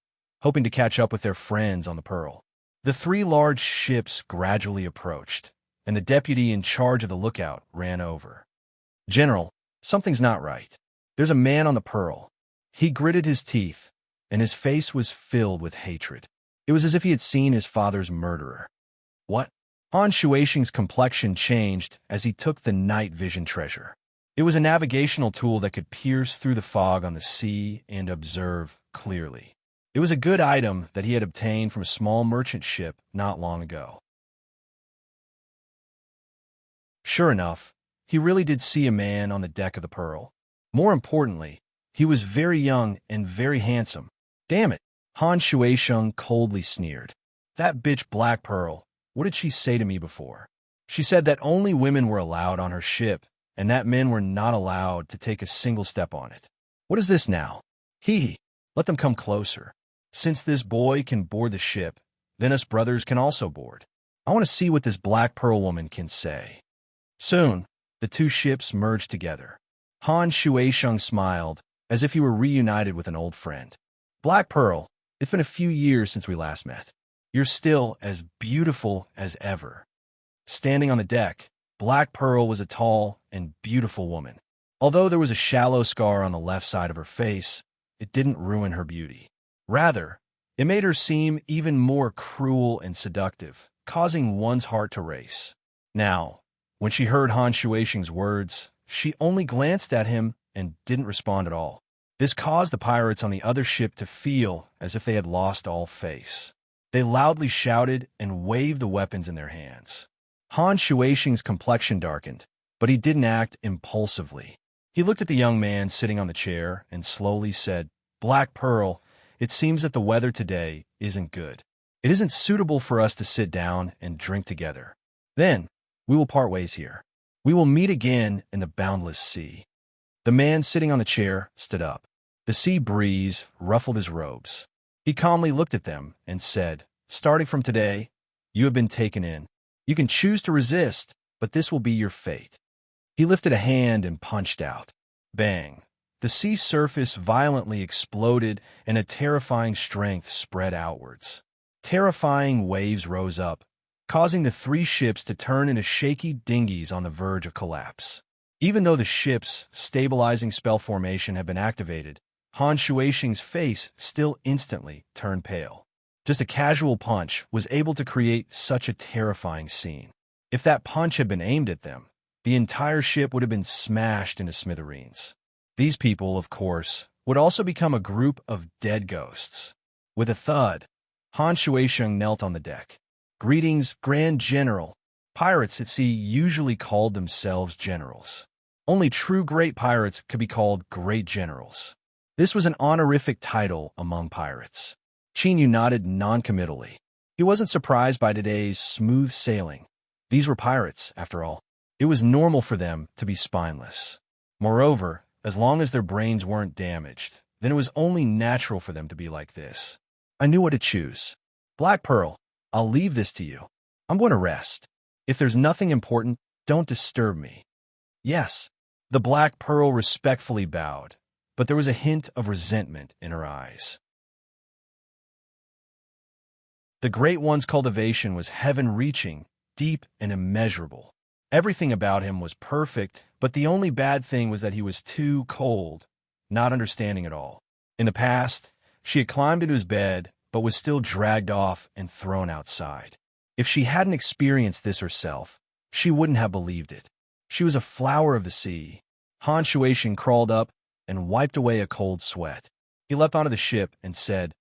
hoping to catch up with their friends on the Pearl. The 3 large ships gradually approached, and the deputy in charge of the lookout ran over. "General, something's not right. There's a man on the Pearl." He gritted his teeth, and his face was filled with hatred. It was as if he had seen his father's murderer. "What?" Han Shuisheng's complexion changed as he took the night vision treasure. It was a navigational tool that could pierce through the fog on the sea and observe clearly. It was a good item that he had obtained from a small merchant ship not long ago. Sure enough, he really did see a man on the deck of the Pearl. More importantly, he was very young and very handsome. "Damn it!" Han Shuaisheng coldly sneered. That bitch Black Pearl, what did she say to me before? She said that only women were allowed on her ship, and that men were not allowed to take a single step on it. What is this now? Hee, let them come closer. Since this boy can board the ship, then us brothers can also board. I want to see what this Black Pearl woman can say. Soon, the two ships merged together. Han Shuaisheng smiled, as if he were reunited with an old friend. Black Pearl, it's been a few years since we last met. You're still as beautiful as ever. Standing on the deck, Black Pearl was a tall and beautiful woman. Although there was a shallow scar on the left side of her face, it didn't ruin her beauty. Rather, it made her seem even more cruel and seductive, causing one's heart to race. Now, when she heard Han Shuaisheng's words, she only glanced at him and didn't respond at all. This caused the pirates on the other ship to feel as if they had lost all face. They loudly shouted and waved the weapons in their hands. Han Shuaisheng's complexion darkened, but he didn't act impulsively. He looked at the young man sitting on the chair and slowly said, Black Pearl, it seems that the weather today isn't good. It isn't suitable for us to sit down and drink together. Then, we will part ways here. We will meet again in the boundless sea. The man sitting on the chair stood up. The sea breeze ruffled his robes. He calmly looked at them and said, Starting from today, you have been taken in. You can choose to resist, but this will be your fate. He lifted a hand and punched out. Bang! The sea surface violently exploded and a terrifying strength spread outwards. Terrifying waves rose up, causing the three ships to turn into shaky dinghies on the verge of collapse. Even though the ship's stabilizing spell formation had been activated, Han Shuaisheng's face still instantly turned pale. Just a casual punch was able to create such a terrifying scene. If that punch had been aimed at them, the entire ship would have been smashed into smithereens. These people, of course, would also become a group of dead ghosts. With a thud, Han Shuaisheng knelt on the deck. Greetings, Grand General. Pirates at sea usually called themselves generals. Only true great pirates could be called great generals. This was an honorific title among pirates. Qin Yu nodded noncommittally. He wasn't surprised by today's smooth sailing. These were pirates, after all. It was normal for them to be spineless. Moreover, as long as their brains weren't damaged, then it was only natural for them to be like this. I knew what to choose. Black Pearl, I'll leave this to you. I'm going to rest. If there's nothing important, don't disturb me. Yes. The Black Pearl respectfully bowed, but there was a hint of resentment in her eyes. The Great One's cultivation was heaven-reaching, deep, and immeasurable. Everything about him was perfect, but the only bad thing was that he was too cold, not understanding at all. In the past, she had climbed into his bed, but was still dragged off and thrown outside. If she hadn't experienced this herself, she wouldn't have believed it. She was a flower of the sea. Han Shuaisheng crawled up and wiped away a cold sweat. He leapt onto the ship and said,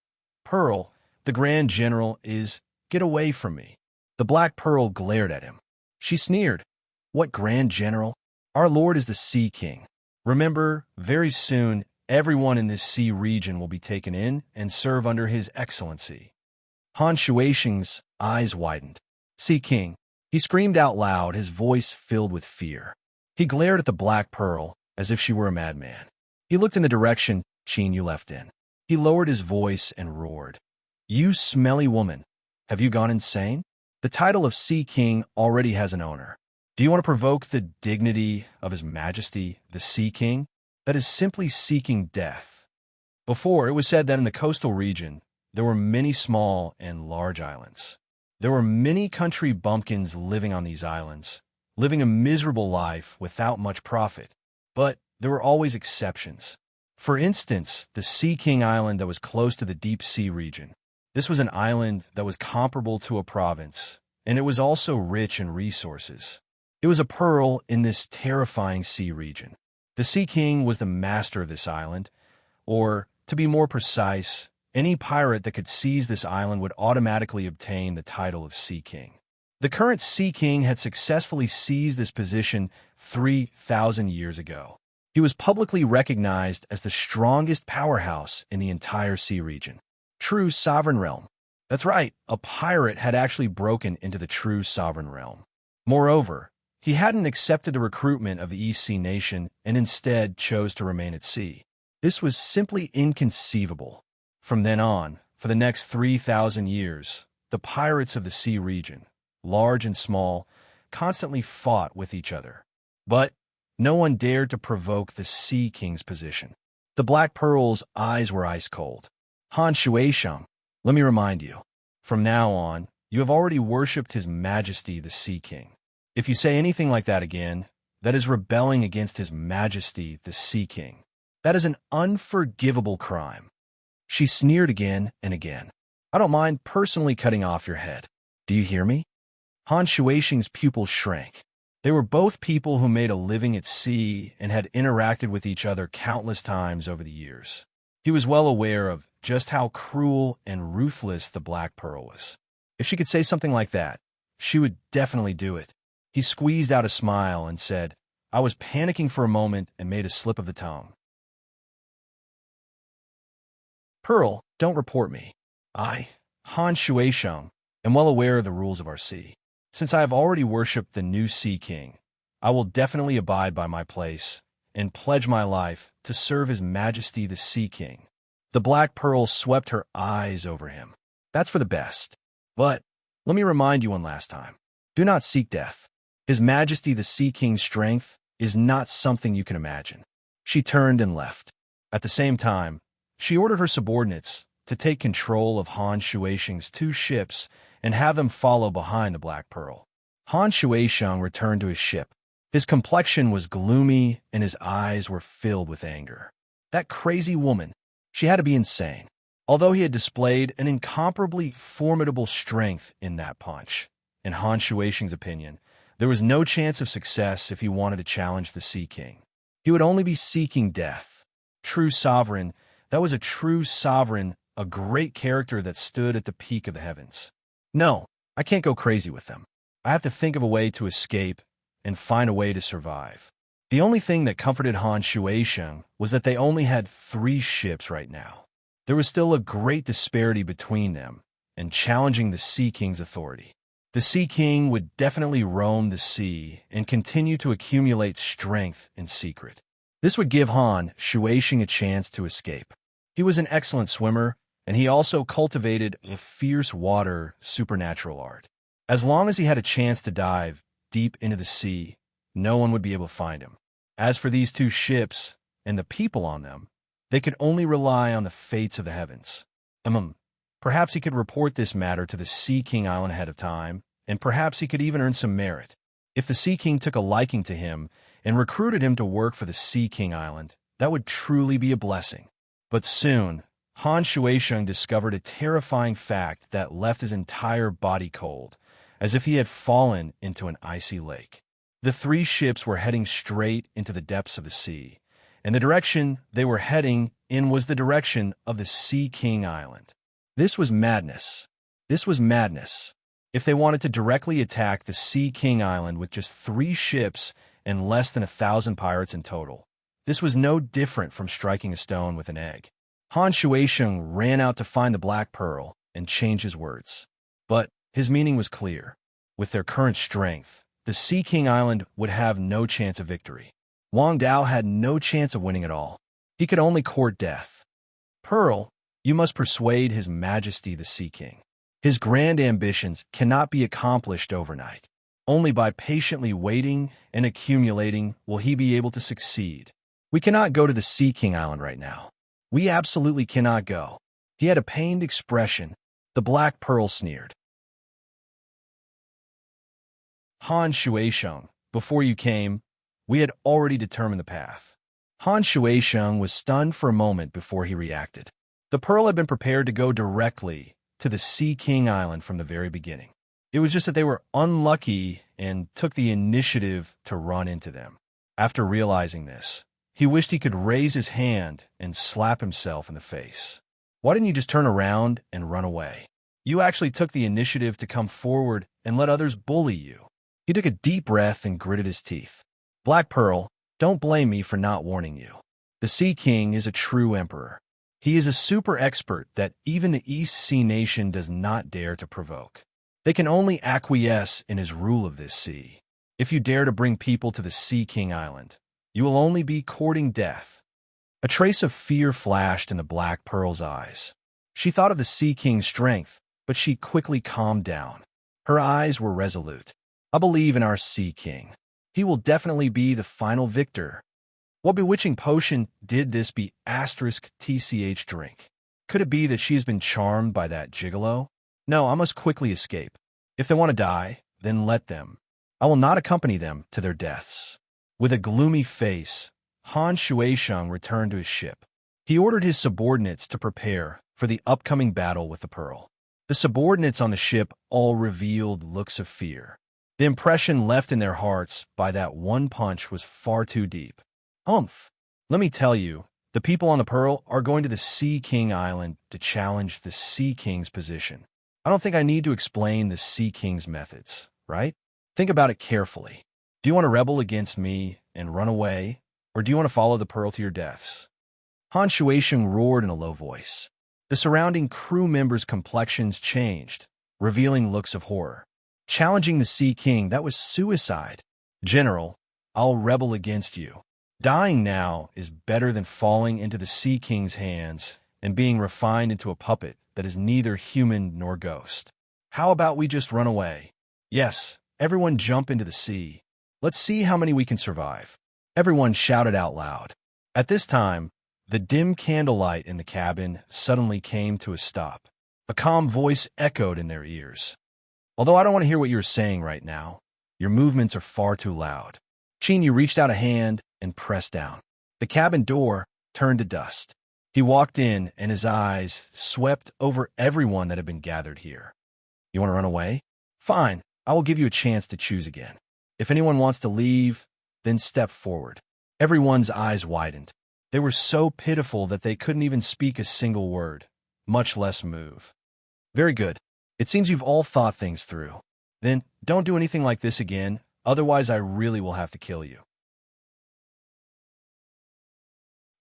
Pearl, the Grand General is, get away from me. The Black Pearl glared at him. She sneered, What Grand General? Our Lord is the Sea King. Remember, very soon, everyone in this sea region will be taken in and serve under His Excellency. Han Shuaisheng's eyes widened. Sea King. He screamed out loud, his voice filled with fear. He glared at the Black Pearl as if she were a madman. He looked in the direction Qin Yu left in. He lowered his voice and roared. You smelly woman, have you gone insane? The title of Sea King already has an owner. Do you want to provoke the dignity of His Majesty, the Sea King? That is simply seeking death. Before, it was said that in the coastal region, there were many small and large islands. There were many country bumpkins living on these islands, living a miserable life without much profit. But there were always exceptions. For instance, the Sea King Island that was close to the deep sea region. This was an island that was comparable to a province, and it was also rich in resources. It was a pearl in this terrifying sea region. The Sea King was the master of this island, or, to be more precise, any pirate that could seize this island would automatically obtain the title of Sea King. The current Sea King had successfully seized this position 3,000 years ago. He was publicly recognized as the strongest powerhouse in the entire sea region. True sovereign realm. That's right, a pirate had actually broken into the true sovereign realm. Moreover, he hadn't accepted the recruitment of the East Sea nation and instead chose to remain at sea. This was simply inconceivable. From then on, for the next 3,000 years, the pirates of the sea region, large and small, constantly fought with each other. But no one dared to provoke the Sea King's position. The Black Pearl's eyes were ice cold. Han Shuaisheng, let me remind you, from now on, you have already worshipped His Majesty the Sea King. If you say anything like that again, that is rebelling against His Majesty the Sea King. That is an unforgivable crime. She sneered again and again. I don't mind personally cutting off your head. Do you hear me? Han Shuaisheng's pupils shrank. They were both people who made a living at sea and had interacted with each other countless times over the years. He was well aware of just how cruel and ruthless the Black Pearl was. If she could say something like that, she would definitely do it. He squeezed out a smile and said, I was panicking for a moment and made a slip of the tongue. Pearl, don't report me. I, Han Shuaisheng, am well aware of the rules of our sea. Since I have already worshipped the new Sea King, I will definitely abide by my place and pledge my life to serve His Majesty the Sea King. The Black Pearl swept her eyes over him. That's for the best. But let me remind you one last time. Do not seek death. His Majesty the Sea King's strength is not something you can imagine. She turned and left. At the same time, she ordered her subordinates to take control of Han Shuaisheng's 2 ships and have them follow behind the Black Pearl. Han Shuaisheng returned to his ship. His complexion was gloomy and his eyes were filled with anger. That crazy woman, she had to be insane. Although he had displayed an incomparably formidable strength in that punch, in Han Shuaisheng's opinion, there was no chance of success if he wanted to challenge the Sea King. He would only be seeking death. True sovereign, that was a true sovereign, a great character that stood at the peak of the heavens. No, I can't go crazy with them. I have to think of a way to escape and find a way to survive. The only thing that comforted Han Shuaisheng was that they only had 3 ships right now. There was still a great disparity between them and challenging the Sea King's authority. The Sea King would definitely roam the sea and continue to accumulate strength in secret. This would give Han Shuaisheng a chance to escape. He was an excellent swimmer, and he also cultivated a fierce water supernatural art. As long as he had a chance to dive deep into the sea, no one would be able to find him. As for these 2 ships and the people on them, they could only rely on the fates of the heavens. Perhaps he could report this matter to the Sea King Island ahead of time, and perhaps he could even earn some merit. If the Sea King took a liking to him and recruited him to work for the Sea King Island, that would truly be a blessing. But soon, Han Shuaisheng discovered a terrifying fact that left his entire body cold, as if he had fallen into an icy lake. The 3 ships were heading straight into the depths of the sea, and the direction they were heading in was the direction of the Sea King Island. This was madness. This was madness. If they wanted to directly attack the Sea King Island with just 3 ships and less than 1,000 pirates in total, this was no different from striking a stone with an egg. Han Shuaisheng ran out to find the Black Pearl and change his words. But his meaning was clear. With their current strength, the Sea King Island would have no chance of victory. Wang Dao had no chance of winning at all. He could only court death. Pearl, you must persuade His Majesty the Sea King. His grand ambitions cannot be accomplished overnight. Only by patiently waiting and accumulating will he be able to succeed. We cannot go to the Sea King Island right now. We absolutely cannot go. He had a pained expression. The Black Pearl sneered. Han Shuaisheng, before you came, we had already determined the path. Han Shuaisheng was stunned for a moment before he reacted. The Pearl had been prepared to go directly to the Sea King Island from the very beginning. It was just that they were unlucky and took the initiative to run into them. After realizing this, he wished he could raise his hand and slap himself in the face. Why didn't you just turn around and run away? You actually took the initiative to come forward and let others bully you. He took a deep breath and gritted his teeth. Black Pearl, don't blame me for not warning you. The Sea King is a true emperor. He is a super expert that even the East Sea nation does not dare to provoke. They can only acquiesce in his rule of this sea. If you dare to bring people to the Sea King Island, you will only be courting death. A trace of fear flashed in the Black Pearl's eyes. She thought of the Sea King's strength, but she quickly calmed down. Her eyes were resolute. I believe in our Sea King. He will definitely be the final victor. What bewitching potion did this be *TCH drink? Could it be that she has been charmed by that gigolo? No, I must quickly escape. If they want to die, then let them. I will not accompany them to their deaths. With a gloomy face, Han Shuisheng returned to his ship. He ordered his subordinates to prepare for the upcoming battle with the Pearl. The subordinates on the ship all revealed looks of fear. The impression left in their hearts by that one punch was far too deep. Humph! Let me tell you, the people on the Pearl are going to the Sea King Island to challenge the Sea King's position. I don't think I need to explain the Sea King's methods, right? Think about it carefully. Do you want to rebel against me and run away, or do you want to follow the Pearl to your deaths? Han Shuisheng roared in a low voice. The surrounding crew members' complexions changed, revealing looks of horror. Challenging the Sea King, that was suicide. General, I'll rebel against you. Dying now is better than falling into the Sea King's hands and being refined into a puppet that is neither human nor ghost. How about we just run away? Yes, everyone jump into the sea. Let's see how many we can survive. Everyone shouted out loud. At this time, the dim candlelight in the cabin suddenly came to a stop. A calm voice echoed in their ears. Although I don't want to hear what you're saying right now, your movements are far too loud. Chinyu reached out a hand and pressed down. The cabin door turned to dust. He walked in, and his eyes swept over everyone that had been gathered here. You want to run away? Fine, I will give you a chance to choose again. If anyone wants to leave, then step forward. Everyone's eyes widened. They were so pitiful that they couldn't even speak a single word, much less move. Very good. It seems you've all thought things through. Then don't do anything like this again, otherwise I really will have to kill you.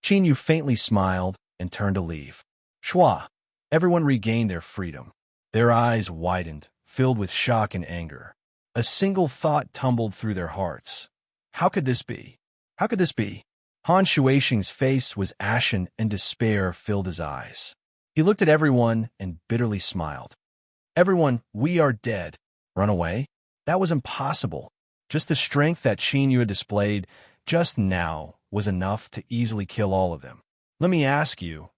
Chinyu faintly smiled and turned to leave. Shua! Everyone regained their freedom. Their eyes widened, filled with shock and anger. A single thought tumbled through their hearts. How could this be? How could this be? Han Shuisheng's face was ashen and despair filled his eyes. He looked at everyone and bitterly smiled. Everyone, we are dead. Run away? That was impossible. Just the strength that Chinyu had displayed just now was enough to easily kill all of them. Let me ask you,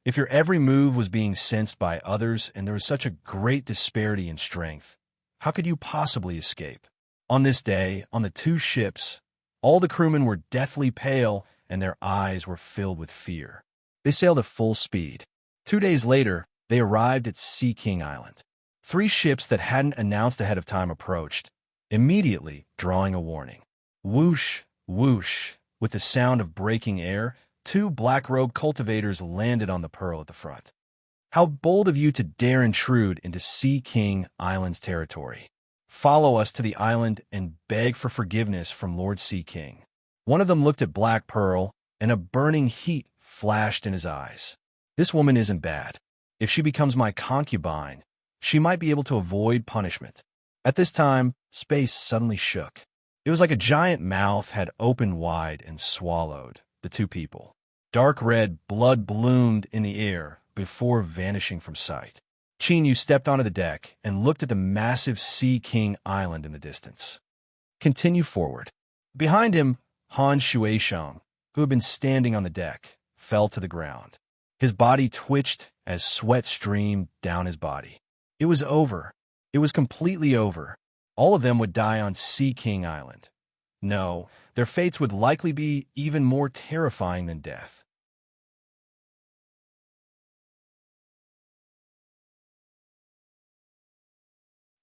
if your every move was being sensed by others and there was such a great disparity in strength, how could you possibly escape? On this day, on the two ships, all the crewmen were deathly pale and their eyes were filled with fear. They sailed at full speed. 2 days later, they arrived at Sea King Island. 3 ships that hadn't announced ahead of time approached, immediately drawing a warning. Whoosh, whoosh, with the sound of breaking air, 2 black-robed cultivators landed on the Pearl at the front. How bold of you to dare intrude into Sea King Island's territory. Follow us to the island and beg for forgiveness from Lord Sea King. One of them looked at Black Pearl, and a burning heat flashed in his eyes. This woman isn't bad. If she becomes my concubine, she might be able to avoid punishment. At this time, space suddenly shook. It was like a giant mouth had opened wide and swallowed the 2 people. Dark red blood bloomed in the air before vanishing from sight. Chinyu stepped onto the deck and looked at the massive Sea King Island in the distance. Continue forward. Behind him, Han Shuisheng, who had been standing on the deck, fell to the ground. His body twitched as sweat streamed down his body. It was over. It was completely over. All of them would die on Sea King Island. No, their fates would likely be even more terrifying than death.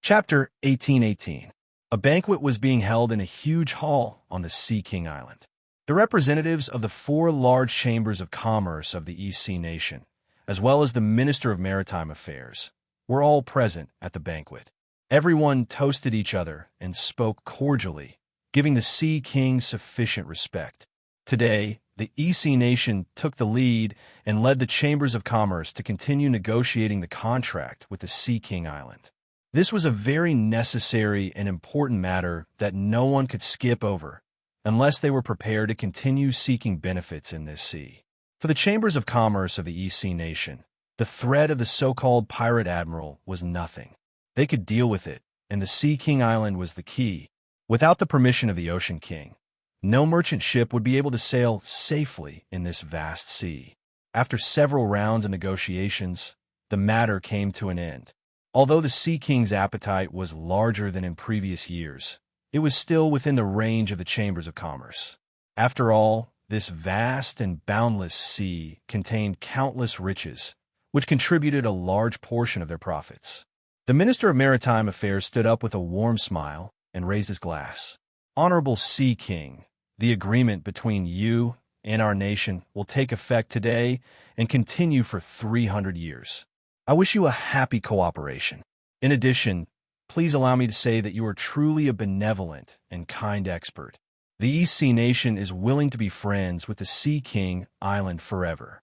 Chapter 1818. A banquet was being held in a huge hall on the Sea King Island. The representatives of the 4 large chambers of commerce of the East Sea nation, as well as the Minister of Maritime Affairs, were all present at the banquet. Everyone toasted each other and spoke cordially, giving the Sea King sufficient respect. Today, the EC nation took the lead and led the chambers of commerce to continue negotiating the contract with the Sea King Island. This was a very necessary and important matter that no one could skip over unless they were prepared to continue seeking benefits in this sea. For the chambers of commerce of the EC nation, the threat of the so-called pirate admiral was nothing. They could deal with it, and the Sea King Island was the key. Without the permission of the Ocean King, no merchant ship would be able to sail safely in this vast sea. After several rounds of negotiations, the matter came to an end. Although the Sea King's appetite was larger than in previous years, it was still within the range of the chambers of commerce. After all, this vast and boundless sea contained countless riches, which contributed a large portion of their profits. The Minister of Maritime Affairs stood up with a warm smile and raised his glass. Honorable Sea King, the agreement between you and our nation will take effect today and continue for 300 years. I wish you a happy cooperation. In addition, please allow me to say that you are truly a benevolent and kind expert. The EC nation is willing to be friends with the Sea King Island forever.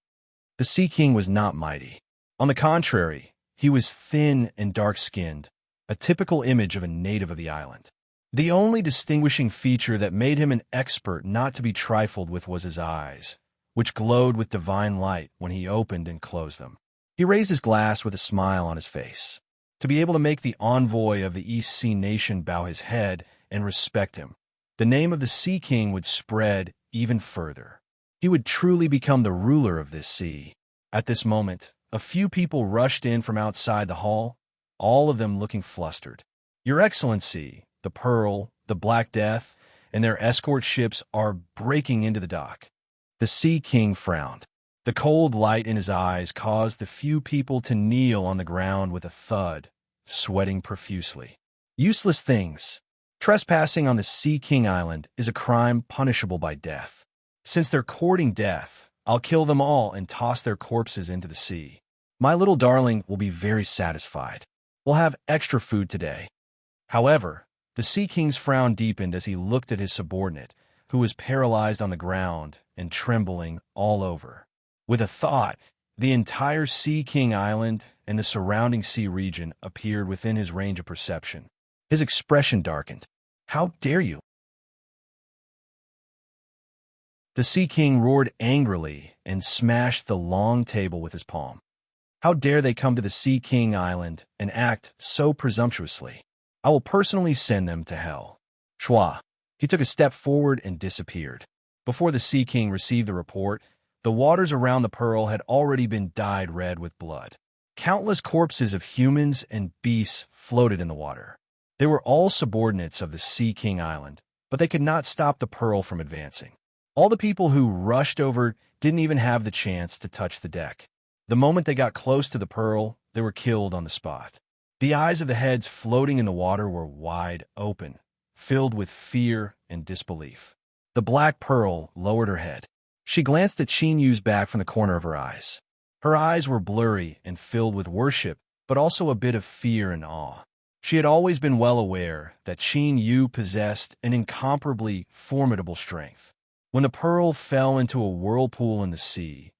The Sea King was not mighty. On the contrary, he was thin and dark-skinned, a typical image of a native of the island. The only distinguishing feature that made him an expert not to be trifled with was his eyes, which glowed with divine light when he opened and closed them. He raised his glass with a smile on his face. To be able to make the envoy of the EC nation bow his head and respect him, the name of the Sea King would spread even further. He would truly become the ruler of this sea. At this moment, a few people rushed in from outside the hall, all of them looking flustered. Your Excellency, the Pearl, the Black Death, and their escort ships are breaking into the dock. The Sea King frowned. The cold light in his eyes caused the few people to kneel on the ground with a thud, sweating profusely. Useless things. Trespassing on the Sea King Island is a crime punishable by death. Since they're courting death, I'll kill them all and toss their corpses into the sea. My little darling will be very satisfied. We'll have extra food today. However, the Sea King's frown deepened as he looked at his subordinate, who was paralyzed on the ground and trembling all over. With a thought, the entire Sea King Island and the surrounding sea region appeared within his range of perception. His expression darkened. How dare you? The Sea King roared angrily and smashed the long table with his palm. How dare they come to the Sea King Island and act so presumptuously? I will personally send them to hell. Schwa. He took a step forward and disappeared. Before the Sea King received the report, the waters around the Pearl had already been dyed red with blood. Countless corpses of humans and beasts floated in the water. They were all subordinates of the Sea King Island, but they could not stop the Pearl from advancing. All the people who rushed over didn't even have the chance to touch the deck. The moment they got close to the Pearl, they were killed on the spot. The eyes of the heads floating in the water were wide open, filled with fear and disbelief. The Black Pearl lowered her head. She glanced at Qin Yu's back from the corner of her eyes. Her eyes were blurry and filled with worship, but also a bit of fear and awe. She had always been well aware that Qin Yu possessed an incomparably formidable strength. When the Pearl fell into a whirlpool in the sea,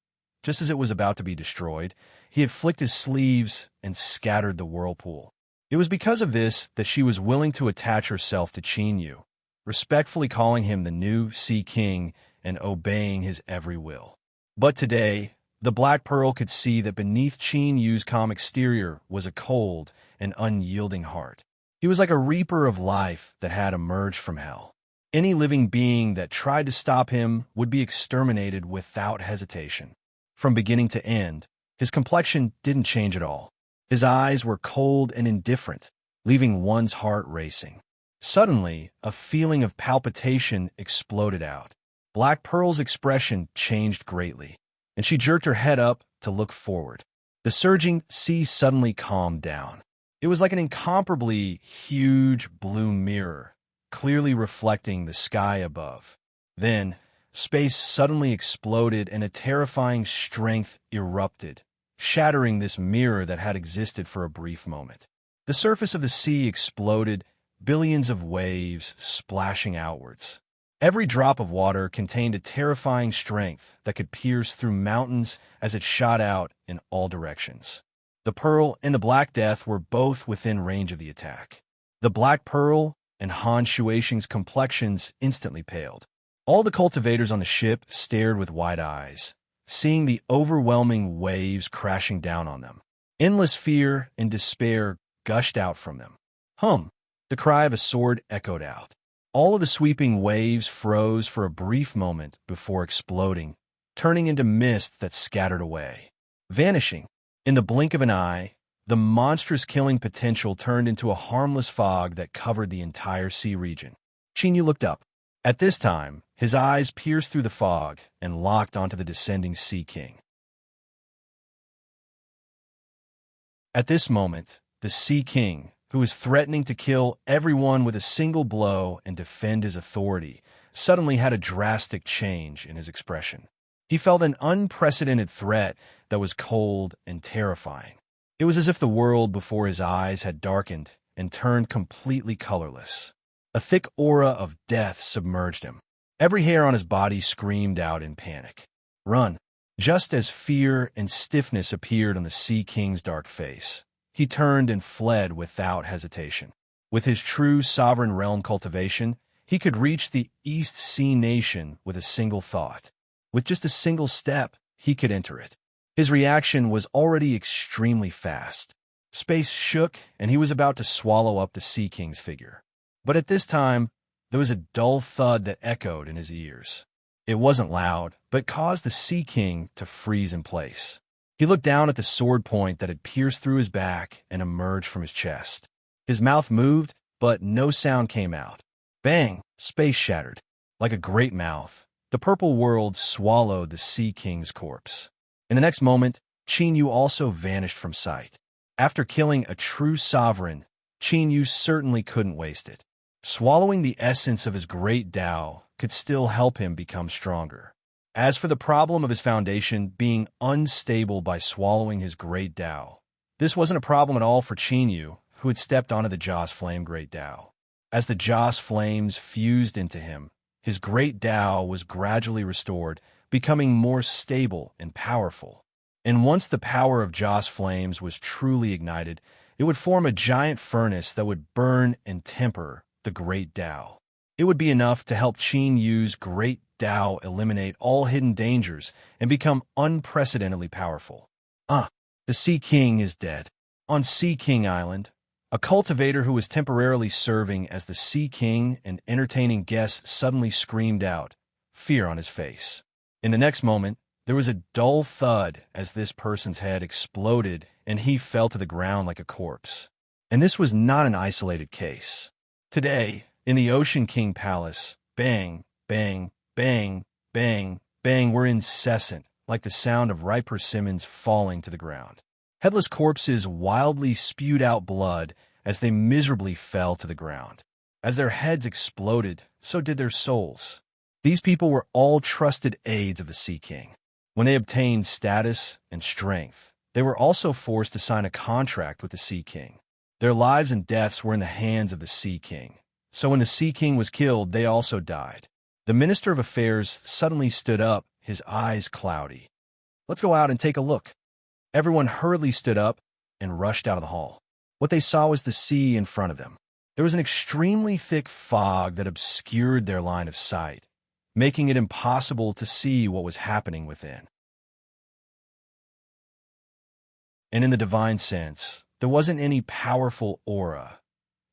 just as it was about to be destroyed, he had flicked his sleeves and scattered the whirlpool. It was because of this that she was willing to attach herself to Qin Yu, respectfully calling him the new Sea King and obeying his every will. But today, the Black Pearl could see that beneath Qin Yu's calm exterior was a cold and unyielding heart. He was like a reaper of life that had emerged from hell. Any living being that tried to stop him would be exterminated without hesitation. From beginning to end, his complexion didn't change at all. His eyes were cold and indifferent, leaving one's heart racing. Suddenly, a feeling of palpitation exploded out. Black Pearl's expression changed greatly, and she jerked her head up to look forward. The surging sea suddenly calmed down. It was like an incomparably huge blue mirror, clearly reflecting the sky above. Then, space suddenly exploded and a terrifying strength erupted, shattering this mirror that had existed for a brief moment. The surface of the sea exploded, billions of waves splashing outwards. Every drop of water contained a terrifying strength that could pierce through mountains as it shot out in all directions. The Pearl and the Black Death were both within range of the attack. The Black Pearl and Han Shuixing's complexions instantly paled. All the cultivators on the ship stared with wide eyes, seeing the overwhelming waves crashing down on them. Endless fear and despair gushed out from them. Hum! The cry of a sword echoed out. All of the sweeping waves froze for a brief moment before exploding, turning into mist that scattered away. Vanishing. In the blink of an eye, the monstrous killing potential turned into a harmless fog that covered the entire sea region. Qin looked up. At this time, his eyes pierced through the fog and locked onto the descending Sea King. At this moment, the Sea King, who was threatening to kill everyone with a single blow and defend his authority, suddenly had a drastic change in his expression. He felt an unprecedented threat that was cold and terrifying. It was as if the world before his eyes had darkened and turned completely colorless. A thick aura of death submerged him. Every hair on his body screamed out in panic. Run! Just as fear and stiffness appeared on the Sea King's dark face, he turned and fled without hesitation. With his true sovereign realm cultivation, he could reach the East Sea nation with a single thought. With just a single step, he could enter it. His reaction was already extremely fast. Space shook, and he was about to swallow up the Sea King's figure. But at this time, there was a dull thud that echoed in his ears. It wasn't loud, but caused the Sea King to freeze in place. He looked down at the sword point that had pierced through his back and emerged from his chest. His mouth moved, but no sound came out. Bang! Space shattered. Like a great mouth, the purple world swallowed the Sea King's corpse. In the next moment, Qin Yu also vanished from sight. After killing a true sovereign, Qin Yu certainly couldn't waste it. Swallowing the essence of his great Tao could still help him become stronger. As for the problem of his foundation being unstable by swallowing his great Tao, this wasn't a problem at all for Qin Yu, who had stepped onto the Joss Flame Great Tao. As the Joss flames fused into him, his great Tao was gradually restored, becoming more stable and powerful. And once the power of Joss flames was truly ignited, it would form a giant furnace that would burn and temper the great Tao. It would be enough to help Qin Yu's great Tao eliminate all hidden dangers and become unprecedentedly powerful. The Sea King is dead. On Sea King Island, a cultivator who was temporarily serving as the Sea King and entertaining guests suddenly screamed out, fear on his face. In the next moment, there was a dull thud as this person's head exploded and he fell to the ground like a corpse. And this was not an isolated case. Today, in the Ocean King Palace, bang, bang, bang, bang, bang were incessant, like the sound of ripe persimmons falling to the ground. Headless corpses wildly spewed out blood as they miserably fell to the ground. As their heads exploded, so did their souls. These people were all trusted aides of the Sea King. When they obtained status and strength, they were also forced to sign a contract with the Sea King. Their lives and deaths were in the hands of the Sea King. So when the Sea King was killed, they also died. The Minister of Affairs suddenly stood up, his eyes cloudy. Let's go out and take a look. Everyone hurriedly stood up and rushed out of the hall. What they saw was the sea in front of them. There was an extremely thick fog that obscured their line of sight, making it impossible to see what was happening within. And in the divine sense, there wasn't any powerful aura.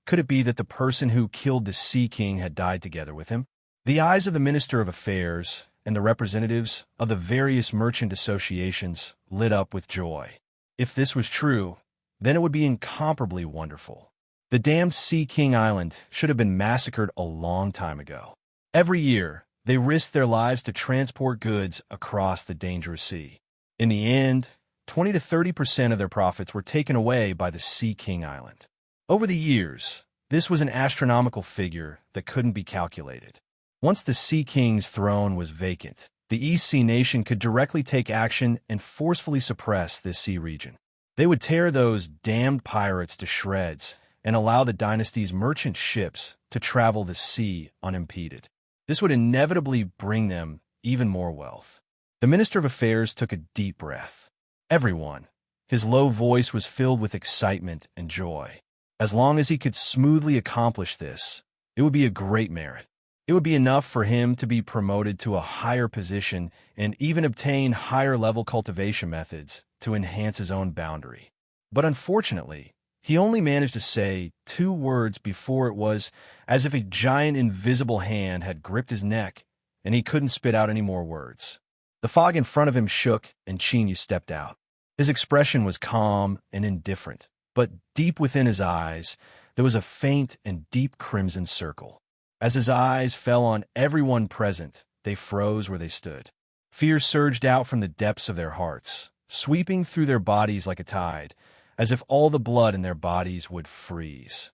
Could it be that the person who killed the Sea King had died together with him? The eyes of the Minister of Affairs and the representatives of the various merchant associations lit up with joy. If this was true, then it would be incomparably wonderful. The damned Sea King Island should have been massacred a long time ago. Every year, they risked their lives to transport goods across the dangerous sea. In the end, 20 to 30% of their profits were taken away by the Sea King Island. Over the years, this was an astronomical figure that couldn't be calculated. Once the Sea King's throne was vacant, the East Sea nation could directly take action and forcefully suppress this sea region. They would tear those damned pirates to shreds and allow the dynasty's merchant ships to travel the sea unimpeded. This would inevitably bring them even more wealth. The Minister of Affairs took a deep breath. Everyone. His low voice was filled with excitement and joy. As long as he could smoothly accomplish this, it would be a great merit. It would be enough for him to be promoted to a higher position and even obtain higher-level cultivation methods to enhance his own boundary. But unfortunately, he only managed to say 2 words before it was as if a giant invisible hand had gripped his neck and he couldn't spit out any more words. The fog in front of him shook and Chinyu stepped out. His expression was calm and indifferent, but deep within his eyes, there was a faint and deep crimson circle. As his eyes fell on everyone present, they froze where they stood. Fear surged out from the depths of their hearts, sweeping through their bodies like a tide, as if all the blood in their bodies would freeze.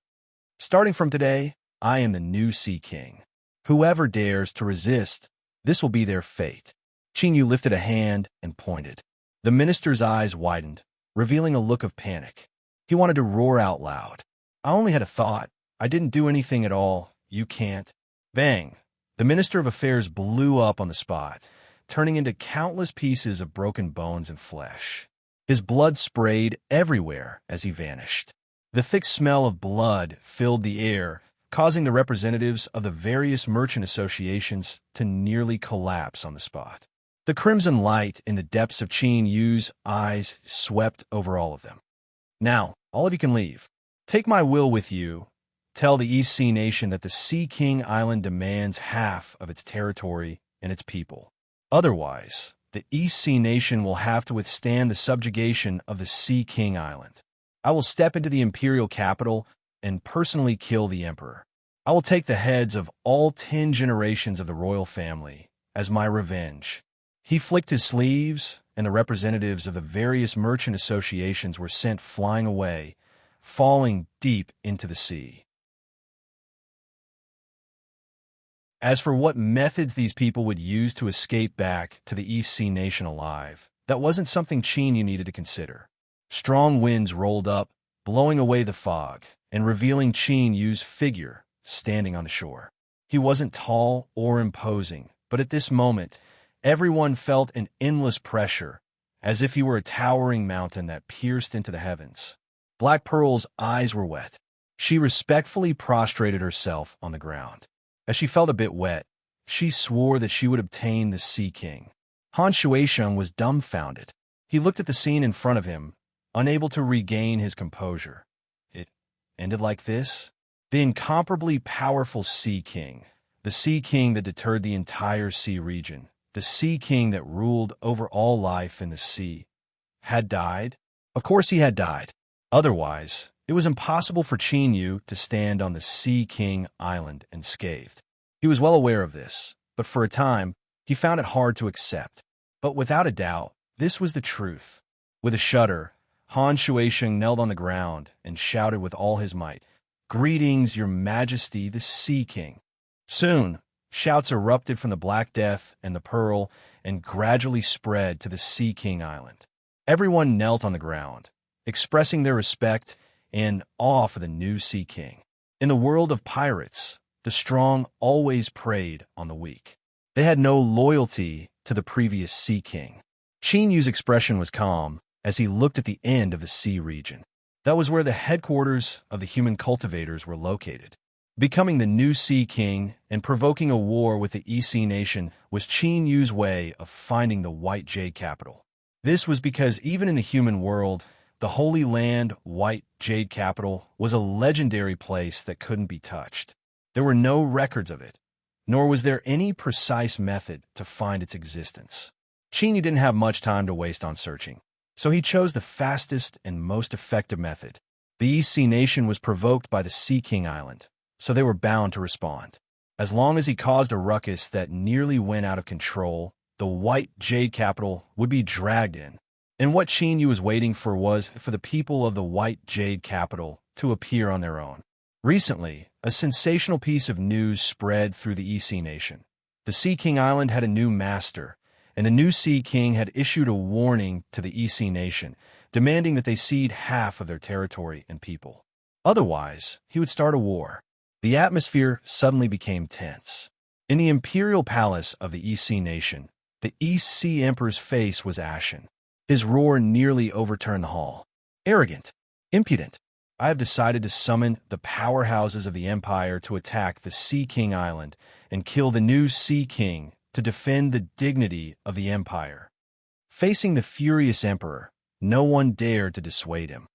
Starting from today, I am the new Sea King. Whoever dares to resist, this will be their fate. Chinyu lifted a hand and pointed. The minister's eyes widened, revealing a look of panic. He wanted to roar out loud. I only had a thought. I didn't do anything at all. You can't. Bang! The Minister of Affairs blew up on the spot, turning into countless pieces of broken bones and flesh. His blood sprayed everywhere as he vanished. The thick smell of blood filled the air, causing the representatives of the various merchant associations to nearly collapse on the spot. The crimson light in the depths of Chinyu's eyes swept over all of them. Now, all of you can leave. Take my will with you. Tell the East Sea Nation that the Sea King Island demands half of its territory and its people. Otherwise, the East Sea Nation will have to withstand the subjugation of the Sea King Island. I will step into the imperial capital and personally kill the emperor. I will take the heads of all 10 generations of the royal family as my revenge. He flicked his sleeves, and the representatives of the various merchant associations were sent flying away, falling deep into the sea. As for what methods these people would use to escape back to the East Sea Nation alive, that wasn't something Chinyu needed to consider. Strong winds rolled up, blowing away the fog, and revealing Chinyu's figure standing on the shore. He wasn't tall or imposing, but at this moment, everyone felt an endless pressure, as if he were a towering mountain that pierced into the heavens. Black Pearl's eyes were wet. She respectfully prostrated herself on the ground. As she felt a bit wet, she swore that she would obtain the Sea King. Han Shueisheng was dumbfounded. He looked at the scene in front of him, unable to regain his composure. It ended like this? The incomparably powerful Sea King, the Sea King that deterred the entire sea region, the Sea King that ruled over all life in the sea, had died? Of course he had died. Otherwise, it was impossible for Chinyu to stand on the Sea King Island unscathed. He was well aware of this, but for a time, he found it hard to accept. But without a doubt, this was the truth. With a shudder, Han Shueisheng knelt on the ground and shouted with all his might, "Greetings, Your Majesty, the Sea King." Soon, shouts erupted from the Black Death and the Pearl and gradually spread to the Sea King Island. Everyone knelt on the ground, expressing their respect and awe for the new Sea King. In the world of pirates, the strong always preyed on the weak. They had no loyalty to the previous Sea King. Chinyu's expression was calm as he looked at the end of the sea region. That was where the headquarters of the human cultivators were located. Becoming the new Sea King and provoking a war with the East Sea Nation was Chinyu's way of finding the White Jade Capital. This was because even in the human world, the Holy Land White Jade Capital was a legendary place that couldn't be touched. There were no records of it, nor was there any precise method to find its existence. Chinyu didn't have much time to waste on searching, so he chose the fastest and most effective method. The East Sea Nation was provoked by the Sea King Island, so they were bound to respond. As long as he caused a ruckus that nearly went out of control, the White Jade Capital would be dragged in. And what Chinyu was waiting for was for the people of the White Jade Capital to appear on their own. Recently, a sensational piece of news spread through the East Sea Nation. The Sea King Island had a new master, and the new Sea King had issued a warning to the East Sea Nation, demanding that they cede half of their territory and people. Otherwise, he would start a war. The atmosphere suddenly became tense. In the imperial palace of the East Sea nation, the East Sea Emperor's face was ashen. His roar nearly overturned the hall. Arrogant, impudent, I have decided to summon the powerhouses of the Empire to attack the Sea King Island and kill the new Sea King to defend the dignity of the Empire. Facing the furious Emperor, no one dared to dissuade him.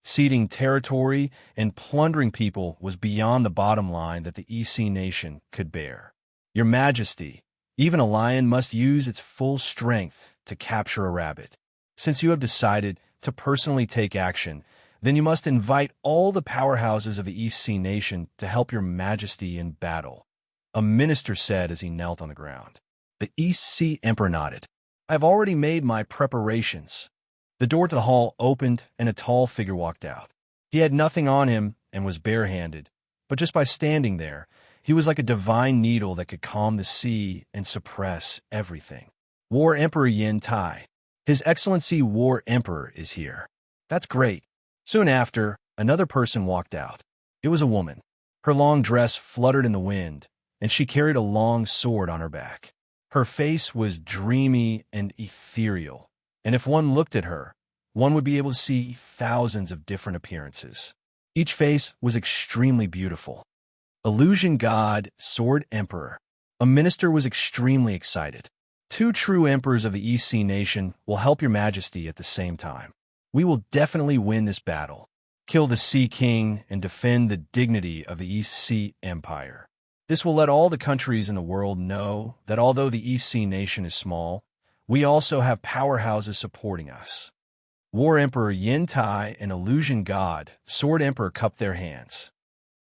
Ceding territory and plundering people was beyond the bottom line that the East Sea nation could bear. Your Majesty, even a lion must use its full strength to capture a rabbit. Since you have decided to personally take action, then you must invite all the powerhouses of the East Sea nation to help your Majesty in battle, a minister said as he knelt on the ground. The East Sea Emperor nodded. I have already made my preparations. The door to the hall opened and a tall figure walked out. He had nothing on him and was barehanded, but just by standing there, he was like a divine needle that could calm the sea and suppress everything. War Emperor Yin Tai. His Excellency War Emperor is here. That's great. Soon after, another person walked out. It was a woman. Her long dress fluttered in the wind, and she carried a long sword on her back. Her face was dreamy and ethereal, and if one looked at her, one would be able to see thousands of different appearances. Each face was extremely beautiful. Illusion God, Sword Emperor. A minister was extremely excited. 2 true emperors of the East Sea nation will help your Majesty at the same time. We will definitely win this battle, kill the Sea King, and defend the dignity of the East Sea Empire. This will let all the countries in the world know that although the East Sea nation is small, we also have powerhouses supporting us. War Emperor Yin Tai and Illusion God, Sword Emperor cupped their hands.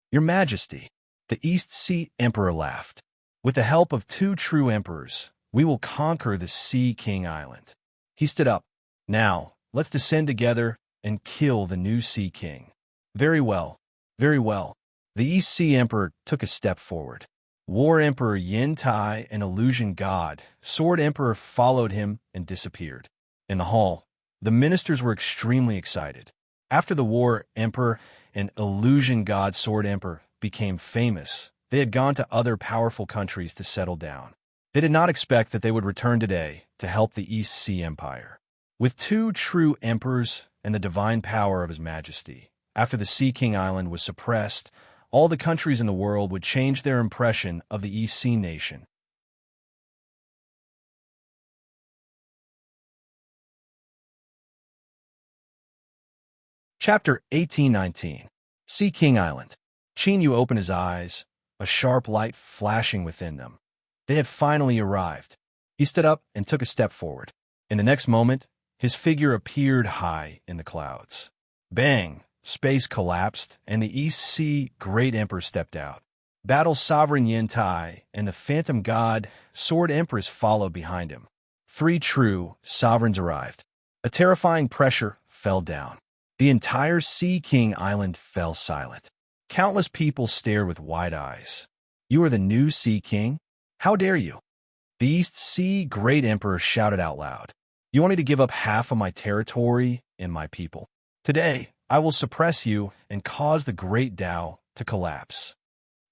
Your Majesty, the East Sea Emperor laughed. With the help of 2 true emperors, we will conquer the Sea King Island. He stood up. Now, let's descend together and kill the new Sea King. Very well, very well. The East Sea Emperor took a step forward. War Emperor Yin Tai and Illusion God, Sword Emperor followed him and disappeared. In the hall, the ministers were extremely excited. After the War Emperor and Illusion God, Sword Emperor became famous, they had gone to other powerful countries to settle down. They did not expect that they would return today to help the East Sea Empire. With 2 true emperors and the divine power of His Majesty, after the Sea King Island was suppressed, all the countries in the world would change their impression of the East Sea nation. Chapter 1819. Sea King Island. Qin Yu opened his eyes, a sharp light flashing within them. They had finally arrived. He stood up and took a step forward. In the next moment, his figure appeared high in the clouds. Bang! Space collapsed, and the East Sea Great Emperor stepped out. Battle Sovereign Yin Tai and the Phantom God, Sword Empress followed behind him. 3 true sovereigns arrived. A terrifying pressure fell down. The entire Sea King Island fell silent. Countless people stared with wide eyes. You are the new Sea King? How dare you? The East Sea Great Emperor shouted out loud. You want me to give up half of my territory and my people? Today, I will suppress you and cause the great Tao to collapse.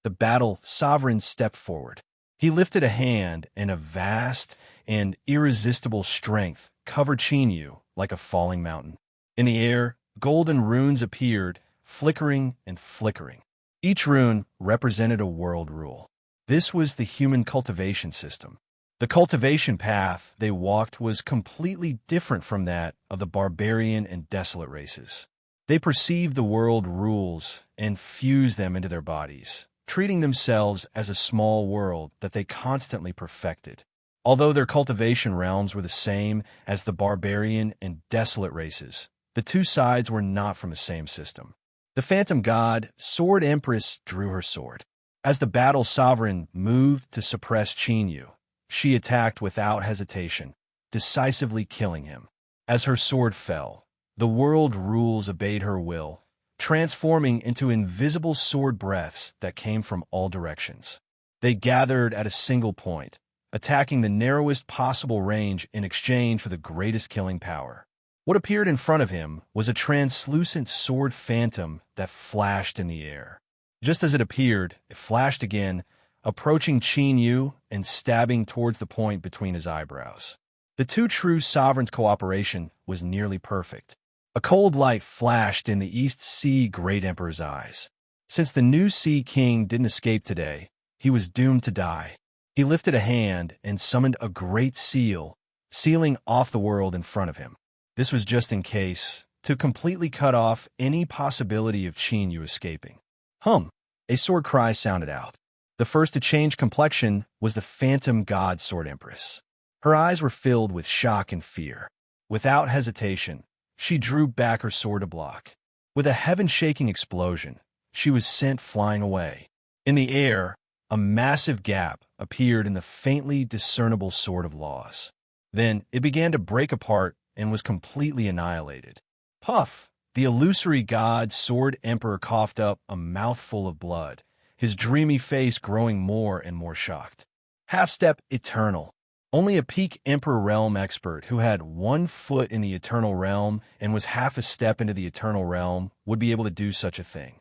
The battle sovereign stepped forward. He lifted a hand, and a vast and irresistible strength covered Qin Yu like a falling mountain. In the air, golden runes appeared, flickering and flickering. Each rune represented a world rule. This was the human cultivation system. The cultivation path they walked was completely different from that of the barbarian and desolate races. They perceived the world rules and fused them into their bodies, treating themselves as a small world that they constantly perfected. Although their cultivation realms were the same as the barbarian and desolate races, the 2 sides were not from the same system. The Phantom God, Sword Empress, drew her sword. As the battle sovereign moved to suppress Qin Yu, she attacked without hesitation, decisively killing him. As her sword fell, the world rules obeyed her will, transforming into invisible sword breaths that came from all directions. They gathered at a single point, attacking the narrowest possible range in exchange for the greatest killing power. What appeared in front of him was a translucent sword phantom that flashed in the air. Just as it appeared, it flashed again, approaching Qin Yu and stabbing towards the point between his eyebrows. The two true sovereigns' cooperation was nearly perfect. A cold light flashed in the East Sea Great Emperor's eyes. Since the new Sea King didn't escape today, he was doomed to die. He lifted a hand and summoned a great seal, sealing off the world in front of him. This was just in case, to completely cut off any possibility of Qin Yu escaping. Hum! A sword cry sounded out. The first to change complexion was the phantom god Sword Empress. Her eyes were filled with shock and fear. Without hesitation, she drew back her sword to block. With a heaven-shaking explosion, she was sent flying away. In the air, a massive gap appeared in the faintly discernible Sword of Laws. Then it began to break apart and was completely annihilated. Puff! The illusory god Sword Emperor coughed up a mouthful of blood, his dreamy face growing more and more shocked. Half-step eternal. Only a peak Emperor Realm expert who had 1 foot in the Eternal Realm and was half a step into the Eternal Realm would be able to do such a thing.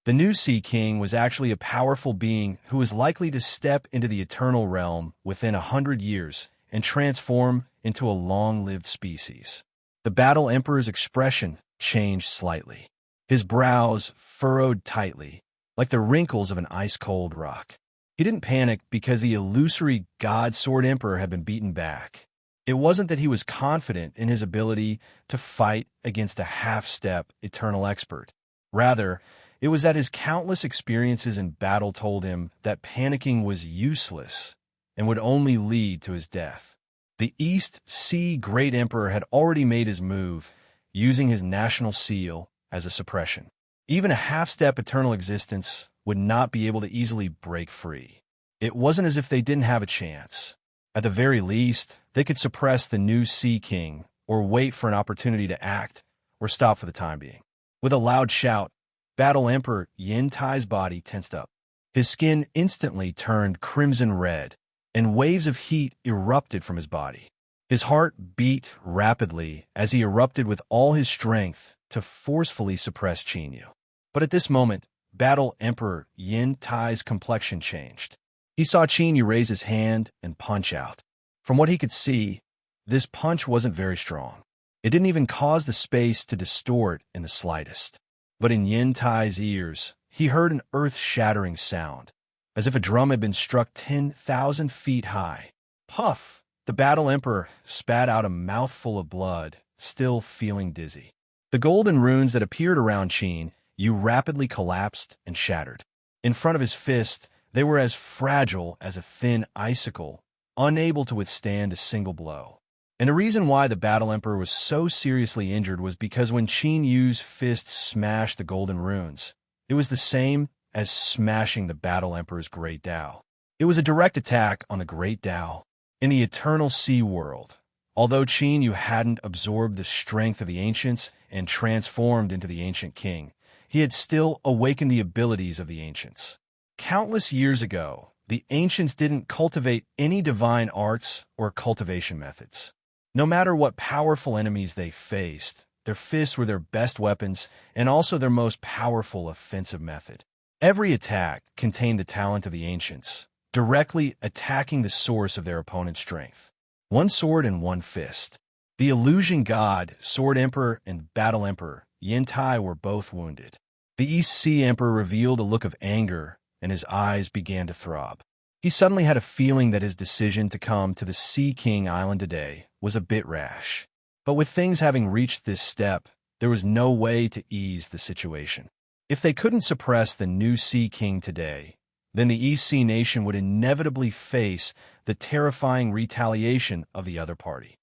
The new Sea King was actually a powerful being who was likely to step into the Eternal Realm within 100 years and transform into a long-lived species. The Battle Emperor's expression changed slightly. His brows furrowed tightly, like the wrinkles of an ice-cold rock. He didn't panic because the illusory God Sword Emperor had been beaten back. It wasn't that he was confident in his ability to fight against a half-step eternal expert. Rather, it was that his countless experiences in battle told him that panicking was useless and would only lead to his death. The East Sea Great Emperor had already made his move, using his national seal as a suppression. Even a half-step eternal existence would not be able to easily break free. It wasn't as if they didn't have a chance. At the very least, they could suppress the new Sea King, or wait for an opportunity to act, or stop for the time being. With a loud shout, Battle Emperor Yin Tai's body tensed up. His skin instantly turned crimson red, and waves of heat erupted from his body. His heart beat rapidly as he erupted with all his strength to forcefully suppress Qin Yu. But at this moment, Battle Emperor Yin Tai's complexion changed. He saw Qin Yu raise his hand and punch out. From what he could see, this punch wasn't very strong. It didn't even cause the space to distort in the slightest. But in Yin Tai's ears, he heard an earth-shattering sound, as if a drum had been struck 10,000 feet high. Puff! The Battle Emperor spat out a mouthful of blood, still feeling dizzy. The golden runes that appeared around Qin Yu rapidly collapsed and shattered. In front of his fist, they were as fragile as a thin icicle, unable to withstand a single blow. And the reason why the Battle Emperor was so seriously injured was because when Qin Yu's fist smashed the golden runes, it was the same as smashing the Battle Emperor's Great Tao. It was a direct attack on the Great Tao. In the Eternal Sea world, although Qin Yu hadn't absorbed the strength of the Ancients and transformed into the Ancient King, he had still awakened the abilities of the Ancients. Countless years ago, the Ancients didn't cultivate any divine arts or cultivation methods. No matter what powerful enemies they faced, their fists were their best weapons and also their most powerful offensive method. Every attack contained the talent of the Ancients, directly attacking the source of their opponent's strength. One sword and one fist. The illusion god, Sword Emperor, and Battle Emperor, Yin Tai, were both wounded. The East Sea Emperor revealed a look of anger, and his eyes began to throb. He suddenly had a feeling that his decision to come to the Sea King Island today was a bit rash. But with things having reached this step, there was no way to ease the situation. If they couldn't suppress the new Sea King today, then the East Sea nation would inevitably face the terrifying retaliation of the other party.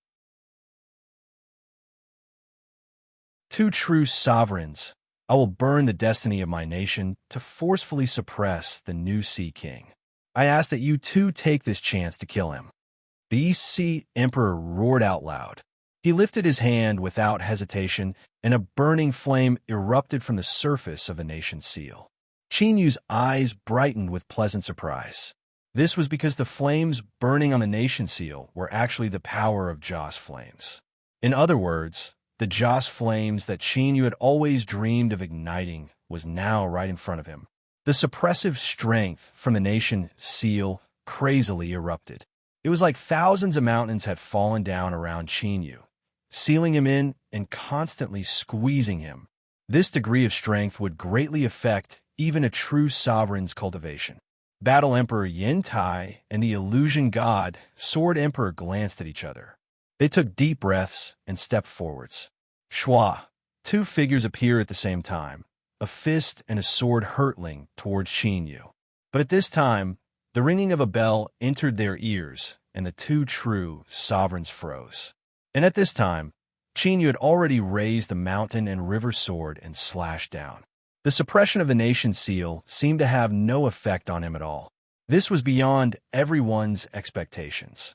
Two true sovereigns, I will burn the destiny of my nation to forcefully suppress the new Sea King. I ask that you too take this chance to kill him. The East Sea Emperor roared out loud. He lifted his hand without hesitation, and a burning flame erupted from the surface of the nation's seal. Qin Yu's eyes brightened with pleasant surprise. This was because the flames burning on the nation seal were actually the power of Joss flames. In other words, The joss flames that Qin Yu had always dreamed of igniting was now right in front of him. The suppressive strength from the nation seal crazily erupted. It was like thousands of mountains had fallen down around Qin Yu, sealing him in and constantly squeezing him. This degree of strength would greatly affect even a true sovereign's cultivation. Battle Emperor Yin Tai and the illusion god Sword Emperor glanced at each other. They took deep breaths and stepped forwards. Shua, two figures appear at the same time, a fist and a sword hurtling towards Qin Yu. But at this time, the ringing of a bell entered their ears, and the two true sovereigns froze. And at this time, Qin Yu had already raised the mountain and river sword and slashed down. The suppression of the nation seal seemed to have no effect on him at all. This was beyond everyone's expectations.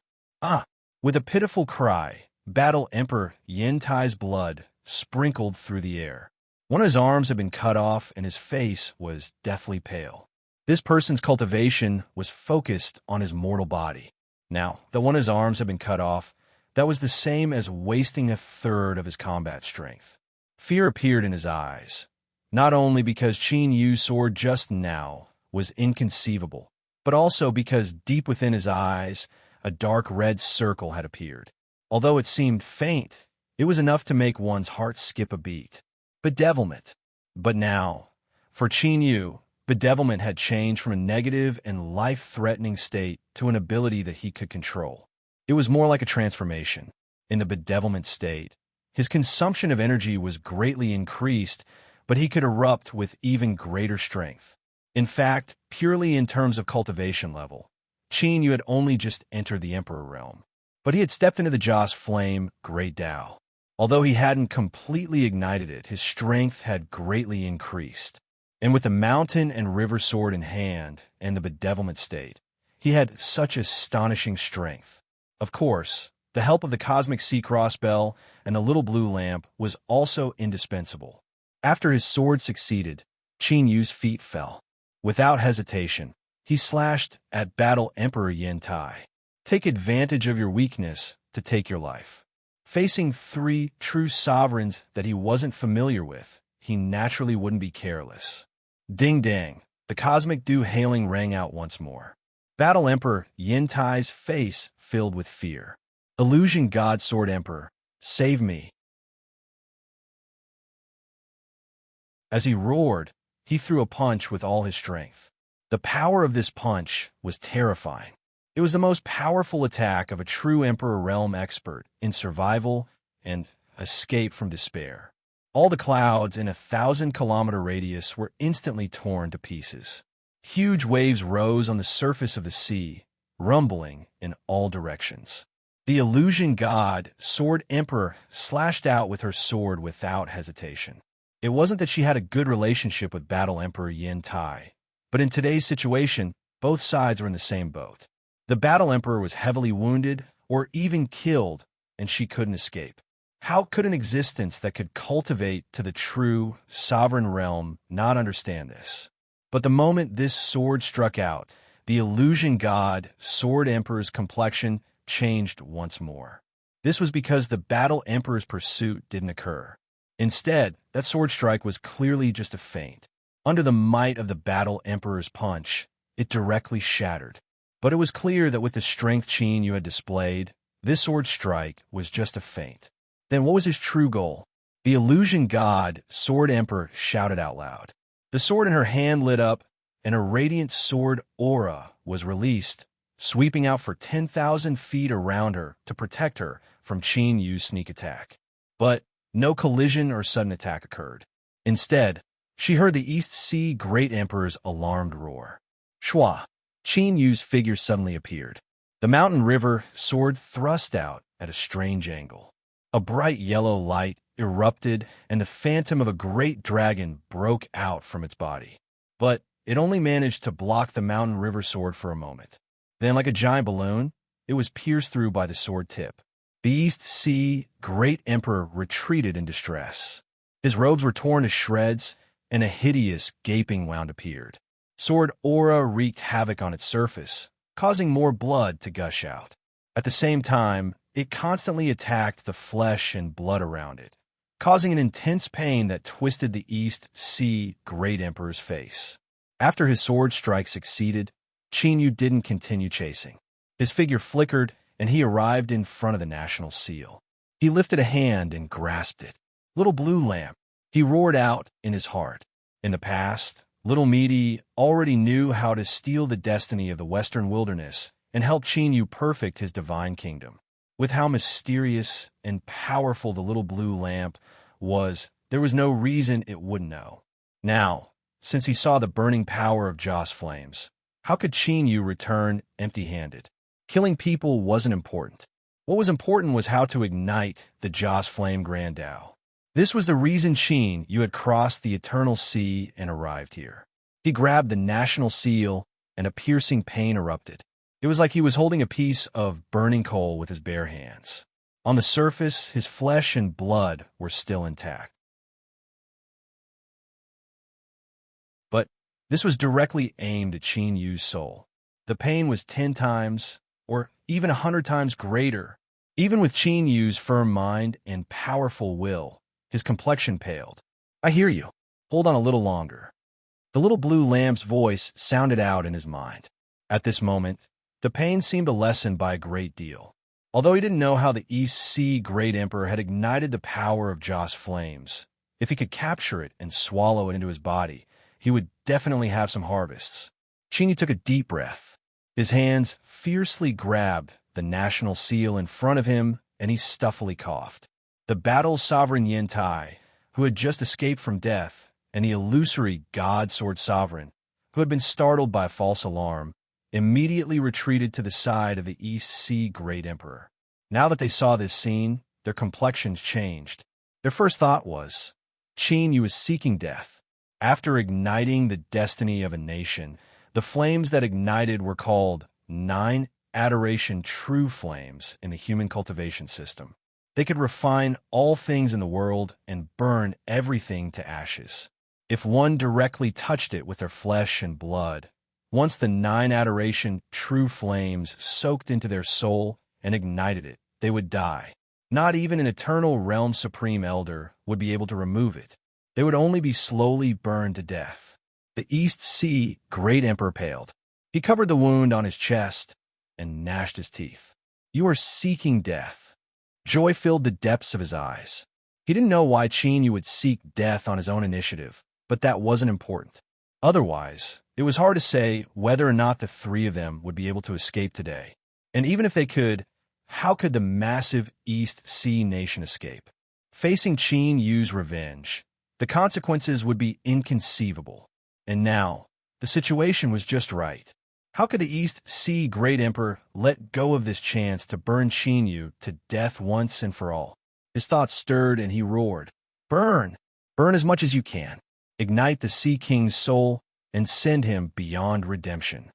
With a pitiful cry, Battle Emperor Yin Tai's blood sprinkled through the air. One of his arms had been cut off and his face was deathly pale. This person's cultivation was focused on his mortal body. Now, though one of his arms had been cut off, that was the same as wasting a third of his combat strength. Fear appeared in his eyes, not only because Qin Yu's sword just now was inconceivable, but also because deep within his eyes, a dark red circle had appeared. Although it seemed faint, it was enough to make one's heart skip a beat. Bedevilment. But now, for Qin Yu, bedevilment had changed from a negative and life-threatening state to an ability that he could control. It was more like a transformation. In the bedevilment state, his consumption of energy was greatly increased, but he could erupt with even greater strength. In fact, purely in terms of cultivation level, Qin Yu had only just entered the Emperor realm, but he had stepped into the Joss Flame Great Tao. Although he hadn't completely ignited it, his strength had greatly increased. And with the mountain and river sword in hand and the bedevilment state, he had such astonishing strength. Of course, the help of the cosmic sea crossbell and the little blue lamp was also indispensable. After his sword succeeded, Qin Yu's feet fell. Without hesitation, he slashed at Battle Emperor Yin Tai. Take advantage of your weakness to take your life. Facing three true sovereigns that he wasn't familiar with, he naturally wouldn't be careless. Ding dang, the cosmic dew hailing rang out once more. Battle Emperor Yin Tai's face filled with fear. Illusion God Sword Emperor, save me. As he roared, he threw a punch with all his strength. The power of this punch was terrifying. It was the most powerful attack of a true Emperor Realm expert in survival and escape from despair. All the clouds in a 1,000-kilometer radius were instantly torn to pieces. Huge waves rose on the surface of the sea, rumbling in all directions. The illusion god, Sword Emperor, slashed out with her sword without hesitation. It wasn't that she had a good relationship with Battle Emperor Yin Tai, but in today's situation, both sides were in the same boat. The Battle Emperor was heavily wounded or even killed, and she couldn't escape. How could an existence that could cultivate to the true, sovereign realm not understand this? But the moment this sword struck out, the illusion god, Sword Emperor's complexion changed once more. This was because the Battle Emperor's pursuit didn't occur. Instead, that sword strike was clearly just a feint. Under the might of the Battle Emperor's punch, it directly shattered. But it was clear that with the strength Qin Yu had displayed, this sword strike was just a feint. Then what was his true goal? The illusion god, Sword Emperor, shouted out loud. The sword in her hand lit up, and a radiant sword aura was released, sweeping out for 10,000 feet around her to protect her from Qin Yu's sneak attack. But no collision or sudden attack occurred. Instead, she heard the East Sea Great Emperor's alarmed roar. Shua! Qin Yu's figure suddenly appeared. The mountain river sword thrust out at a strange angle. A bright yellow light erupted, and the phantom of a great dragon broke out from its body. But it only managed to block the mountain river sword for a moment. Then, like a giant balloon, it was pierced through by the sword tip. The East Sea Great Emperor retreated in distress. His robes were torn to shreds, and a hideous gaping wound appeared. Sword aura wreaked havoc on its surface, causing more blood to gush out. At the same time, it constantly attacked the flesh and blood around it, causing an intense pain that twisted the East Sea Great Emperor's face. After his sword strike succeeded, Qin Yu didn't continue chasing. His figure flickered, and he arrived in front of the national seal. He lifted a hand and grasped it. "Little blue lamp," he roared out in his heart. In the past, little Meaty already knew how to steal the destiny of the western wilderness and help Qin Yu perfect his divine kingdom. With how mysterious and powerful the little blue lamp was, there was no reason it wouldn't know. Now, since he saw the burning power of Joss flames, how could Qin Yu return empty-handed? Killing people wasn't important. What was important was how to ignite the Joss flame Grandao. This was the reason Qin Yu had crossed the eternal sea and arrived here. He grabbed the national seal, and a piercing pain erupted. It was like he was holding a piece of burning coal with his bare hands. On the surface, his flesh and blood were still intact. But this was directly aimed at Qin Yu's soul. The pain was 10 times, or even 100 times greater. Even with Qin Yu's firm mind and powerful will, his complexion paled. "I hear you. Hold on a little longer." The little blue lamp's voice sounded out in his mind. At this moment, the pain seemed to lessen by a great deal. Although he didn't know how the East Sea Great Emperor had ignited the power of Joss flames, if he could capture it and swallow it into his body, he would definitely have some harvests. Qin Yu took a deep breath. His hands fiercely grabbed the national seal in front of him, and he stuffily coughed. The battle's sovereign Yen Tai, who had just escaped from death, and the illusory God Sword Sovereign, who had been startled by a false alarm, immediately retreated to the side of the East Sea Great Emperor. Now that they saw this scene, their complexions changed. Their first thought was, Qin Yu was seeking death. After igniting the destiny of a nation, the flames that ignited were called 9 adoration true flames in the human cultivation system. They could refine all things in the world and burn everything to ashes. If one directly touched it with their flesh and blood, once the 9 adoration true flames soaked into their soul and ignited it, they would die. Not even an eternal realm supreme elder would be able to remove it. They would only be slowly burned to death. The East Sea Great Emperor paled. He covered the wound on his chest and gnashed his teeth. "You are seeking death." Joy filled the depths of his eyes. He didn't know why Qin Yu would seek death on his own initiative, but that wasn't important. Otherwise, it was hard to say whether or not the 3 of them would be able to escape today. And even if they could, how could the massive East Sea nation escape? Facing Qin Yu's revenge, the consequences would be inconceivable. And now, the situation was just right. How could the East Sea Great Emperor let go of this chance to burn Qin Yu to death once and for all? His thoughts stirred and he roared, "Burn! Burn as much as you can. Ignite the Sea King's soul and send him beyond redemption."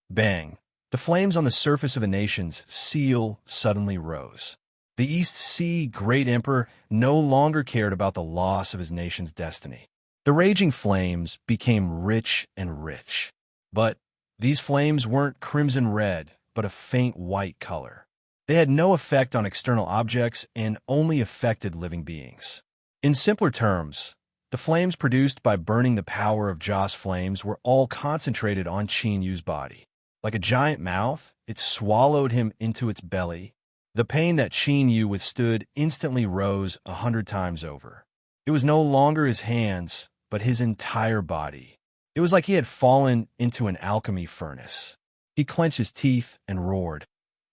Bang! The flames on the surface of the nation's seal suddenly rose. The East Sea Great Emperor no longer cared about the loss of his nation's destiny. The raging flames became rich and rich. But these flames weren't crimson red, but a faint white color. They had no effect on external objects and only affected living beings. In simpler terms, the flames produced by burning the power of Joss flames were all concentrated on Qin Yu's body. Like a giant mouth, it swallowed him into its belly. The pain that Qin Yu withstood instantly rose 100 times over. It was no longer his hands, but his entire body. It was like he had fallen into an alchemy furnace. He clenched his teeth and roared,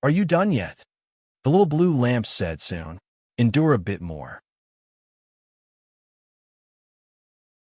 "Are you done yet?" The little blue lamp said soon, "Endure a bit more."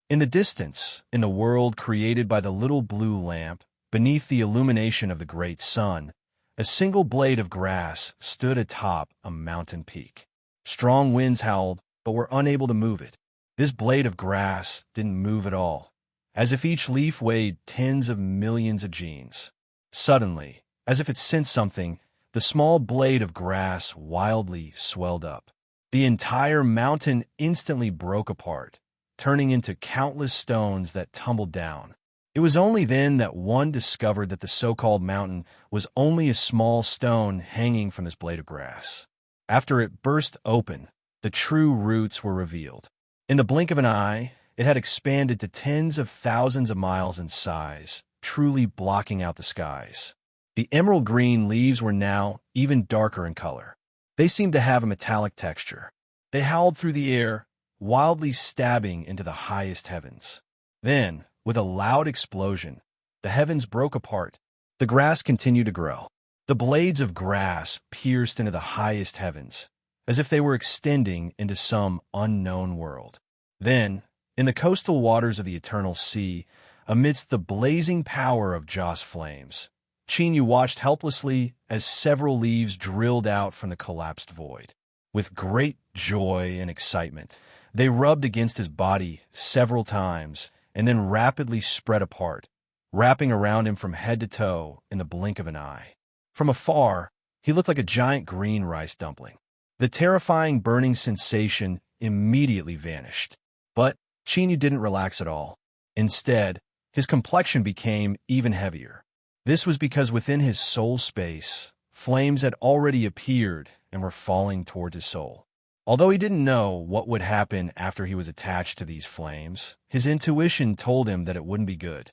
In the distance, in the world created by the little blue lamp, beneath the illumination of the great sun, a single blade of grass stood atop a mountain peak. Strong winds howled, but were unable to move it. This blade of grass didn't move at all, as if each leaf weighed tens of millions of genes. Suddenly, as if it sensed something, the small blade of grass wildly swelled up. The entire mountain instantly broke apart, turning into countless stones that tumbled down. It was only then that one discovered that the so-called mountain was only a small stone hanging from this blade of grass. After it burst open, the true roots were revealed. In the blink of an eye, it had expanded to tens of thousands of miles in size, truly blocking out the skies. The emerald green leaves were now even darker in color. They seemed to have a metallic texture. They howled through the air, wildly stabbing into the highest heavens. Then, with a loud explosion, the heavens broke apart. The grass continued to grow. The blades of grass pierced into the highest heavens, as if they were extending into some unknown world. Then, in the coastal waters of the eternal sea, amidst the blazing power of Joss flames, Chinyu watched helplessly as several leaves drilled out from the collapsed void. With great joy and excitement, they rubbed against his body several times and then rapidly spread apart, wrapping around him from head to toe in the blink of an eye. From afar, he looked like a giant green rice dumpling. The terrifying burning sensation immediately vanished. But Chinyu didn't relax at all. Instead, his complexion became even heavier. This was because within his soul space, flames had already appeared and were falling toward his soul. Although he didn't know what would happen after he was attached to these flames, his intuition told him that it wouldn't be good.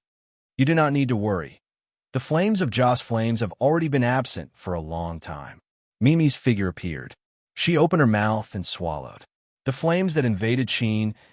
You do not need to worry. The flames of Joss flames have already been absent for a long time. Mimi's figure appeared. She opened her mouth and swallowed. The flames that invaded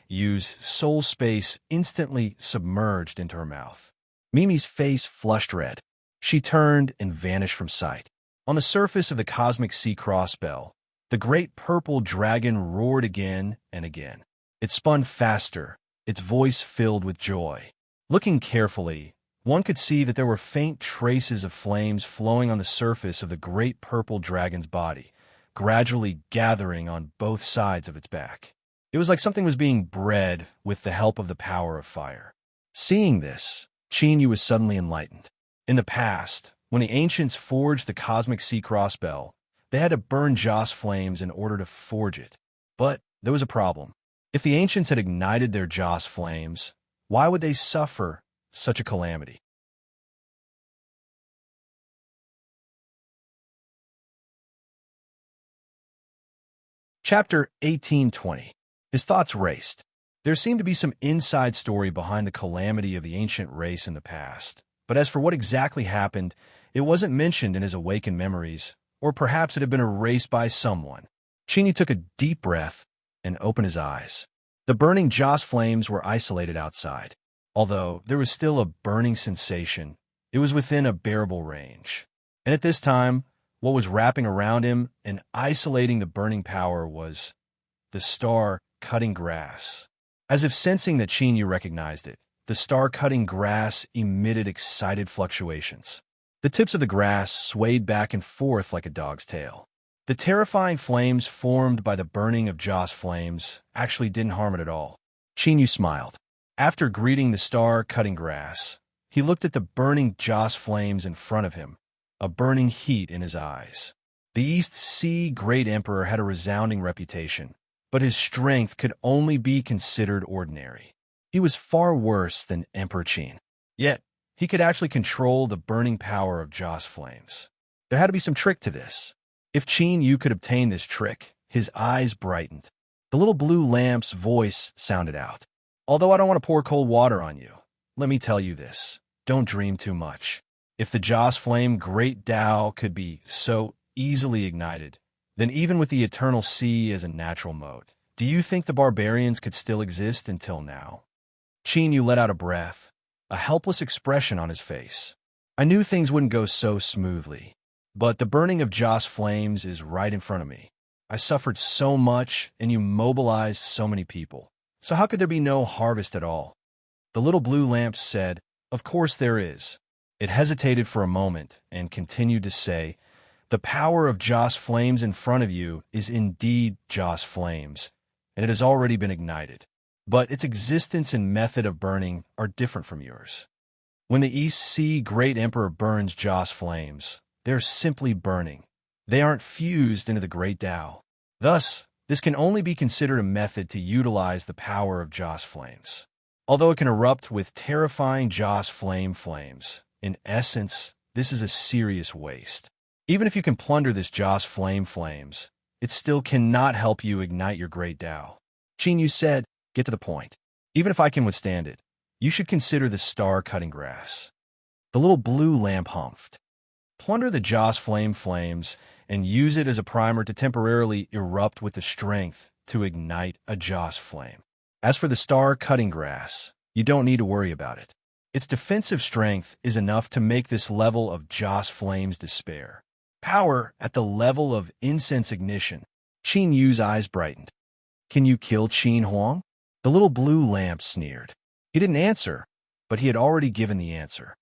Yu's soul space instantly submerged into her mouth. Mimi's face flushed red. She turned and vanished from sight. On the surface of the cosmic sea crossbell, the great purple dragon roared again and again. It spun faster, its voice filled with joy. Looking carefully, one could see that there were faint traces of flames flowing on the surface of the great purple dragon's body, gradually gathering on both sides of its back. It was like something was being bred with the help of the power of fire. Seeing this, Chinyu was suddenly enlightened. In the past, when the ancients forged the cosmic sea crossbell, they had to burn Joss flames in order to forge it. But there was a problem. If the ancients had ignited their Joss flames, why would they suffer such a calamity? Chapter 1820. His thoughts raced. There seemed to be some inside story behind the calamity of the ancient race in the past. But as for what exactly happened, it wasn't mentioned in his awakened memories, or perhaps it had been erased by someone. Chinyu took a deep breath and opened his eyes. The burning Joss flames were isolated outside. Although there was still a burning sensation, it was within a bearable range. And at this time, what was wrapping around him and isolating the burning power was the star cutting grass. As if sensing that Chinyu recognized it, the star cutting grass emitted excited fluctuations. The tips of the grass swayed back and forth like a dog's tail. The terrifying flames formed by the burning of Joss flames actually didn't harm it at all. Chinyu smiled. After greeting the star cutting grass, he looked at the burning Joss flames in front of him, a burning heat in his eyes. The East Sea Great Emperor had a resounding reputation, but his strength could only be considered ordinary. He was far worse than Emperor Qin. Yet, he could actually control the burning power of Joss flames. There had to be some trick to this. If Qin Yu could obtain this trick, his eyes brightened. The little blue lamp's voice sounded out. Although I don't want to pour cold water on you, let me tell you this. Don't dream too much. If the Joss flame Great Tao could be so easily ignited, then even with the eternal sea as a natural mode, do you think the barbarians could still exist until now? Qin Yu let out a breath, a helpless expression on his face. I knew things wouldn't go so smoothly, but the burning of Joss flames is right in front of me. I suffered so much, and you mobilized so many people. So how could there be no harvest at all? The little blue lamp said, Of course there is. It hesitated for a moment and continued to say, The power of Joss flames in front of you is indeed Joss flames, and it has already been ignited. But its existence and method of burning are different from yours. When the East Sea Great Emperor burns Joss flames, they're simply burning. They aren't fused into the Great Tao. Thus, this can only be considered a method to utilize the power of Joss flames. Although it can erupt with terrifying Joss flames, in essence, this is a serious waste. Even if you can plunder this Joss flames, it still cannot help you ignite your great Tao. Qin Yu said, get to the point. Even if I can withstand it, you should consider the star-cutting grass. The little blue lamp humphed. Plunder the Joss flame flames and use it as a primer to temporarily erupt with the strength to ignite a Joss flame. As for the star-cutting grass, you don't need to worry about it. Its defensive strength is enough to make this level of Joss flames despair. Power at the level of incense ignition. Qin Yu's eyes brightened. Can you kill Qin Huang? The little blue lamp sneered. He didn't answer, but he had already given the answer.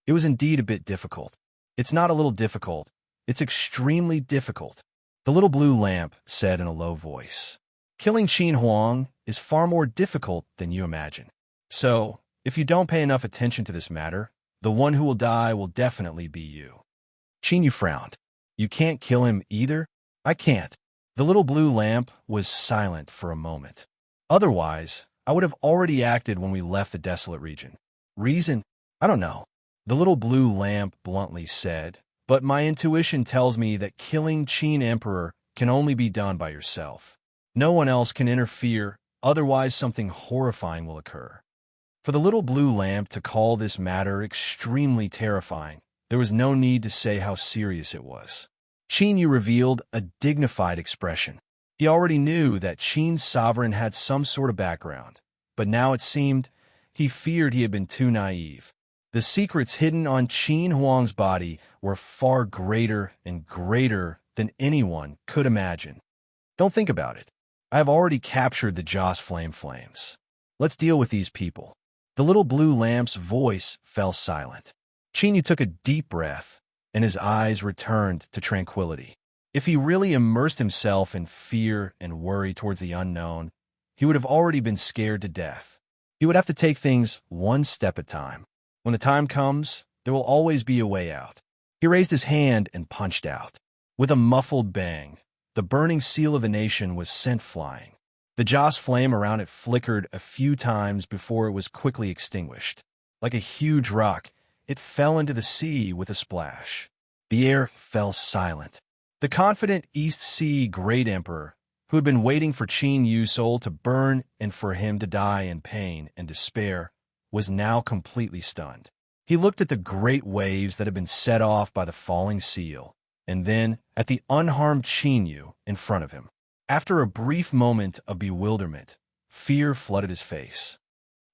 It was indeed a bit difficult. It's not a little difficult. It's extremely difficult. The little blue lamp said in a low voice. Killing Qin Huang is far more difficult than you imagine. So, if you don't pay enough attention to this matter, the one who will die will definitely be you. Qin Yu frowned. You can't kill him either? I can't. The little blue lamp was silent for a moment. Otherwise, I would have already acted when we left the desolate region. Reason? I don't know. The little blue lamp bluntly said, but my intuition tells me that killing Qin Emperor can only be done by yourself. No one else can interfere, otherwise something horrifying will occur. For the little blue lamp to call this matter extremely terrifying, there was no need to say how serious it was. Qin Yu revealed a dignified expression. He already knew that Qin's sovereign had some sort of background, but now it seemed he feared he had been too naive. The secrets hidden on Qin Huang's body were far greater and greater than anyone could imagine. Don't think about it. I have already captured the Joss flames. Let's deal with these people. The little blue lamp's voice fell silent. Qin Yu took a deep breath, and his eyes returned to tranquility. If he really immersed himself in fear and worry towards the unknown, he would have already been scared to death. He would have to take things one step at a time. When the time comes, there will always be a way out. He raised his hand and punched out. With a muffled bang, the burning seal of the nation was sent flying. The Joss flame around it flickered a few times before it was quickly extinguished. Like a huge rock, it fell into the sea with a splash. The air fell silent. The confident East Sea Great Emperor, who had been waiting for Qin Yu's soul to burn and for him to die in pain and despair, was now completely stunned. He looked at the great waves that had been set off by the falling seal, and then at the unharmed Qin Yu in front of him. After a brief moment of bewilderment, fear flooded his face.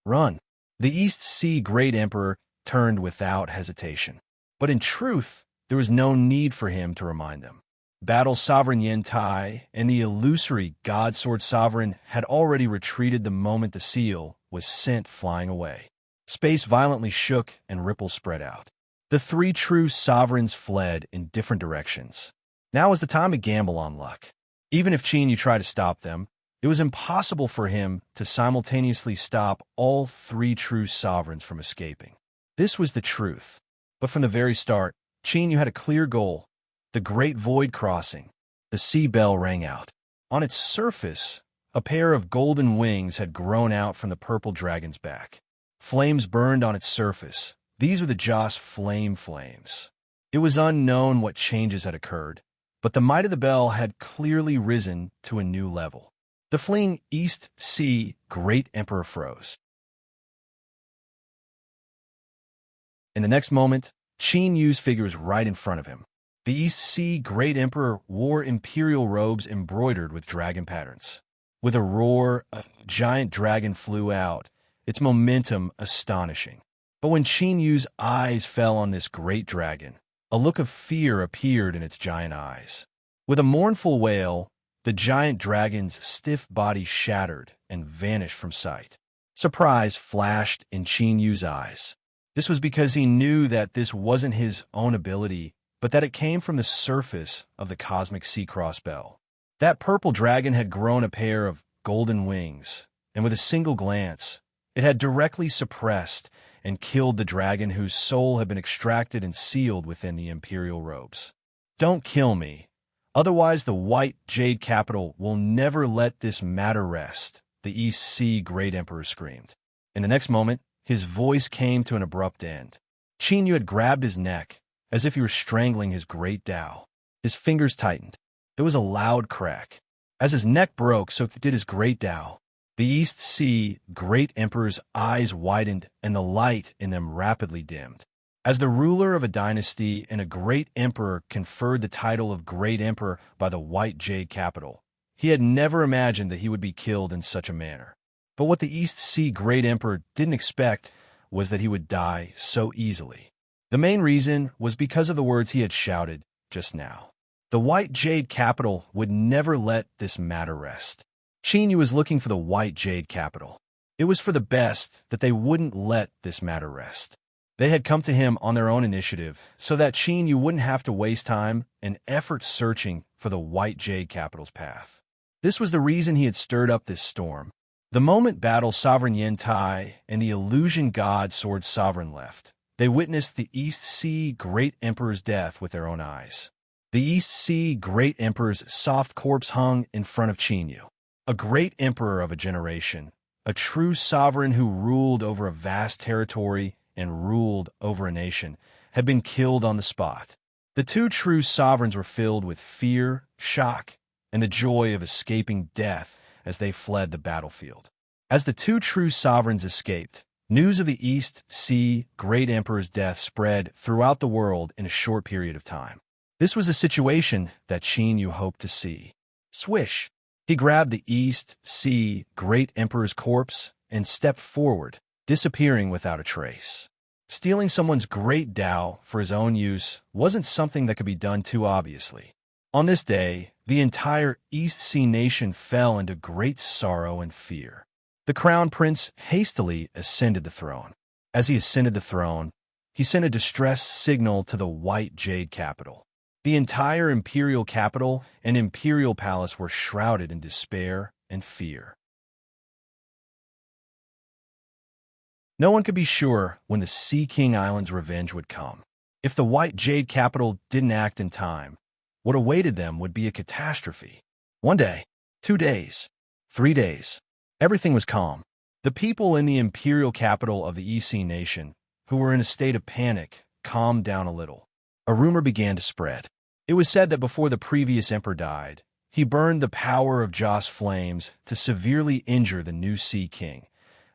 Run! The East Sea Great Emperor turned without hesitation. But in truth, there was no need for him to remind them. Battle Sovereign Yen Tai and the illusory God Sword Sovereign had already retreated the moment the seal was sent flying away. Space violently shook and ripples spread out. The three true sovereigns fled in different directions. Now was the time to gamble on luck. Even if Qin Yu tried to stop them, it was impossible for him to simultaneously stop all three true sovereigns from escaping. This was the truth. But from the very start, Qin Yu had a clear goal: the Great Void Crossing. The sea bell rang out. On its surface, a pair of golden wings had grown out from the purple dragon's back. Flames burned on its surface. These were the Joss flames. It was unknown what changes had occurred, but the might of the bell had clearly risen to a new level. The fleeing East Sea Great Emperor froze. In the next moment, Qin Yu's figure was right in front of him. The East Sea Great Emperor wore imperial robes embroidered with dragon patterns. With a roar, a giant dragon flew out, its momentum astonishing. But when Qin Yu's eyes fell on this great dragon, a look of fear appeared in its giant eyes. With a mournful wail, the giant dragon's stiff body shattered and vanished from sight. Surprise flashed in Qin Yu's eyes. This was because he knew that this wasn't his own ability, but that it came from the surface of the cosmic sea cross bell. That purple dragon had grown a pair of golden wings, and with a single glance, it had directly suppressed and killed the dragon whose soul had been extracted and sealed within the imperial robes. Don't kill me, otherwise the white jade capital will never let this matter rest, the East Sea Great Emperor screamed. In the next moment, his voice came to an abrupt end. Qin Yu had grabbed his neck, as if he were strangling his great Tao. His fingers tightened. There was a loud crack. As his neck broke, so did his great Tao. The East Sea Great Emperor's eyes widened, and the light in them rapidly dimmed. As the ruler of a dynasty and a great emperor conferred the title of Great Emperor by the White Jade Capital, he had never imagined that he would be killed in such a manner. But what the East Sea Great Emperor didn't expect was that he would die so easily. The main reason was because of the words he had shouted just now. The White Jade Capital would never let this matter rest. Qin was looking for the White Jade Capital. It was for the best that they wouldn't let this matter rest. They had come to him on their own initiative, so that Qin wouldn't have to waste time and effort searching for the White Jade Capital's path. This was the reason he had stirred up this storm. The moment Battle Sovereign Yen Tai and the Illusion God Sword Sovereign left, they witnessed the East Sea Great Emperor's death with their own eyes. The East Sea Great Emperor's soft corpse hung in front of Qin, a great emperor of a generation, a true sovereign who ruled over a vast territory and ruled over a nation, had been killed on the spot. The two true sovereigns were filled with fear, shock, and the joy of escaping death as they fled the battlefield. As the two true sovereigns escaped, news of the East Sea Great Emperor's death spread throughout the world in a short period of time. This was a situation that Qin hoped to see. Swish! He grabbed the East Sea Great Emperor's corpse and stepped forward, disappearing without a trace. Stealing someone's great Tao for his own use wasn't something that could be done too obviously. On this day, the entire East Sea nation fell into great sorrow and fear. The crown prince hastily ascended the throne. As he ascended the throne, he sent a distress signal to the White Jade Capital. The entire imperial capital and imperial palace were shrouded in despair and fear. No one could be sure when the Sea King Island's revenge would come. If the White Jade Capital didn't act in time, what awaited them would be a catastrophe. 1 day, 2 days, 3 days. Everything was calm. The people in the imperial capital of the EC nation, who were in a state of panic, calmed down a little. A rumor began to spread. It was said that before the previous emperor died, he burned the power of Joss flames to severely injure the new Sea King,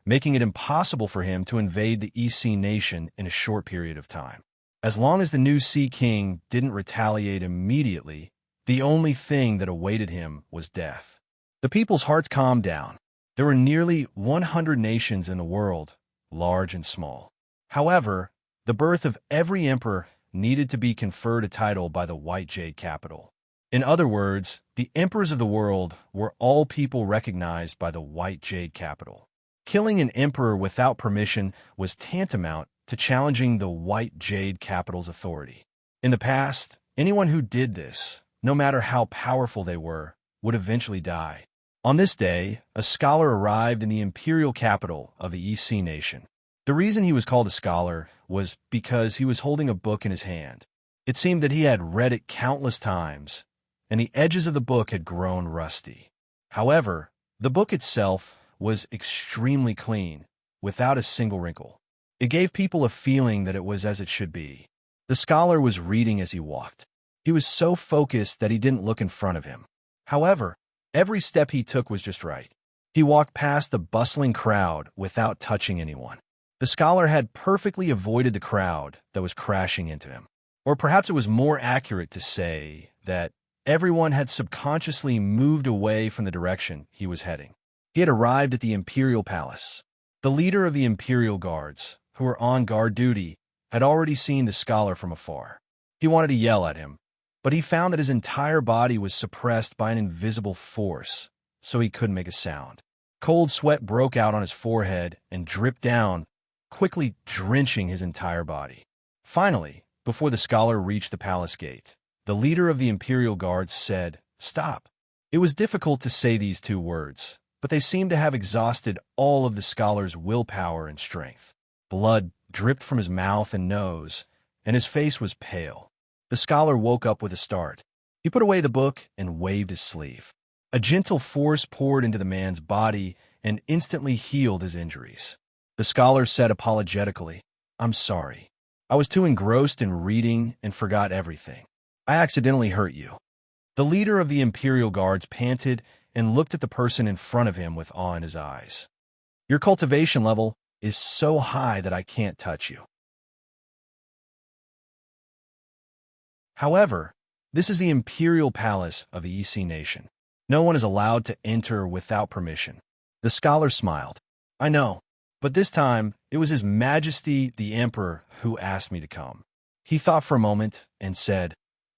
making it impossible for him to invade the EC nation in a short period of time. As long as the new Sea King didn't retaliate immediately, the only thing that awaited him was death. The people's hearts calmed down. There were nearly 100 nations in the world, large and small. However, the birth of every emperor needed to be conferred a title by the White Jade Capital. In other words, the emperors of the world were all people recognized by the White Jade Capital. Killing an emperor without permission was tantamount to challenging the White Jade Capital's authority. In the past, anyone who did this, no matter how powerful they were, would eventually die. On this day, a scholar arrived in the imperial capital of the EC nation. The reason he was called a scholar was because he was holding a book in his hand. It seemed that he had read it countless times, and the edges of the book had grown rusty. However, the book itself was extremely clean, without a single wrinkle. It gave people a feeling that it was as it should be. The scholar was reading as he walked. He was so focused that he didn't look in front of him. However, every step he took was just right. He walked past the bustling crowd without touching anyone. The scholar had perfectly avoided the crowd that was crashing into him. Or perhaps it was more accurate to say that everyone had subconsciously moved away from the direction he was heading. He had arrived at the imperial palace. The leader of the imperial guards, who were on guard duty, had already seen the scholar from afar. He wanted to yell at him, but he found that his entire body was suppressed by an invisible force, so he couldn't make a sound. Cold sweat broke out on his forehead and dripped down, quickly drenching his entire body. Finally, before the scholar reached the palace gate, the leader of the imperial guards said, "Stop." It was difficult to say these 2 words, but they seemed to have exhausted all of the scholar's willpower and strength. Blood dripped from his mouth and nose, and his face was pale. The scholar woke up with a start. He put away the book and waved his sleeve. A gentle force poured into the man's body and instantly healed his injuries. The scholar said apologetically, "I'm sorry." I was too engrossed in reading and forgot everything. I accidentally hurt you." The leader of the Imperial Guards panted and looked at the person in front of him with awe in his eyes. "Your cultivation level is so high that I can't touch you." However, this is the Imperial Palace of the EC Nation. No one is allowed to enter without permission. The scholar smiled. "I know, but this time it was His Majesty the Emperor who asked me to come." He thought for a moment and said,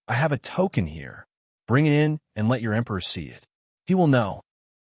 "I have a token here. Bring it in and let your Emperor see it. He will know."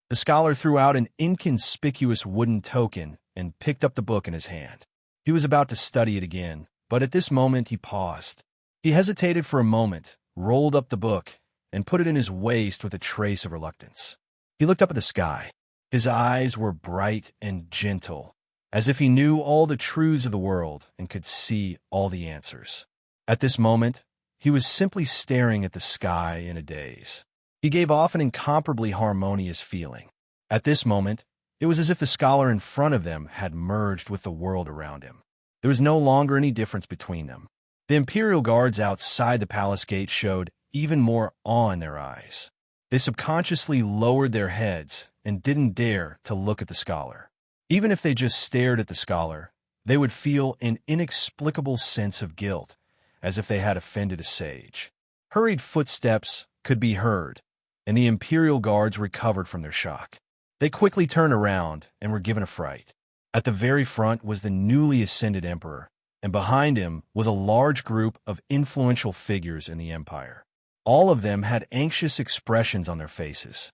The scholar threw out an inconspicuous wooden token and picked up the book in his hand. He was about to study it again, but at this moment he paused. He hesitated for a moment, rolled up the book, and put it in his waist with a trace of reluctance. He looked up at the sky. His eyes were bright and gentle, as if he knew all the truths of the world and could see all the answers. At this moment, he was simply staring at the sky in a daze. He gave off an incomparably harmonious feeling. At this moment, it was as if the scholar in front of them had merged with the world around him. There was no longer any difference between them. The Imperial Guards outside the palace gate showed even more awe in their eyes. They subconsciously lowered their heads and didn't dare to look at the scholar. Even if they just stared at the scholar, they would feel an inexplicable sense of guilt, as if they had offended a sage. Hurried footsteps could be heard, and the Imperial Guards recovered from their shock. They quickly turned around and were given a fright. At the very front was the newly ascended emperor, and behind him was a large group of influential figures in the empire. All of them had anxious expressions on their faces.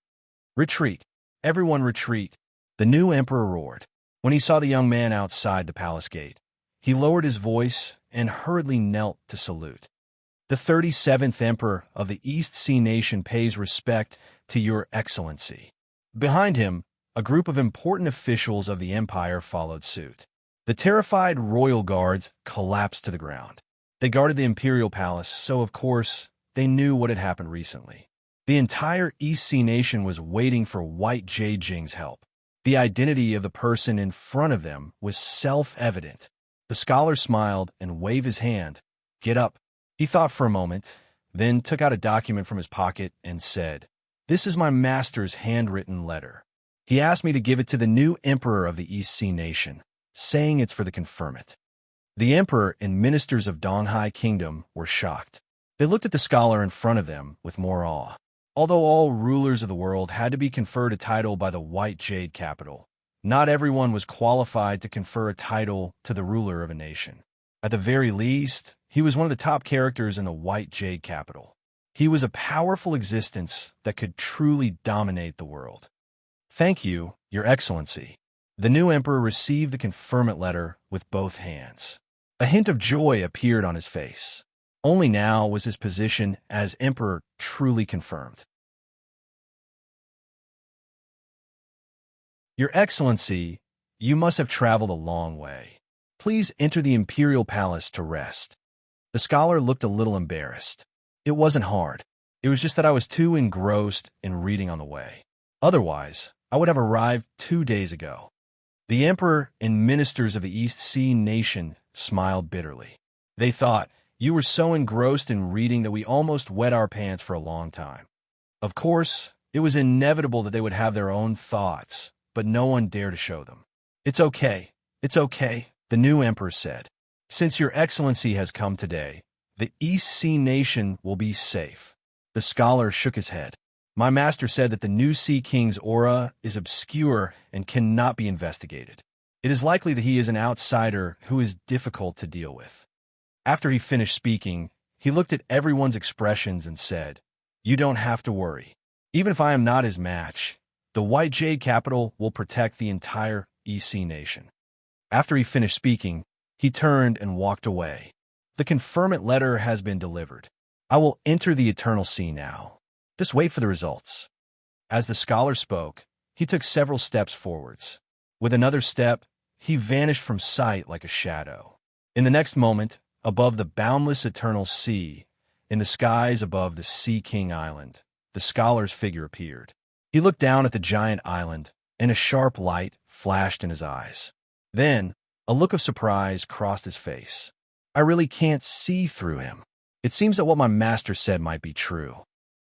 "Retreat! Everyone retreat!" the new emperor roared. When he saw the young man outside the palace gate, he lowered his voice and hurriedly knelt to salute. "The 37th Emperor of the East Sea Nation pays respect to your excellency." Behind him, a group of important officials of the empire followed suit. The terrified royal guards collapsed to the ground. They guarded the imperial palace, so of course, they knew what had happened recently. The entire East Sea Nation was waiting for White Jade Jing's help. The identity of the person in front of them was self-evident. The scholar smiled and waved his hand. "Get up." He thought for a moment, then took out a document from his pocket and said, "This is my master's handwritten letter. He asked me to give it to the new emperor of the East Sea Nation, saying it's for the conferment." The emperor and ministers of Donghai Kingdom were shocked. They looked at the scholar in front of them with more awe. Although all rulers of the world had to be conferred a title by the White Jade capital, not everyone was qualified to confer a title to the ruler of a nation. At the very least, he was one of the top characters in the White Jade capital. He was a powerful existence that could truly dominate the world. "Thank you, Your Excellency." The new emperor received the conferment letter with both hands. A hint of joy appeared on his face. Only now was his position as emperor truly confirmed. "Your Excellency, you must have traveled a long way. Please enter the imperial palace to rest." The scholar looked a little embarrassed. "It wasn't hard. It was just that I was too engrossed in reading on the way. Otherwise, I would have arrived 2 days ago." The emperor and ministers of the East Sea Nation smiled bitterly. They thought, "You were so engrossed in reading that we almost wet our pants for a long time." Of course, it was inevitable that they would have their own thoughts, but no one dared to show them. It's okay, the new emperor said. "Since Your Excellency has come today, the East Sea Nation will be safe." The scholar shook his head. "My master said that the new Sea King's aura is obscure and cannot be investigated. It is likely that he is an outsider who is difficult to deal with." After he finished speaking, he looked at everyone's expressions and said, "You don't have to worry. Even if I am not his match, the White Jade capital will protect the entire EC Nation." After he finished speaking, he turned and walked away. "The conferment letter has been delivered. I will enter the Eternal Sea now. Just wait for the results." As the scholar spoke, he took several steps forwards. With another step, he vanished from sight like a shadow. In the next moment, above the boundless eternal sea, in the skies above the Sea King Island, the scholar's figure appeared. He looked down at the giant island, and a sharp light flashed in his eyes. Then, a look of surprise crossed his face. I really can't see through him. It seems that what my master said might be true.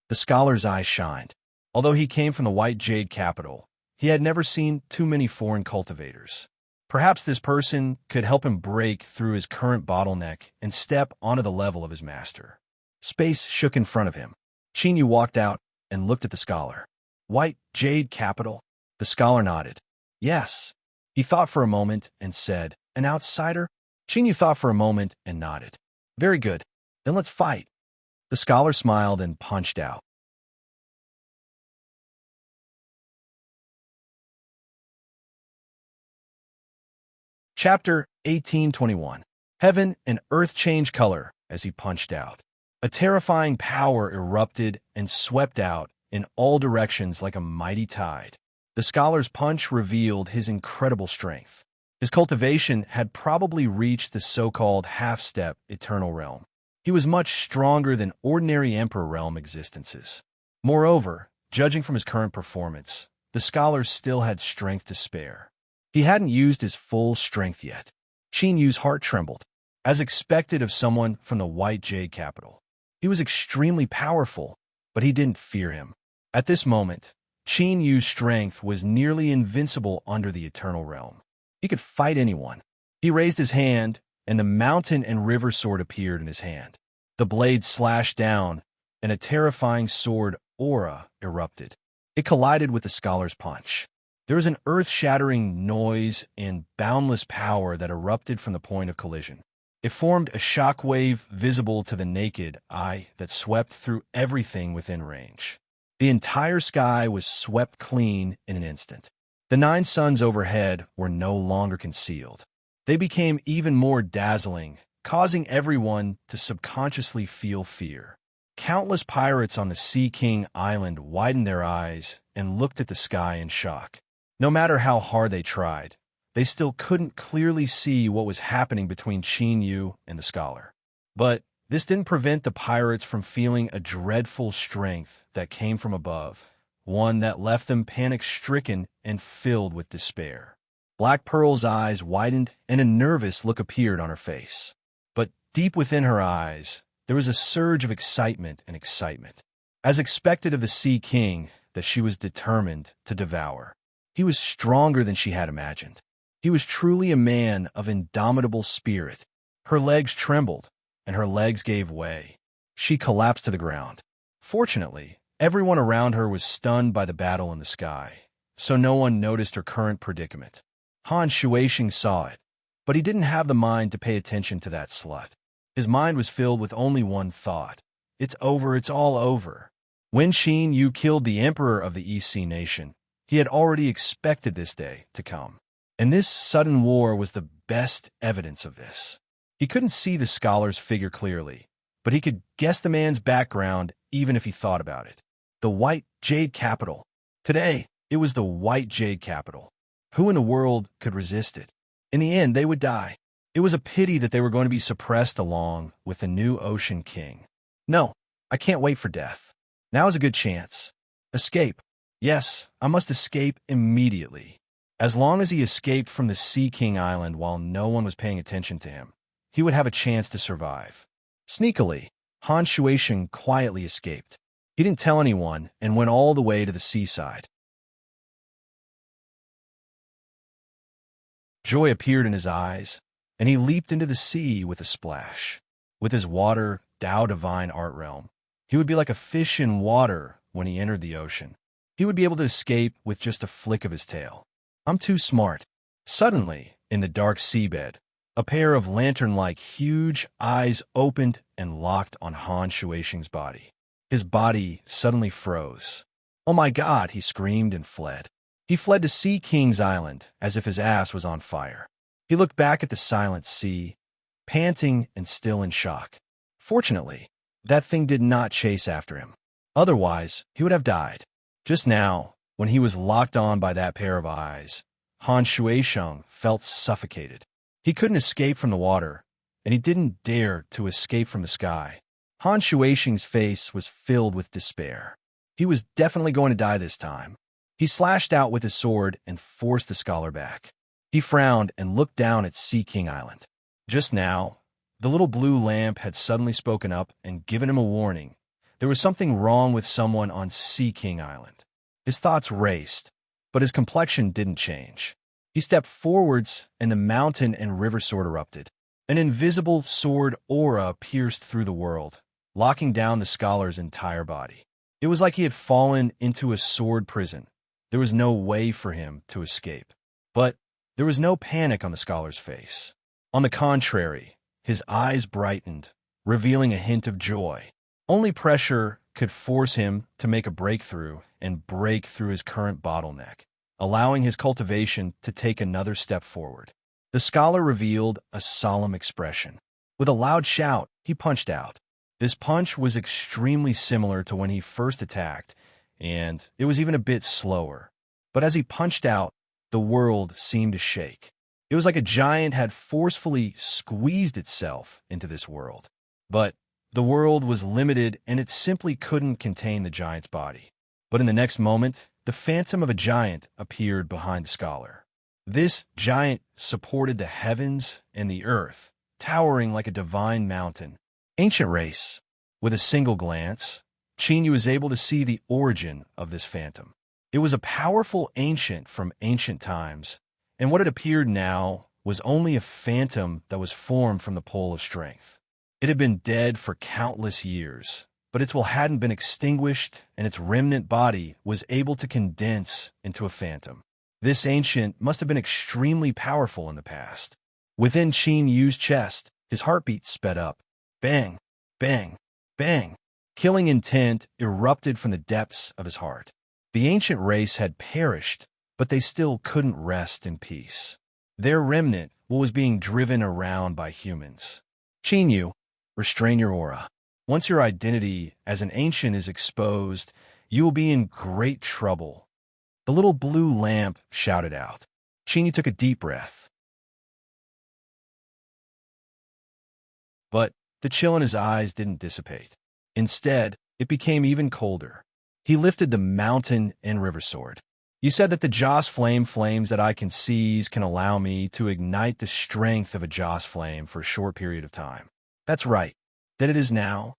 The scholar's eyes shined. Although he came from the White Jade capital, he had never seen too many foreign cultivators. Perhaps this person could help him break through his current bottleneck and step onto the level of his master. Space shook in front of him. Chinyu walked out and looked at the scholar. White Jade capital? The scholar nodded. Yes. He thought for a moment and said, an outsider? Chinyu thought for a moment and nodded. Very good. Then let's fight. The scholar smiled and punched out. Chapter 1821. Heaven and earth changed color as he punched out. A terrifying power erupted and swept out in all directions like a mighty tide. The scholar's punch revealed his incredible strength. His cultivation had probably reached the so-called half-step eternal realm. He was much stronger than ordinary Emperor realm existences. Moreover, judging from his current performance, the scholar still had strength to spare. He hadn't used his full strength yet. Chinyu's heart trembled. As expected of someone from the White Jade capital. He was extremely powerful, but he didn't fear him. At this moment, Chinyu's strength was nearly invincible under the eternal realm. He could fight anyone. He raised his hand, and the mountain and river sword appeared in his hand. The blade slashed down, and a terrifying sword aura erupted. It collided with the scholar's punch. There was an earth-shattering noise and boundless power that erupted from the point of collision. It formed a shockwave visible to the naked eye that swept through everything within range. The entire sky was swept clean in an instant. The 9 suns overhead were no longer concealed. They became even more dazzling, causing everyone to subconsciously feel fear. Countless pirates on the Sea King Island widened their eyes and looked at the sky in shock. No matter how hard they tried, they still couldn't clearly see what was happening between Chinyu and the scholar. But this didn't prevent the pirates from feeling a dreadful strength that came from above, one that left them panic-stricken and filled with despair. Black Pearl's eyes widened and a nervous look appeared on her face. But deep within her eyes, there was a surge of excitement and excitement. As expected of the Sea King, that she was determined to devour. He was stronger than she had imagined. He was truly a man of indomitable spirit. Her legs trembled, and her legs gave way. She collapsed to the ground. Fortunately, everyone around her was stunned by the battle in the sky, so no one noticed her current predicament. Han Shuaisheng saw it, but he didn't have the mind to pay attention to that slut. His mind was filled with only one thought. It's over, it's all over. When Xin Yu killed the emperor of the East Sea nation, he had already expected this day to come. And this sudden war was the best evidence of this. He couldn't see the scholar's figure clearly, but he could guess the man's background even if he thought about it. The White Jade capital. Today, it was the White Jade capital. Who in the world could resist it? In the end, they would die. It was a pity that they were going to be suppressed along with the new Ocean King. No, I can't wait for death. Now is a good chance. Escape. Yes, I must escape immediately. As long as he escaped from the Sea King Island while no one was paying attention to him, he would have a chance to survive. Sneakily, Han Shuaisheng quietly escaped. He didn't tell anyone and went all the way to the seaside. Joy appeared in his eyes, and he leaped into the sea with a splash. With his water, Tao Divine Art Realm, he would be like a fish in water when he entered the ocean. He would be able to escape with just a flick of his tail. I'm too smart. Suddenly, in the dark seabed, a pair of lantern-like huge eyes opened and locked on Han Shuaisheng's body. His body suddenly froze. Oh my God, he screamed and fled. He fled to Sea King's Island as if his ass was on fire. He looked back at the silent sea, panting and still in shock. Fortunately, that thing did not chase after him. Otherwise, he would have died. Just now, when he was locked on by that pair of eyes, Han Shuaisheng felt suffocated. He couldn't escape from the water, and he didn't dare to escape from the sky. Han Shuaisheng's face was filled with despair. He was definitely going to die this time. He slashed out with his sword and forced the scholar back. He frowned and looked down at Sea King Island. Just now, The little blue lamp had suddenly spoken up and given him a warning. There was something wrong with someone on Sea King Island. His thoughts raced, but his complexion didn't change. He stepped forwards, and the mountain and river sword erupted. An invisible sword aura pierced through the world, locking down the scholar's entire body. It was like he had fallen into a sword prison. There was no way for him to escape. But there was no panic on the scholar's face. On the contrary, his eyes brightened, revealing a hint of joy. Only pressure could force him to make a breakthrough and break through his current bottleneck, allowing his cultivation to take another step forward. The scholar revealed a solemn expression. With a loud shout, he punched out. This punch was extremely similar to when he first attacked, and it was even a bit slower. But as he punched out, the world seemed to shake. It was like a giant had forcefully squeezed itself into this world. But the world was limited, and it simply couldn't contain the giant's body. But in the next moment, the phantom of a giant appeared behind the scholar. This giant supported the heavens and the earth, towering like a divine mountain. Ancient race. With a single glance, Chinyu was able to see the origin of this phantom. It was a powerful ancient from ancient times, and what it appeared now was only a phantom that was formed from the pole of strength. It had been dead for countless years, but its will hadn't been extinguished, and its remnant body was able to condense into a phantom. This ancient must have been extremely powerful in the past. Within Qin Yu's chest, his heartbeat sped up. Bang, bang, bang. Killing intent erupted from the depths of his heart. The ancient race had perished, but they still couldn't rest in peace. Their remnant was being driven around by humans. Qin Yu, restrain your aura. Once your identity as an ancient is exposed, you will be in great trouble. The little blue lamp shouted out. Qin Yu took a deep breath. But the chill in his eyes didn't dissipate. Instead, it became even colder. He lifted the mountain and river sword. You said that the Joss flames that I can seize can allow me to ignite the strength of a Joss flame for a short period of time. That's right. That it is now.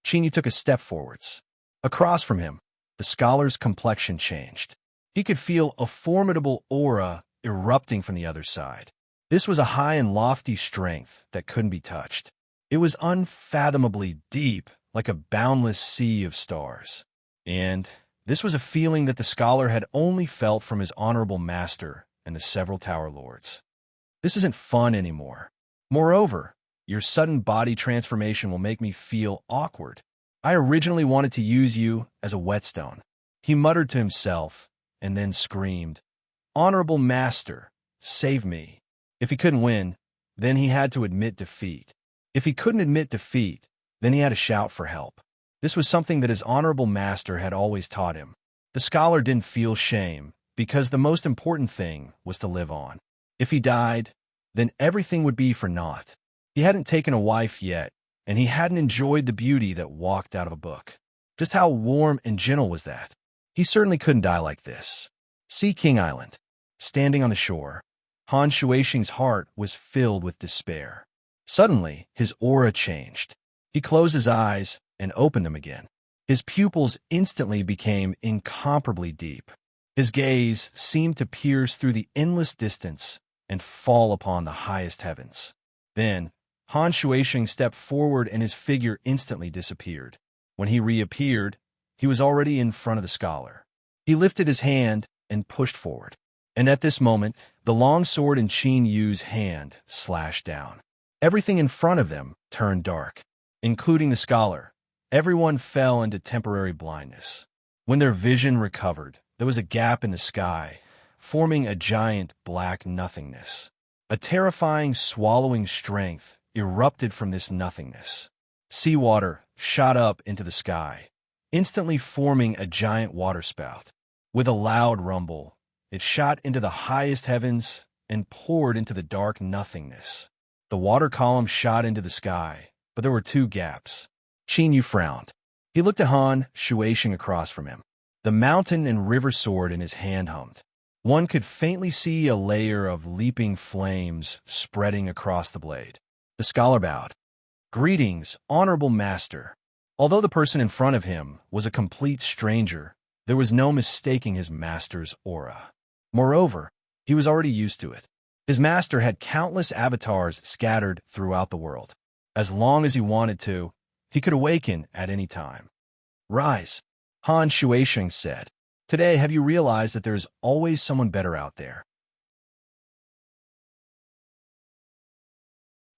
Qin Yu took a step forwards. Across from him, the scholar's complexion changed. He could feel a formidable aura erupting from the other side. This was a high and lofty strength that couldn't be touched. It was unfathomably deep, like a boundless sea of stars. And this was a feeling that the scholar had only felt from his honorable master and the several Tower Lords. This isn't fun anymore. Moreover, your sudden body transformation will make me feel awkward. I originally wanted to use you as a whetstone. He muttered to himself and then screamed, Honorable Master, save me. If he couldn't win, then he had to admit defeat. If he couldn't admit defeat, then he had to shout for help. This was something that his honorable master had always taught him. The scholar didn't feel shame, because the most important thing was to live on. If he died, then everything would be for naught. He hadn't taken a wife yet, and he hadn't enjoyed the beauty that walked out of a book. Just how warm and gentle was that? He certainly couldn't die like this. Sea King Island. Standing on the shore, Han Shuixing's heart was filled with despair. Suddenly, his aura changed. He closed his eyes and opened them again. His pupils instantly became incomparably deep. His gaze seemed to pierce through the endless distance and fall upon the highest heavens. Then, Han Shuixing stepped forward and his figure instantly disappeared. When he reappeared, he was already in front of the scholar. He lifted his hand and pushed forward. And at this moment, the long sword in Qin Yu's hand slashed down. Everything in front of them turned dark, including the scholar. Everyone fell into temporary blindness. When their vision recovered, there was a gap in the sky, forming a giant black nothingness. A terrifying swallowing strength erupted from this nothingness. Seawater shot up into the sky, instantly forming a giant waterspout. With a loud rumble, it shot into the highest heavens and poured into the dark nothingness. The water column shot into the sky, but there were two gaps. Qin Yu frowned. He looked at Han Shuixing across from him. The mountain and river sword in his hand hummed. One could faintly see a layer of leaping flames spreading across the blade. The scholar bowed. Greetings, honorable master. Although the person in front of him was a complete stranger, there was no mistaking his master's aura. Moreover, he was already used to it. His master had countless avatars scattered throughout the world. As long as he wanted to, he could awaken at any time. Rise, Han Shuisheng said. Today, have you realized that there is always someone better out there?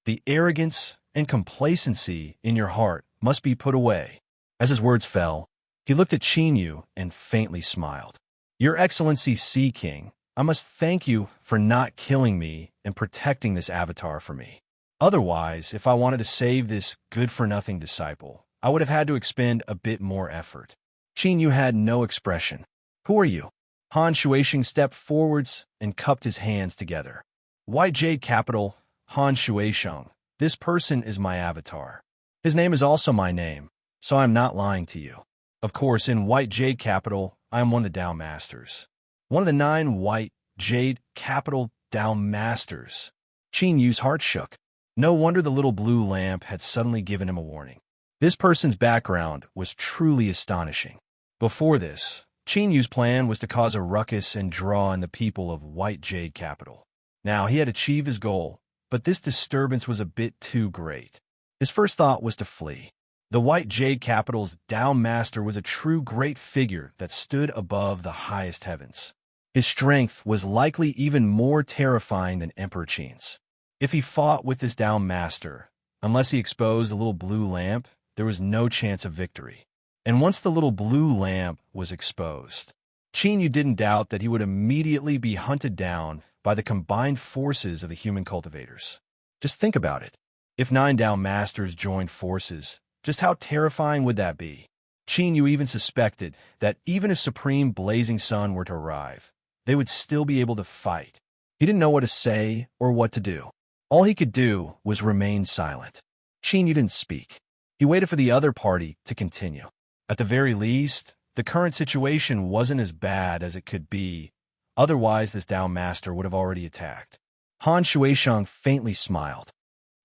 The arrogance and complacency in your heart must be put away. As his words fell, he looked at Qin Yu and faintly smiled. Your Excellency Sea King, I must thank you for not killing me and protecting this avatar for me. Otherwise, if I wanted to save this good-for-nothing disciple, I would have had to expend a bit more effort. Qin Yu had no expression. Who are you? Han Shuisheng stepped forwards and cupped his hands together. White Jade Capital, Han Shuisheng. This person is my avatar. His name is also my name, so I am not lying to you. Of course, in White Jade Capital, I am one of the Dao Masters. One of the 9 White Jade Capital Dao Masters. Qin Yu's heart shook. No wonder the little blue lamp had suddenly given him a warning. This person's background was truly astonishing. Before this, Qin Yu's plan was to cause a ruckus and draw in the people of White Jade Capital. Now he had achieved his goal, but this disturbance was a bit too great. His first thought was to flee. The White Jade Capital's Dao Master was a true great figure that stood above the highest heavens. His strength was likely even more terrifying than Emperor Qin's. If he fought with this Dao Master, unless he exposed the little blue lamp, there was no chance of victory. And once the little blue lamp was exposed, Qin Yu didn't doubt that he would immediately be hunted down by the combined forces of the human cultivators. Just think about it. If 9 Dao Masters joined forces, just how terrifying would that be? Qin Yu even suspected that even if Supreme Blazing Sun were to arrive, they would still be able to fight. He didn't know what to say or what to do. All he could do was remain silent. Qin Yu didn't speak. He waited for the other party to continue. At the very least, the current situation wasn't as bad as it could be. Otherwise, this Dao Master would have already attacked. Han Shuisheng faintly smiled.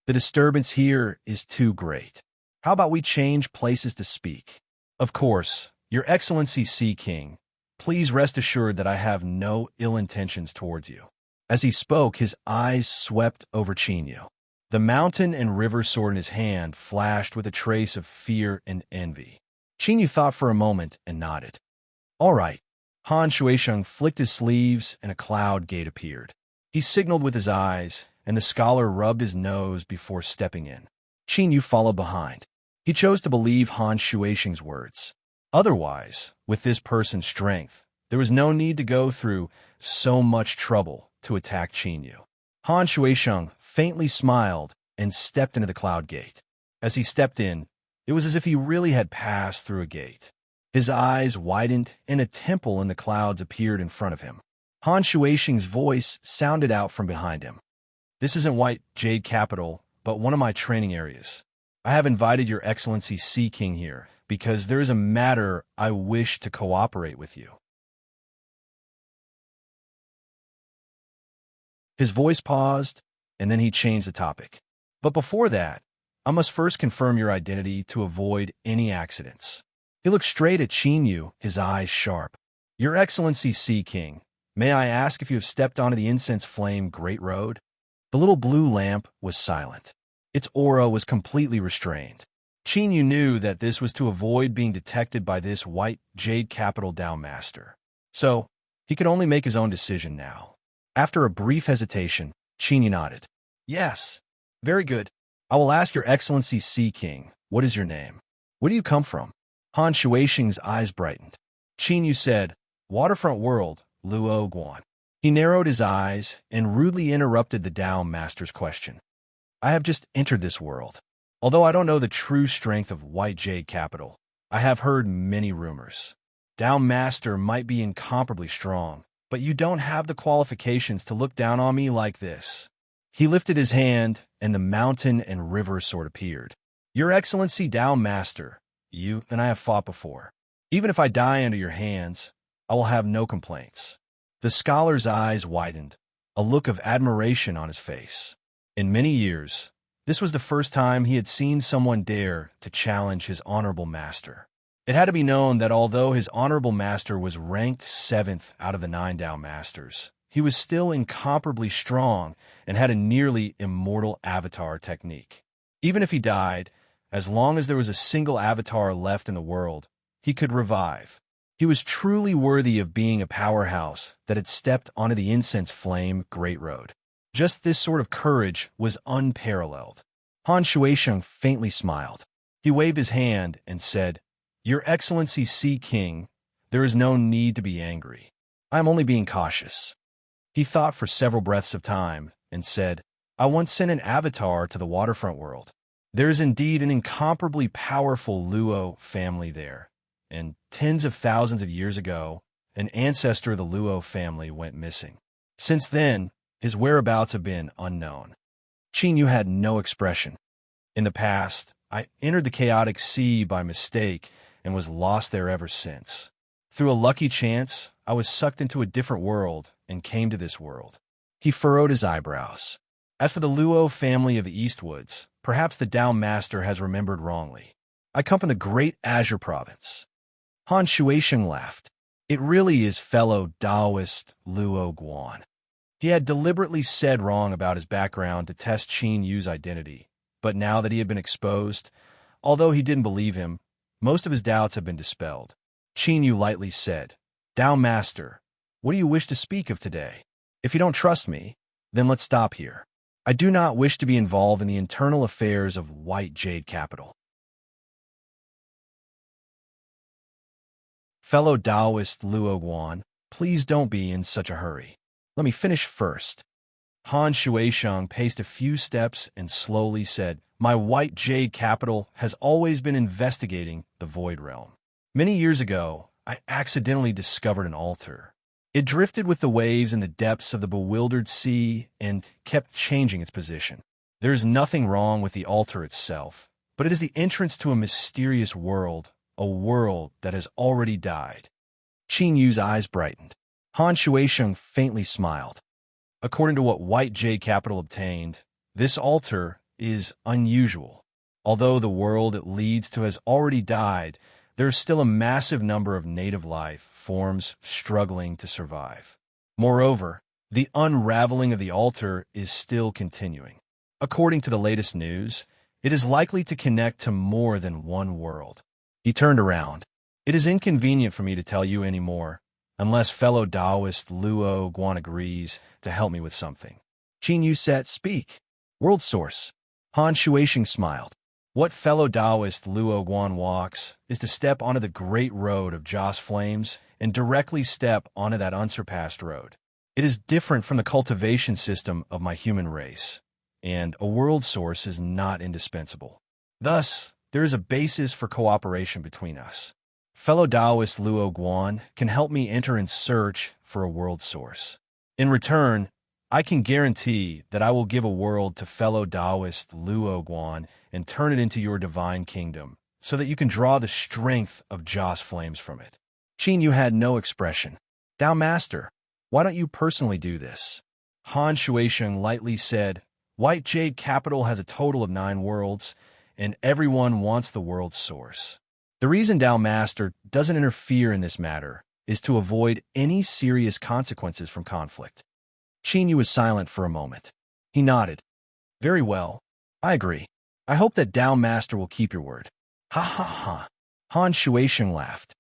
The disturbance here is too great. How about we change places to speak? Of course, Your Excellency Sea King, please rest assured that I have no ill intentions towards you. As he spoke, his eyes swept over Qin Yu. The mountain and river sword in his hand flashed with a trace of fear and envy. Qin Yu thought for a moment and nodded. All right. Han Shuisheng flicked his sleeves and a cloud gate appeared. He signaled with his eyes, and the scholar rubbed his nose before stepping in. Qin Yu followed behind. He chose to believe Han Shuisheng's words. Otherwise, with this person's strength, there was no need to go through so much trouble to attack Qin Yu. Han Shuisheng faintly smiled and stepped into the cloud gate. As he stepped in, it was as if he really had passed through a gate. His eyes widened, and a temple in the clouds appeared in front of him. Han Shuisheng's voice sounded out from behind him. This isn't White Jade Capital, but one of my training areas. I have invited Your Excellency Sea King here because there is a matter I wish to cooperate with you. His voice paused, and then he changed the topic. But before that, I must first confirm your identity to avoid any accidents. He looked straight at Qin Yu, his eyes sharp. Your Excellency Sea King, may I ask if you have stepped onto the incense flame Great Road? The little blue lamp was silent. Its aura was completely restrained. Qin Yu knew that this was to avoid being detected by this White Jade Capital Dao Master. So, he could only make his own decision now. After a brief hesitation, Qin Yu nodded. Yes. Very good. I will ask Your Excellency Sea King, what is your name? Where do you come from? Han Shuisheng's eyes brightened. Qin Yu said, Waterfront World, Luo Guan. He narrowed his eyes and rudely interrupted the Dao Master's question. I have just entered this world. Although I don't know the true strength of White Jade Capital, I have heard many rumors. Dao Master might be incomparably strong, but you don't have the qualifications to look down on me like this. He lifted his hand, and the mountain and river sword appeared. Your Excellency Dao Master, you and I have fought before. Even if I die under your hands, I will have no complaints. The scholar's eyes widened, a look of admiration on his face. In many years, This was the first time he had seen someone dare to challenge his honorable master. It had to be known that although his honorable master was ranked 7th out of the 9 Tao Masters, he was still incomparably strong and had a nearly immortal avatar technique. Even if he died, as long as there was a single avatar left in the world, he could revive. He was truly worthy of being a powerhouse that had stepped onto the incense flame Great Road. Just this sort of courage was unparalleled. Han Shuisheng faintly smiled. He waved his hand and said, "Your Excellency Sea King, there is no need to be angry. I am only being cautious." He thought for several breaths of time and said, "I once sent an avatar to the waterfront world. There is indeed an incomparably powerful Luo family there, and tens of thousands of years ago, an ancestor of the Luo family went missing. Since then, his whereabouts have been unknown." Qin Yu had no expression. "In the past, I entered the chaotic sea by mistake and was lost there ever since. Through a lucky chance, I was sucked into a different world and came to this world." He furrowed his eyebrows. "As for the Luo family of the Eastwoods, perhaps the Tao Master has remembered wrongly. I come from the great Azure Province." Han Shuisheng laughed. "It really is fellow Taoist Luo Guan." He had deliberately said wrong about his background to test Qin Yu's identity, but now that he had been exposed, although he didn't believe him, most of his doubts had been dispelled. Qin Yu lightly said, "Tao Master, what do you wish to speak of today? If you don't trust me, then let's stop here. I do not wish to be involved in the internal affairs of White Jade Capital." "Fellow Taoist Luo Guan, please don't be in such a hurry. Let me finish first." Han Shuisheng paced a few steps and slowly said, "My White Jade Capital has always been investigating the Void Realm. Many years ago, I accidentally discovered an altar. It drifted with the waves in the depths of the bewildered sea and kept changing its position. There is nothing wrong with the altar itself, but it is the entrance to a mysterious world, a world that has already died." Qin Yu's eyes brightened. Han Shuisheng faintly smiled. "According to what White Jade Capital obtained, this altar is unusual. Although the world it leads to has already died, there is still a massive number of native life forms struggling to survive. Moreover, the unraveling of the altar is still continuing. According to the latest news, it is likely to connect to more than one world." He turned around. "It is inconvenient for me to tell you any more, unless fellow Taoist Luo Guan agrees to help me with something." Qin Yu said, "Speak." "World source." Han Shuisheng smiled. "What fellow Taoist Luo Guan walks is to step onto the great road of Joss Flames and directly step onto that unsurpassed road. It is different from the cultivation system of my human race, and a world source is not indispensable. Thus, there is a basis for cooperation between us. Fellow Taoist Luo Guan can help me enter in search for a world source. In return, I can guarantee that I will give a world to fellow Taoist Luo Guan and turn it into your divine kingdom, so that you can draw the strength of Joss Flames from it." Qin Yu had no expression. "Tao Master, why don't you personally do this?" Han Shuisheng lightly said, "White Jade Capital has a total of 9 worlds, and everyone wants the world source. The reason Tao Master doesn't interfere in this matter is to avoid any serious consequences from conflict." Qin Yu was silent for a moment. He nodded. "Very well. I agree. I hope that Tao Master will keep your word." "Ha ha ha." Han Shuisheng laughed.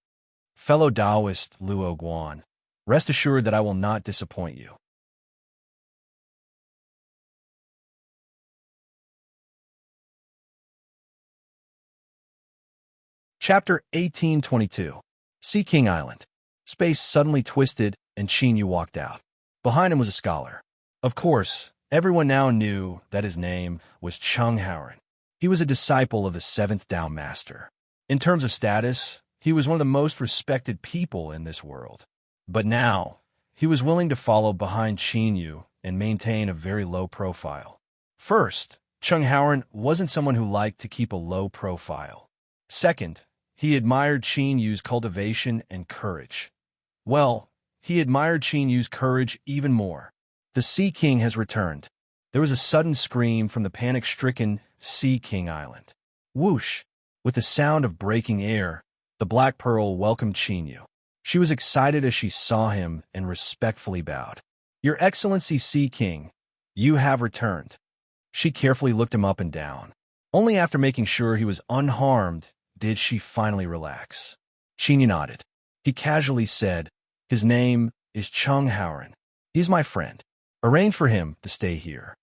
"Fellow Taoist Luo Guan, rest assured that I will not disappoint you." Chapter 1822. Sea King Island. Space suddenly twisted, and Qin Yu walked out. Behind him was a scholar. Of course, everyone now knew that his name was Cheng Haoren. He was a disciple of the 7th Tao Master. In terms of status, he was one of the most respected people in this world. But now, he was willing to follow behind Qin Yu and maintain a very low profile. First, Cheng Haoren wasn't someone who liked to keep a low profile. Second, he admired Qin Yu's cultivation and courage. Well, he admired Qin Yu's courage even more. "The Sea King has returned." There was a sudden scream from the panic-stricken Sea King Island. Whoosh! With the sound of breaking air, the Black Pearl welcomed Chinyu. She was excited as she saw him and respectfully bowed. Your Excellency Sea King, you have returned. She carefully looked him up and down. Only after making sure he was unharmed did she finally relax. Chinyu nodded. He casually said, his name is Chung Howren. He's my friend. Arrange for him to stay here.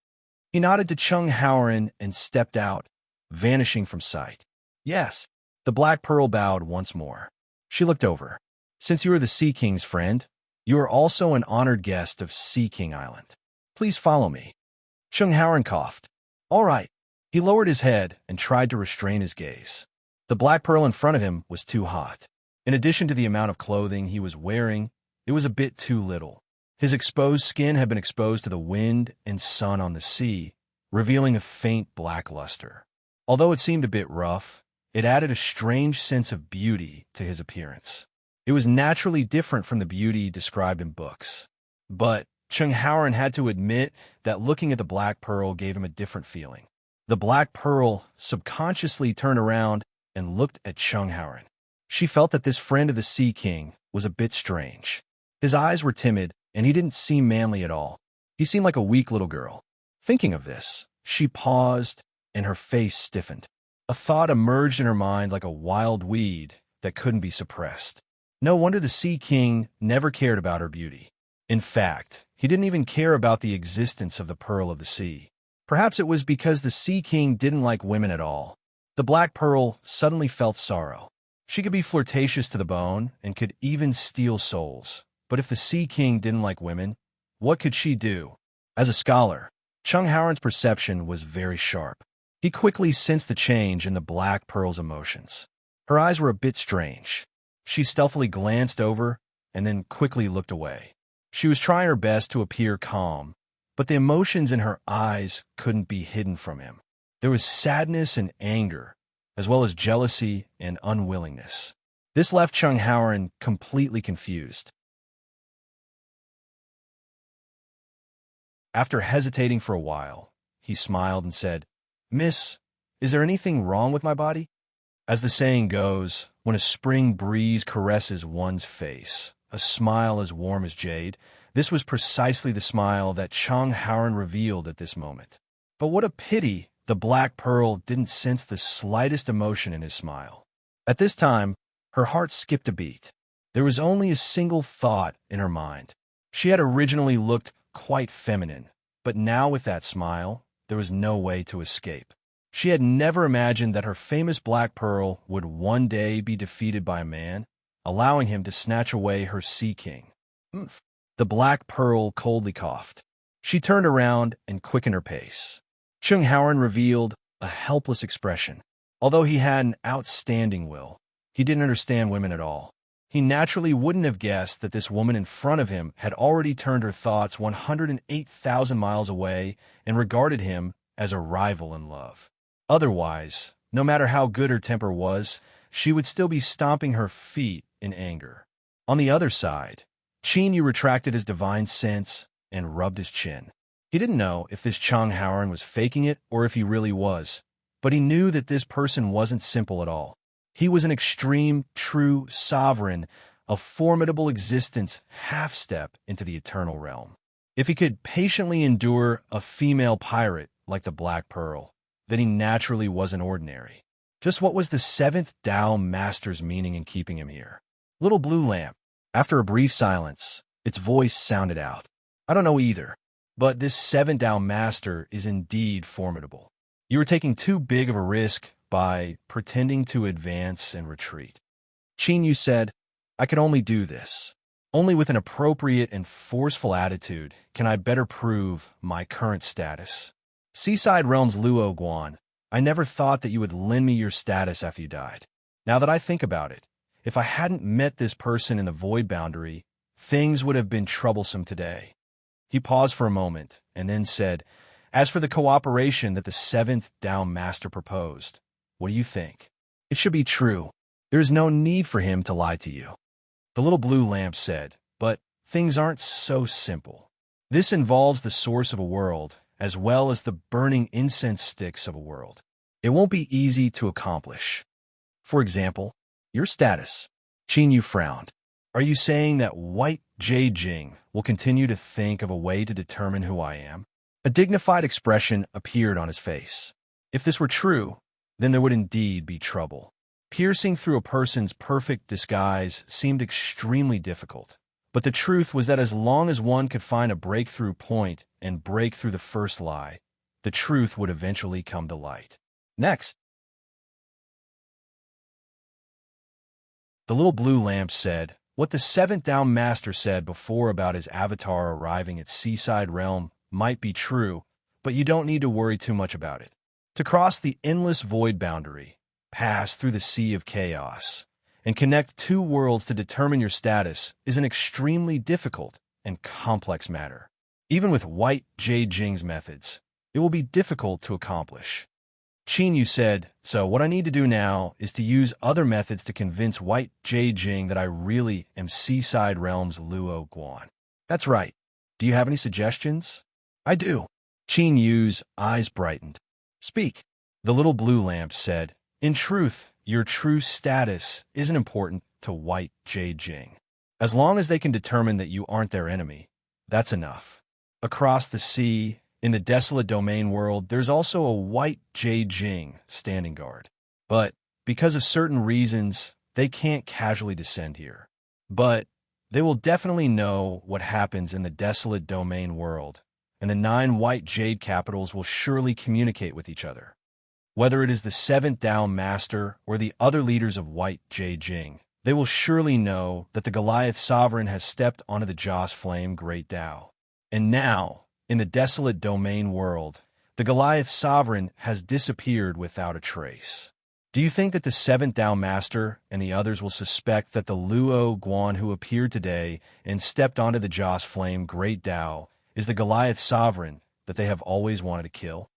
He nodded to Chung Howren and stepped out, vanishing from sight. Yes, the Black Pearl bowed once more. She looked over. Since you are the Sea King's friend, you are also an honored guest of Sea King Island. Please follow me. Chung Howren coughed. All right. He lowered his head and tried to restrain his gaze. The Black Pearl in front of him was too hot. In addition to the amount of clothing he was wearing, it was a bit too little. His exposed skin had been exposed to the wind and sun on the sea, revealing a faint black luster. Although it seemed a bit rough, it added a strange sense of beauty to his appearance. It was naturally different from the beauty described in books. But Chung Howren had to admit that looking at the Black Pearl gave him a different feeling. The Black Pearl subconsciously turned around and looked at Chung Howren. She felt that this friend of the Sea King was a bit strange. His eyes were timid, and he didn't seem manly at all. He seemed like a weak little girl. Thinking of this, she paused, and her face stiffened. A thought emerged in her mind like a wild weed that couldn't be suppressed. No wonder the Sea King never cared about her beauty. In fact, he didn't even care about the existence of the Pearl of the Sea. Perhaps it was because the Sea King didn't like women at all. The Black Pearl suddenly felt sorrow. She could be flirtatious to the bone and could even steal souls. But if the Sea King didn't like women, what could she do? As a scholar, Chung Howren's perception was very sharp. He quickly sensed the change in the Black Pearl's emotions. Her eyes were a bit strange. She stealthily glanced over and then quickly looked away. She was trying her best to appear calm, but the emotions in her eyes couldn't be hidden from him. There was sadness and anger, as well as jealousy and unwillingness. This left Chung Howren completely confused. After hesitating for a while, he smiled and said, Miss, is there anything wrong with my body? As the saying goes, when a spring breeze caresses one's face, a smile as warm as jade, this was precisely the smile that Chung Howren revealed at this moment. But what a pity the Black Pearl didn't sense the slightest emotion in his smile. At this time, her heart skipped a beat. There was only a single thought in her mind. She had originally looked quite feminine, but now with that smile, there was no way to escape. She had never imagined that her famous Black Pearl would one day be defeated by a man, allowing him to snatch away her Sea King. Oomph. The Black Pearl coldly coughed. She turned around and quickened her pace. Chung Howren revealed a helpless expression. Although he had an outstanding will, he didn't understand women at all. He naturally wouldn't have guessed that this woman in front of him had already turned her thoughts 108,000 miles away and regarded him as a rival in love. Otherwise, no matter how good her temper was, she would still be stomping her feet in anger. On the other side, Chinyu retracted his divine sense and rubbed his chin. He didn't know if this Chung Howren was faking it or if he really was, but he knew that this person wasn't simple at all. He was an extreme, true sovereign, a formidable existence half-step into the eternal realm. If he could patiently endure a female pirate like the Black Pearl, then he naturally wasn't ordinary. Just what was the seventh Tao Master's meaning in keeping him here? Little Blue Lamp. After a brief silence, its voice sounded out. I don't know either, but this seventh Tao Master is indeed formidable. You are taking too big of a risk by pretending to advance and retreat. Chinyu said, I could only do this. Only with an appropriate and forceful attitude can I better prove my current status. Seaside Realms Luo Guan, I never thought that you would lend me your status after you died. Now that I think about it, if I hadn't met this person in the void boundary, things would have been troublesome today. He paused for a moment and then said, As for the cooperation that the seventh Tao Master proposed, what do you think? It should be true. There is no need for him to lie to you. The little blue lamp said, but things aren't so simple. This involves the source of a world, as well as the burning incense sticks of a world. It won't be easy to accomplish. For example, your status. Qin Yu frowned. Are you saying that White Jing will continue to think of a way to determine who I am? A dignified expression appeared on his face. If this were true, then there would indeed be trouble. Piercing through a person's perfect disguise seemed extremely difficult. But the truth was that as long as one could find a breakthrough point and break through the first lie, the truth would eventually come to light. Next, the little blue lamp said, what the seventh down master said before about his avatar arriving at Seaside Realm might be true, but you don't need to worry too much about it. To cross the endless void boundary, pass through the sea of chaos, and connect two worlds to determine your status is an extremely difficult and complex matter. Even with White Jing's methods, it will be difficult to accomplish. Qin Yu said, so what I need to do now is to use other methods to convince White Jing that I really am Seaside Realm's Luo Guan. That's right. Do you have any suggestions? I do. Qin Yu's eyes brightened. Speak. The little blue lamp said, in truth, your true status isn't important to White Jing. As long as they can determine that you aren't their enemy, that's enough. Across the sea, in the desolate domain world, there's also a White Jing standing guard. But because of certain reasons, they can't casually descend here. But they will definitely know what happens in the desolate domain world, and the 9 White Jade capitals will surely communicate with each other. Whether it is the 7th Dao Master or the other leaders of White Jing, they will surely know that the Goliath Sovereign has stepped onto the Joss Flame Great Dao. And now, in the desolate domain world, the Goliath Sovereign has disappeared without a trace. Do you think that the 7th Dao Master and the others will suspect that the Luo Guan who appeared today and stepped onto the Joss Flame Great Dao is the Goliath Sovereign that they have always wanted to kill?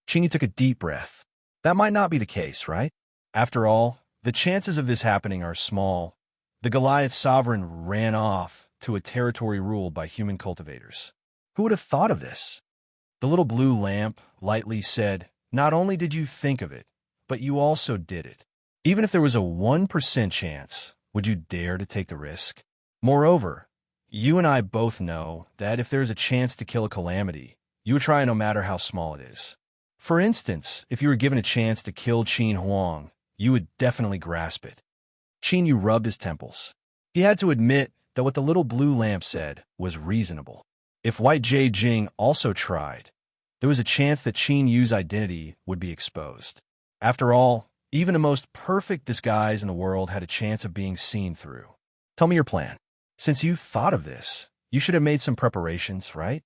Qin Yu took a deep breath. That might not be the case, right? After all, the chances of this happening are small. The Goliath Sovereign ran off to a territory ruled by human cultivators. Who would have thought of this? The little blue lamp lightly said, not only did you think of it, but you also did it. Even if there was a 1% chance, would you dare to take the risk? Moreover, you and I both know that if there's a chance to kill a calamity, you would try no matter how small it is. For instance, if you were given a chance to kill Qin Huang, you would definitely grasp it. Qin Yu rubbed his temples. He had to admit that what the little blue lamp said was reasonable. If White Jing also tried, there was a chance that Qin Yu's identity would be exposed. After all, even the most perfect disguise in the world had a chance of being seen through. Tell me your plan. Since you thought of this, you should have made some preparations, right?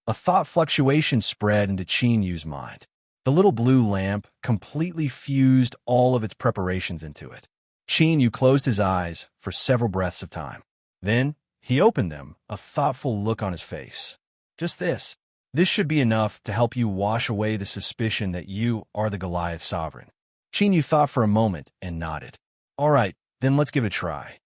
A thought fluctuation spread into Qin Yu's mind. The little blue lamp completely fused all of its preparations into it. Qin Yu closed his eyes for several breaths of time. Then he opened them, a thoughtful look on his face. Just this. This should be enough to help you wash away the suspicion that you are the Goliath Sovereign. Qin Yu thought for a moment and nodded. All right, then let's give it a try.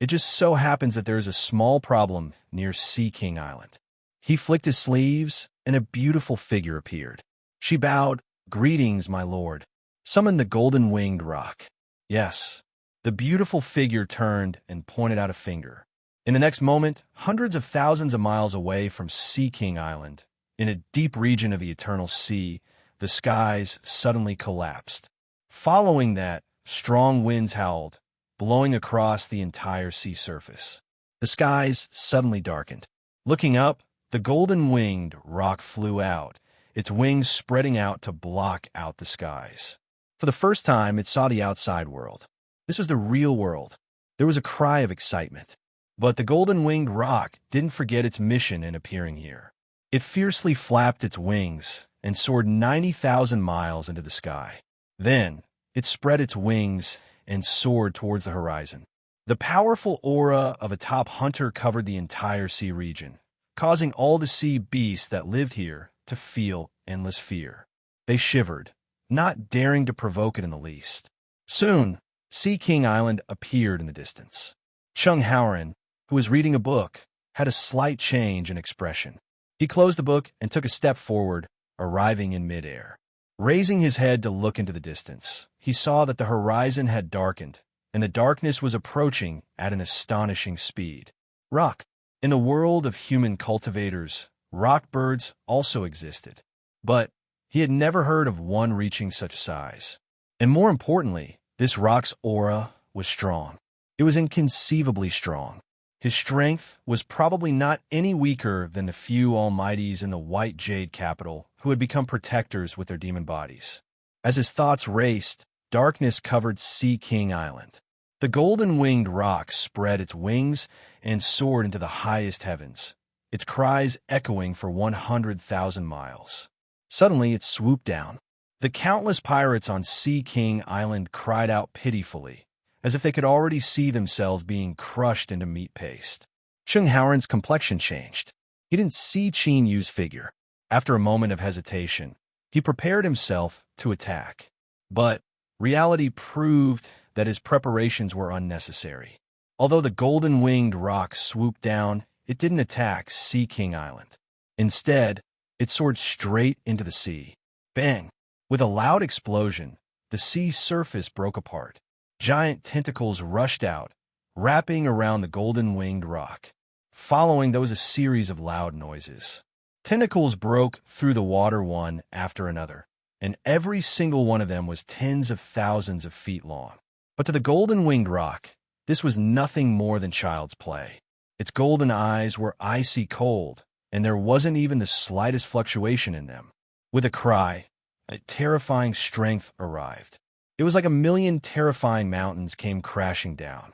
It just so happens that there is a small problem near Sea King Island. He flicked his sleeves, and a beautiful figure appeared. She bowed, greetings, my lord. Summon the golden-winged roc. Yes. The beautiful figure turned and pointed out a finger. In the next moment, hundreds of thousands of miles away from Sea King Island, in a deep region of the eternal sea, the skies suddenly collapsed. Following that, strong winds howled, blowing across the entire sea surface. The skies suddenly darkened. Looking up, the golden-winged roc flew out, its wings spreading out to block out the skies. For the first time, it saw the outside world. This was the real world. There was a cry of excitement. But the golden-winged roc didn't forget its mission in appearing here. It fiercely flapped its wings and soared 90,000 miles into the sky. Then, it spread its wings and soared towards the horizon. The powerful aura of a top hunter covered the entire sea region, causing all the sea beasts that lived here to feel endless fear. They shivered, not daring to provoke it in the least. Soon, Sea King Island appeared in the distance. Chung Haoran, who was reading a book, had a slight change in expression. He closed the book and took a step forward, arriving in midair. Raising his head to look into the distance, he saw that the horizon had darkened, and the darkness was approaching at an astonishing speed. Rock. In the world of human cultivators, rock birds also existed. But he had never heard of one reaching such size. And more importantly, this rock's aura was strong. It was inconceivably strong. His strength was probably not any weaker than the few almighties in the white jade capital who had become protectors with their demon bodies. As his thoughts raced, darkness covered Sea King Island. The golden-winged rock spread its wings and soared into the highest heavens, its cries echoing for 100,000 miles. Suddenly, it swooped down. The countless pirates on Sea King Island cried out pitifully, as if they could already see themselves being crushed into meat paste. Chung Haoran's complexion changed. He didn't see Qin Yu's figure. After a moment of hesitation, he prepared himself to attack. But reality proved that his preparations were unnecessary. Although the golden-winged rock swooped down, it didn't attack Sea King Island. Instead, it soared straight into the sea. Bang! With a loud explosion, the sea surface broke apart. Giant tentacles rushed out, wrapping around the golden-winged rock. Following, there was a series of loud noises. Tentacles broke through the water one after another, and every single one of them was tens of thousands of feet long. But to the golden-winged rock, this was nothing more than child's play. Its golden eyes were icy cold, and there wasn't even the slightest fluctuation in them. With a cry, a terrifying strength arrived. It was like a million terrifying mountains came crashing down.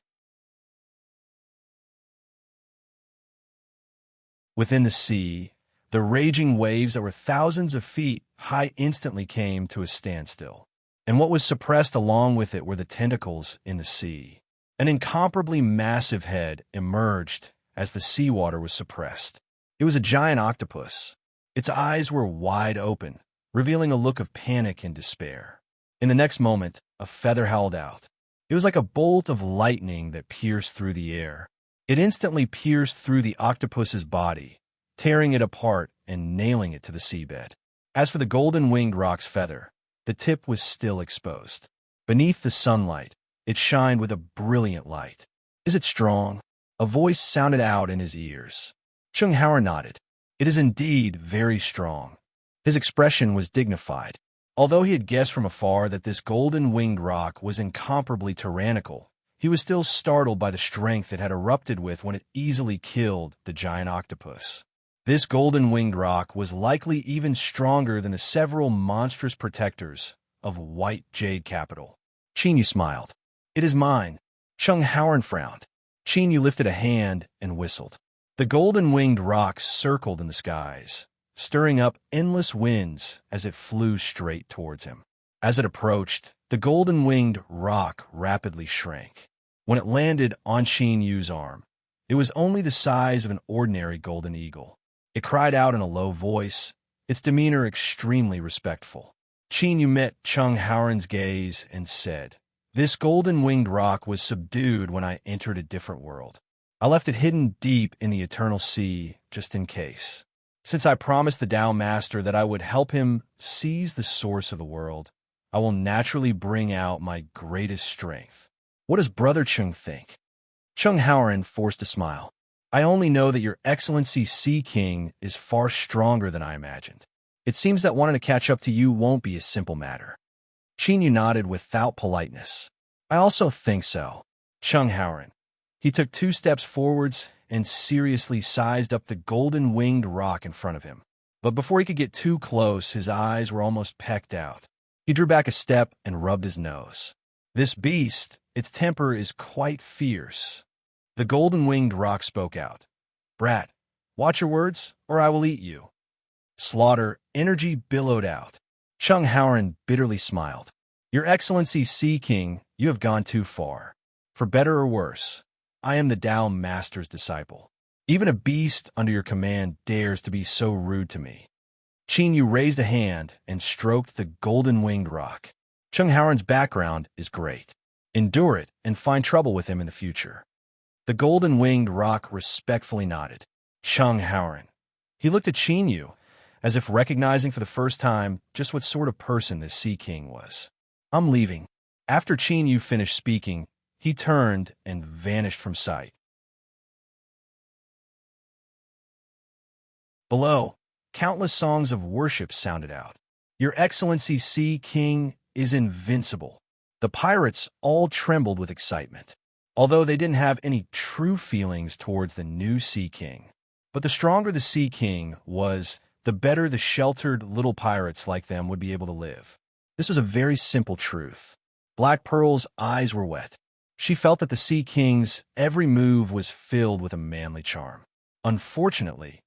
Within the sea, the raging waves that were thousands of feet high instantly came to a standstill. And what was suppressed along with it were the tentacles in the sea. An incomparably massive head emerged as the seawater was suppressed. It was a giant octopus. Its eyes were wide open, revealing a look of panic and despair. In the next moment, a feather howled out. It was like a bolt of lightning that pierced through the air. It instantly pierced through the octopus's body, tearing it apart and nailing it to the seabed. As for the golden-winged rock's feather, the tip was still exposed. Beneath the sunlight, it shined with a brilliant light. "Is it strong?" A voice sounded out in his ears. Chung Haoran nodded. "It is indeed very strong." His expression was dignified. Although he had guessed from afar that this golden-winged rock was incomparably tyrannical, he was still startled by the strength it had erupted with when it easily killed the giant octopus. This golden-winged rock was likely even stronger than the several monstrous protectors of white jade capital. Qin Yu smiled. "It is mine." Chung Haoran frowned. Qin Yu lifted a hand and whistled. The golden-winged rock circled in the skies, stirring up endless winds as it flew straight towards him. As it approached, the golden-winged rock rapidly shrank. When it landed on Qin Yu's arm, it was only the size of an ordinary golden eagle. It cried out in a low voice, its demeanor extremely respectful. Qin Yu met Chung Haoran's gaze and said, "This golden-winged rock was subdued when I entered a different world. I left it hidden deep in the eternal sea just in case. Since I promised the Tao Master that I would help him seize the source of the world, I will naturally bring out my greatest strength. What does Brother Chung think?" Chung Haoran forced a smile. "I only know that Your Excellency Sea King is far stronger than I imagined. It seems that wanting to catch up to you won't be a simple matter." Qin Yu nodded without politeness. "I also think so." Chung Haoran. He took 2 steps forwards and seriously sized up the golden-winged rock in front of him. But before he could get too close, his eyes were almost pecked out. He drew back a step and rubbed his nose. "This beast, its temper is quite fierce." The golden-winged rock spoke out. "Brat, watch your words, or I will eat you." Slaughter, energy billowed out. Chung Haoran bitterly smiled. "Your Excellency Sea King, you have gone too far. For better or worse, I am the Tao Master's disciple. Even a beast under your command dares to be so rude to me." Qin Yu raised a hand and stroked the golden-winged rock. "Chung Haoran's background is great. Endure it and find trouble with him in the future." The golden-winged rock respectfully nodded. Chung Howren. He looked at Yu, as if recognizing for the first time just what sort of person this Sea King was. I'm leaving. After Yu finished speaking, he turned and vanished from sight. Below, countless songs of worship sounded out. Your Excellency Sea King is invincible. The pirates all trembled with excitement, although they didn't have any true feelings towards the new Sea King. But the stronger the Sea King was, the better the sheltered little pirates like them would be able to live. This was a very simple truth. Black Pearl's eyes were wet. She felt that the Sea King's every move was filled with a manly charm. Unfortunately,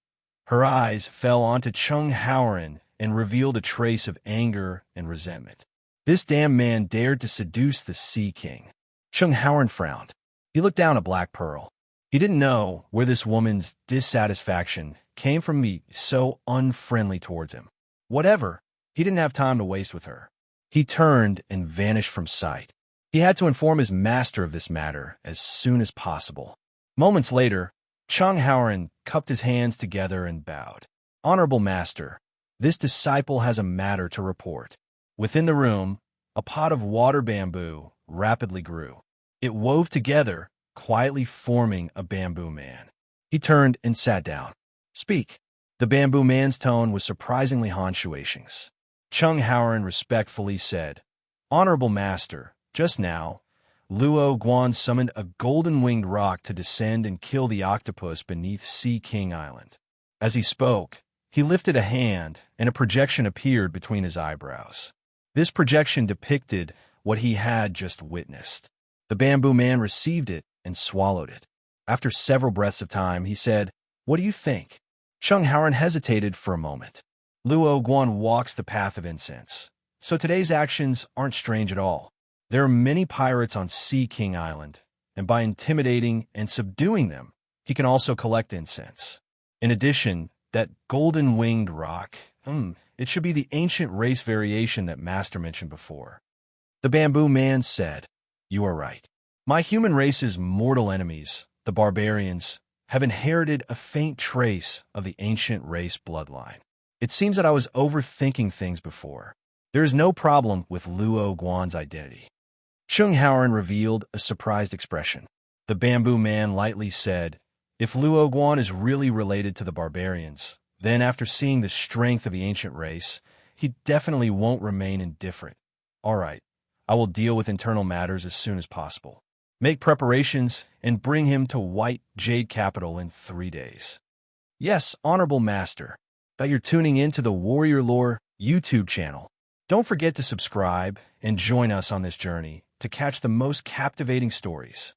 her eyes fell onto Chung Howren and revealed a trace of anger and resentment. This damn man dared to seduce the Sea King. Chung Howren frowned. He looked down at Black Pearl. He didn't know where this woman's dissatisfaction came from being so unfriendly towards him. Whatever, he didn't have time to waste with her. He turned and vanished from sight. He had to inform his master of this matter as soon as possible. Moments later, Chung Howren cupped his hands together and bowed. Honorable Master, this disciple has a matter to report. Within the room, a pot of water bamboo rapidly grew. It wove together, quietly forming a bamboo man. He turned and sat down. Speak. The bamboo man's tone was surprisingly Hanshuations. Chung Howren respectfully said, Honorable Master, just now, Luo Guan summoned a golden-winged roc to descend and kill the octopus beneath Sea King Island. As he spoke, he lifted a hand, and a projection appeared between his eyebrows. This projection depicted what he had just witnessed. The bamboo man received it and swallowed it. After several breaths of time, he said, What do you think? Chung Howren hesitated for a moment. Luo Guan walks the path of incense, so today's actions aren't strange at all. There are many pirates on Sea King Island, and by intimidating and subduing them, he can also collect incense. In addition, that golden-winged roc, it should be the ancient race variation that Master mentioned before. The bamboo man said, You are right. My human race's mortal enemies, the barbarians, have inherited a faint trace of the ancient race bloodline. It seems that I was overthinking things before. There is no problem with Luo Guan's identity. Chung Howren revealed a surprised expression. The bamboo man lightly said, If Luo Guan is really related to the barbarians, then after seeing the strength of the ancient race, he definitely won't remain indifferent. All right, I will deal with internal matters as soon as possible. Make preparations and bring him to White Jade Capital in 3 days. Yes, Honorable Master, that you're tuning in to the Warrior Lore YouTube channel. Don't forget to subscribe and join us on this journey to catch the most captivating stories.